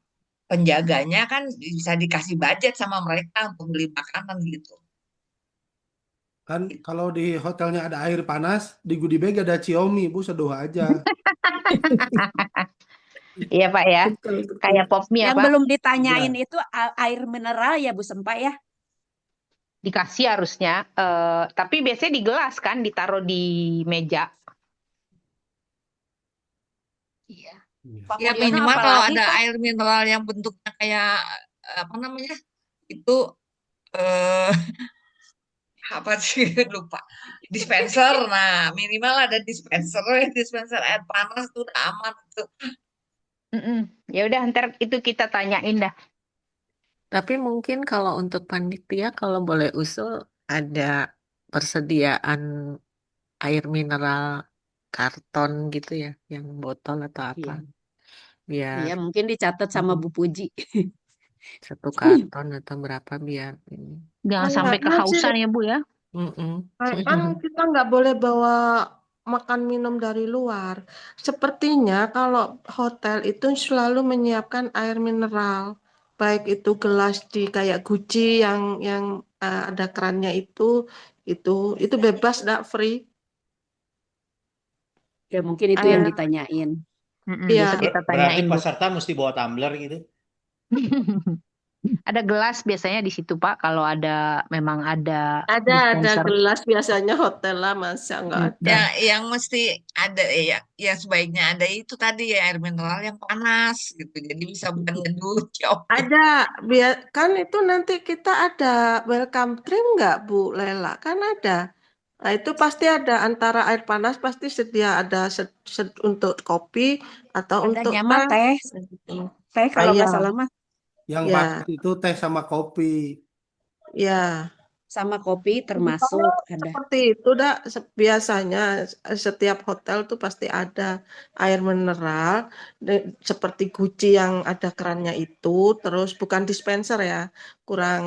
S5: penjaganya kan bisa dikasih budget sama mereka untuk beli makanan gitu.
S1: Kan kalau di hotelnya ada air panas, di goodie bag ada Xiaomi, Bu, seduh aja.
S7: Iya Pak ya,
S8: Betul, betul.
S7: kayak pop mie
S3: Yang
S7: apa
S3: belum ditanyain
S1: Iya.
S3: itu air mineral ya Bu Sempa ya.
S7: dikasih harusnya. Tapi biasanya di gelas kan, ditaruh di meja.
S3: Iya.
S1: Iya.
S3: Pak
S5: Ya
S3: Mulyono
S5: minimal kalau
S3: apalagi
S5: ada
S3: Pak?
S5: air mineral yang bentuknya kayak apa namanya itu, eh apa sih lupa, dispenser. Nah, minimal ada dispenser, dispenser air panas tuh udah aman tuh.
S7: Mm-mm. Ya udah, ntar itu kita tanyain dah.
S10: Tapi mungkin kalau untuk panitia, kalau boleh usul, ada persediaan air mineral karton gitu ya, yang botol atau apa,
S3: Iya.
S10: biar
S3: Iya, mungkin dicatat sama Bu Puji.
S10: satu karton atau berapa biar ini.
S7: Jangan sampai
S9: Kayaknya sih,
S7: kehausan ya Bu ya.
S9: kan kita nggak boleh bawa makan minum dari luar. Sepertinya kalau hotel itu selalu menyiapkan air mineral, baik itu gelas di kayak Gucci yang ada kerannya itu bebas, nggak free.
S3: Ya mungkin itu yang
S9: Air,
S3: ditanyain.
S9: iya,
S7: Besok kita
S11: Berarti
S7: tanyain Bu.
S11: peserta mesti bawa tumbler gitu.
S7: Ada gelas biasanya di situ Pak, kalau memang ada
S9: ada
S7: dispenser.
S9: gelas biasanya hotel lah, masa nggak ada.
S5: Ya, yang mesti ada ya sebaiknya ada itu tadi ya, air mineral yang panas gitu. Jadi bisa buat nyeduh,
S9: Ada, kan itu nanti kita ada welcome drink nggak Bu Lela? Kan ada. Nah, itu pasti ada antara air panas pasti sedia ada untuk kopi atau untuk
S3: Adanya mah teh.
S9: gitu.
S3: Teh
S9: Ah,
S3: kalau
S9: ya,
S3: nggak salah mah
S1: Yang
S9: ya,
S1: panas itu teh sama kopi.
S9: ya.
S3: sama kopi
S9: Kalau
S3: termasuk ada.
S9: seperti itu dah biasanya setiap hotel tuh pasti ada air mineral seperti Gucci yang ada kerannya itu, terus bukan dispenser ya, kurang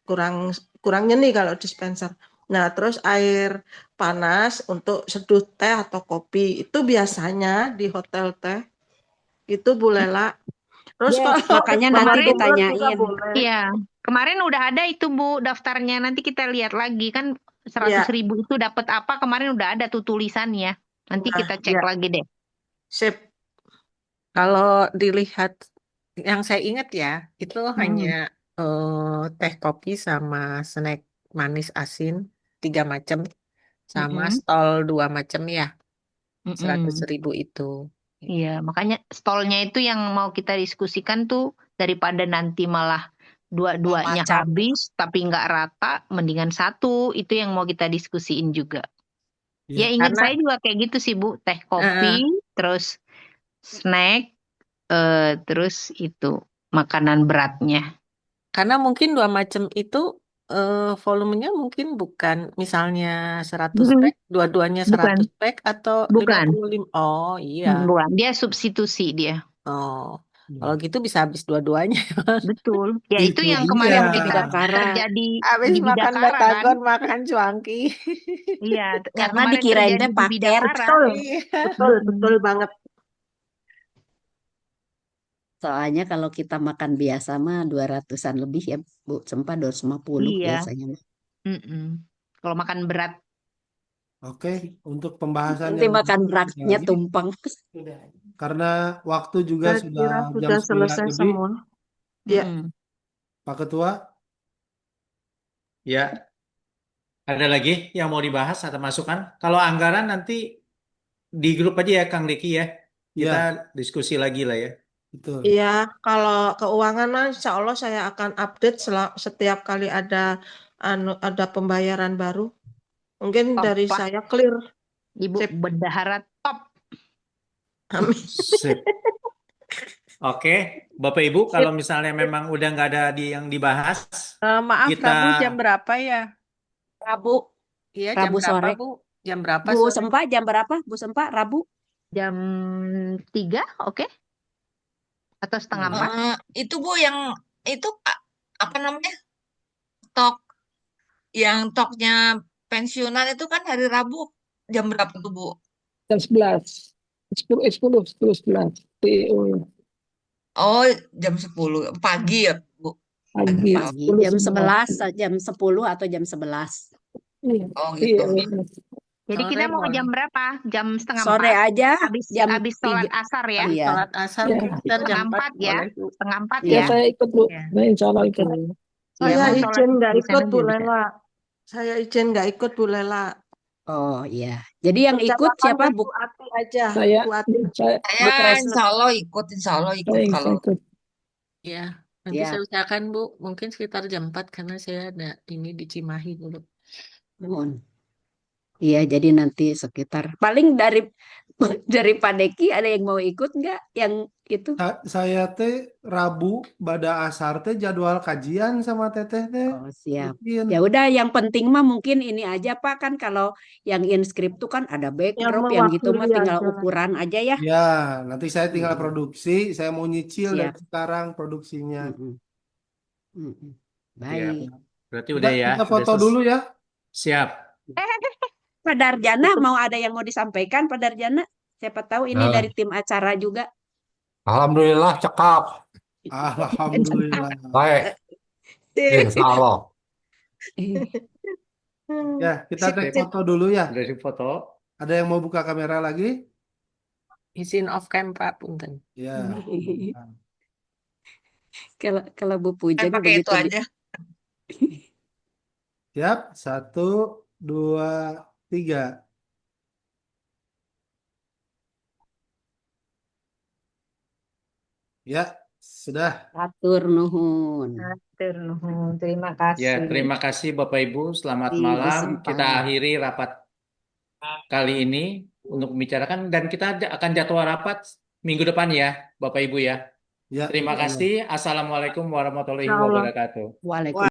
S9: kurang kurang nyeni kalau dispenser. Nah, terus air panas untuk seduh teh atau kopi itu biasanya di hotel teh itu Bu Lela. Terus
S3: Ya,
S9: kalau
S3: makanya
S9: bawa
S3: nanti
S7: Kemarin,
S9: tumbler juga
S3: ditanyain.
S9: boleh.
S7: iya, kemarin udah ada itu Bu daftarnya. Nanti kita lihat lagi kan, 100.000
S9: Ya,
S7: itu dapat apa? Kemarin udah ada tuh tulisannya. Nanti
S9: ya,
S7: kita cek
S9: ya.
S7: lagi deh.
S9: Sip.
S10: Kalau dilihat, yang saya ingat ya, itu hanya teh kopi sama snack manis asin 3 macam, sama
S7: Mm-mm.
S10: stol 2 macam ya,
S7: Mm-mm.
S10: 100.000 itu.
S7: Iya, makanya stolnya itu yang mau kita diskusikan tuh, daripada nanti malah dua-duanya
S3: Macam.
S7: habis tapi nggak rata, mendingan satu. Itu yang mau kita diskusiin juga.
S1: Iya.
S7: Ya ingat
S10: Karena
S7: saya juga kayak gitu sih Bu, teh kopi,
S10: eh,
S7: terus snack, terus itu makanan beratnya.
S10: karena mungkin 2 macam itu volumenya mungkin bukan misalnya 100 pek, dua-duanya
S7: Bukan,
S10: 100 pek atau
S7: bukan.
S10: 55. Oh iya.
S7: Bukan. Dia substitusi dia.
S10: Oh, kalau gitu bisa habis dua-duanya.
S7: Betul. Ya itu
S1: Itu
S7: yang
S1: dia.
S7: kemarin
S3: Di
S7: kita
S3: Bidakara.
S7: terjadi
S10: Habis
S7: di
S10: makan
S7: Bidakara kan.
S10: batagor, makan cuanki.
S7: Iya, yang
S3: Karena
S7: kemarin
S3: dikirainnya
S7: terjadi di
S3: paket.
S7: Bidakara.
S9: Betul,
S10: Iya.
S9: betul, betul banget.
S3: Soalnya kalau kita makan biasa mah 200-an lebih ya, Bu. Sempat 250
S7: Iya.
S3: biasanya.
S7: Mm-mm. Kalau makan berat.
S1: Oke, untuk pembahasan
S3: Nanti
S1: yang
S3: makan
S1: berikutnya
S3: beratnya
S1: lagi,
S3: tumpang.
S1: karena waktu juga
S9: Saya
S1: sudah
S9: kira
S1: jam
S9: sudah
S1: 9
S9: selesai
S1: lebih,
S9: semua. Ya,
S7: Mm-mm.
S1: Pak Ketua.
S2: Ya, ada lagi yang mau dibahas atau masukan? Kalau anggaran nanti di grup aja ya, Kang Diki ya. Kita
S1: Ya,
S2: diskusi lagi lah ya.
S1: betul.
S9: iya, kalau keuangan mah insya Allah saya akan update setiap kali ada pembayaran baru. Mungkin
S7: Top,
S9: dari
S7: Pak.
S9: saya clear.
S7: Ibu
S9: Sip.
S7: bendahara top.
S9: Amin.
S2: Sip. Oke, Bapak Ibu, kalau misalnya memang udah nggak ada yang dibahas,
S10: Maaf,
S2: kita
S10: Rabu jam berapa ya?
S3: Rabu,
S10: Iya, jam
S3: Rabu
S10: berapa,
S3: sore.
S10: Bu? Jam berapa
S3: Bu
S10: sore?
S3: Sempa jam berapa? Bu Sempa Rabu?
S7: Jam 3, oke? Atau setengah 4?
S5: Itu Bu yang itu apa namanya? Toknya pensiunan itu kan hari Rabu jam berapa tuh Bu?
S8: Jam 11. 10, 11. PO
S5: Oh, jam 10 pagi ya Bu?
S8: pagi.
S3: Pagi
S8: 10,
S3: jam 11,
S8: 11.
S3: jam 10 atau jam 11.
S8: Iya,
S5: Oh
S8: iya.
S5: gitu.
S7: Jadi
S10: Sore
S7: kita mau
S10: boleh.
S7: jam berapa? Jam setengah
S3: Sore
S7: 4?
S3: aja jam
S7: Habis sholat
S3: 3.
S7: asar ya?
S10: Habis
S3: Iya.
S10: sholat asar
S8: Ya.
S10: mungkin sekitar jam
S7: Setengah
S10: 4
S7: 4 ya?
S10: boleh, Bu.
S7: Setengah 4
S8: Ya,
S7: ya?
S8: saya ikut, Bu.
S7: Ya.
S8: Nah, insya Allah ikut.
S7: Oke.
S3: Iya,
S9: Saya
S7: mau sholat
S9: izin nggak
S7: di
S9: ikut
S7: sana
S9: Bu
S7: juga bisa.
S9: Lela. Saya izin nggak ikut Bu Lela.
S3: Oh iya. Jadi yang ikut
S9: Percakapan
S3: siapa?
S9: dengan Bu Ati aja.
S8: Saya,
S9: Bu Ati.
S8: saya,
S5: Saya
S3: Bu Kresna.
S5: insya Allah ikut
S8: saya
S5: kalau
S8: ikut.
S10: Ya, nanti
S3: Ya.
S10: saya usahakan, Bu. Mungkin sekitar jam 4 karena saya ada ini di Cimahi dulu.
S3: Mohon. Iya, jadi nanti sekitar paling dari Pak Deki ada yang mau ikut nggak? Yang itu?
S1: Saya teh Rabu pada asar teh jadwal kajian sama teteh teh.
S3: Oh, siap.
S1: Mungkin.
S3: Ya udah, yang penting mah mungkin ini aja Pak, kan kalau yang inskrip tuh kan ada
S9: Yang
S3: backdrop yang gitu mah
S9: mewakili
S3: tinggal
S9: aja.
S3: ukuran aja ya.
S1: Ya, nanti saya tinggal
S3: Mm-mm.
S1: produksi. Saya mau nyicil
S3: Siap.
S1: dari sekarang produksinya.
S3: Mm-mm. Mm-mm.
S2: ya,
S3: Baik.
S2: berarti udah ya,
S1: Kita
S2: udah
S1: foto dulu ya.
S2: siap.
S3: Pak Darjana mau ada yang mau disampaikan Pak Darjana? Siapa tahu ini
S11: Nah,
S3: dari tim acara juga.
S11: alhamdulillah cakep.
S1: Alhamdulillah.
S11: Baik, insya Allah.
S1: Ya, kita
S3: Sip,
S1: take
S3: sip.
S1: foto dulu ya.
S2: Udah foto.
S1: Ada yang mau buka kamera lagi?
S10: Izin off cam, Pak, punten.
S1: Ya.
S3: Kalau Bu
S5: kan
S3: Pujang
S5: pakai itu
S3: begitu
S5: aja.
S1: Siap. 1, 2, 3. Ya, sudah.
S3: atur nuhun.
S7: Atur nuhun. Terima
S2: Ya,
S7: kasih.
S2: terima kasih Bapak Ibu. Selamat
S3: Di
S2: malam.
S3: Sempa.
S2: Kita akhiri rapat kali ini untuk membicarakan dan kita akan jadwal rapat minggu depan ya, Bapak Ibu ya.
S1: Ya.
S2: Terima kasih. Assalamualaikum warahmatullahi
S9: Insya Allah.
S2: wabarakatuh.
S3: Waalaikumsalam.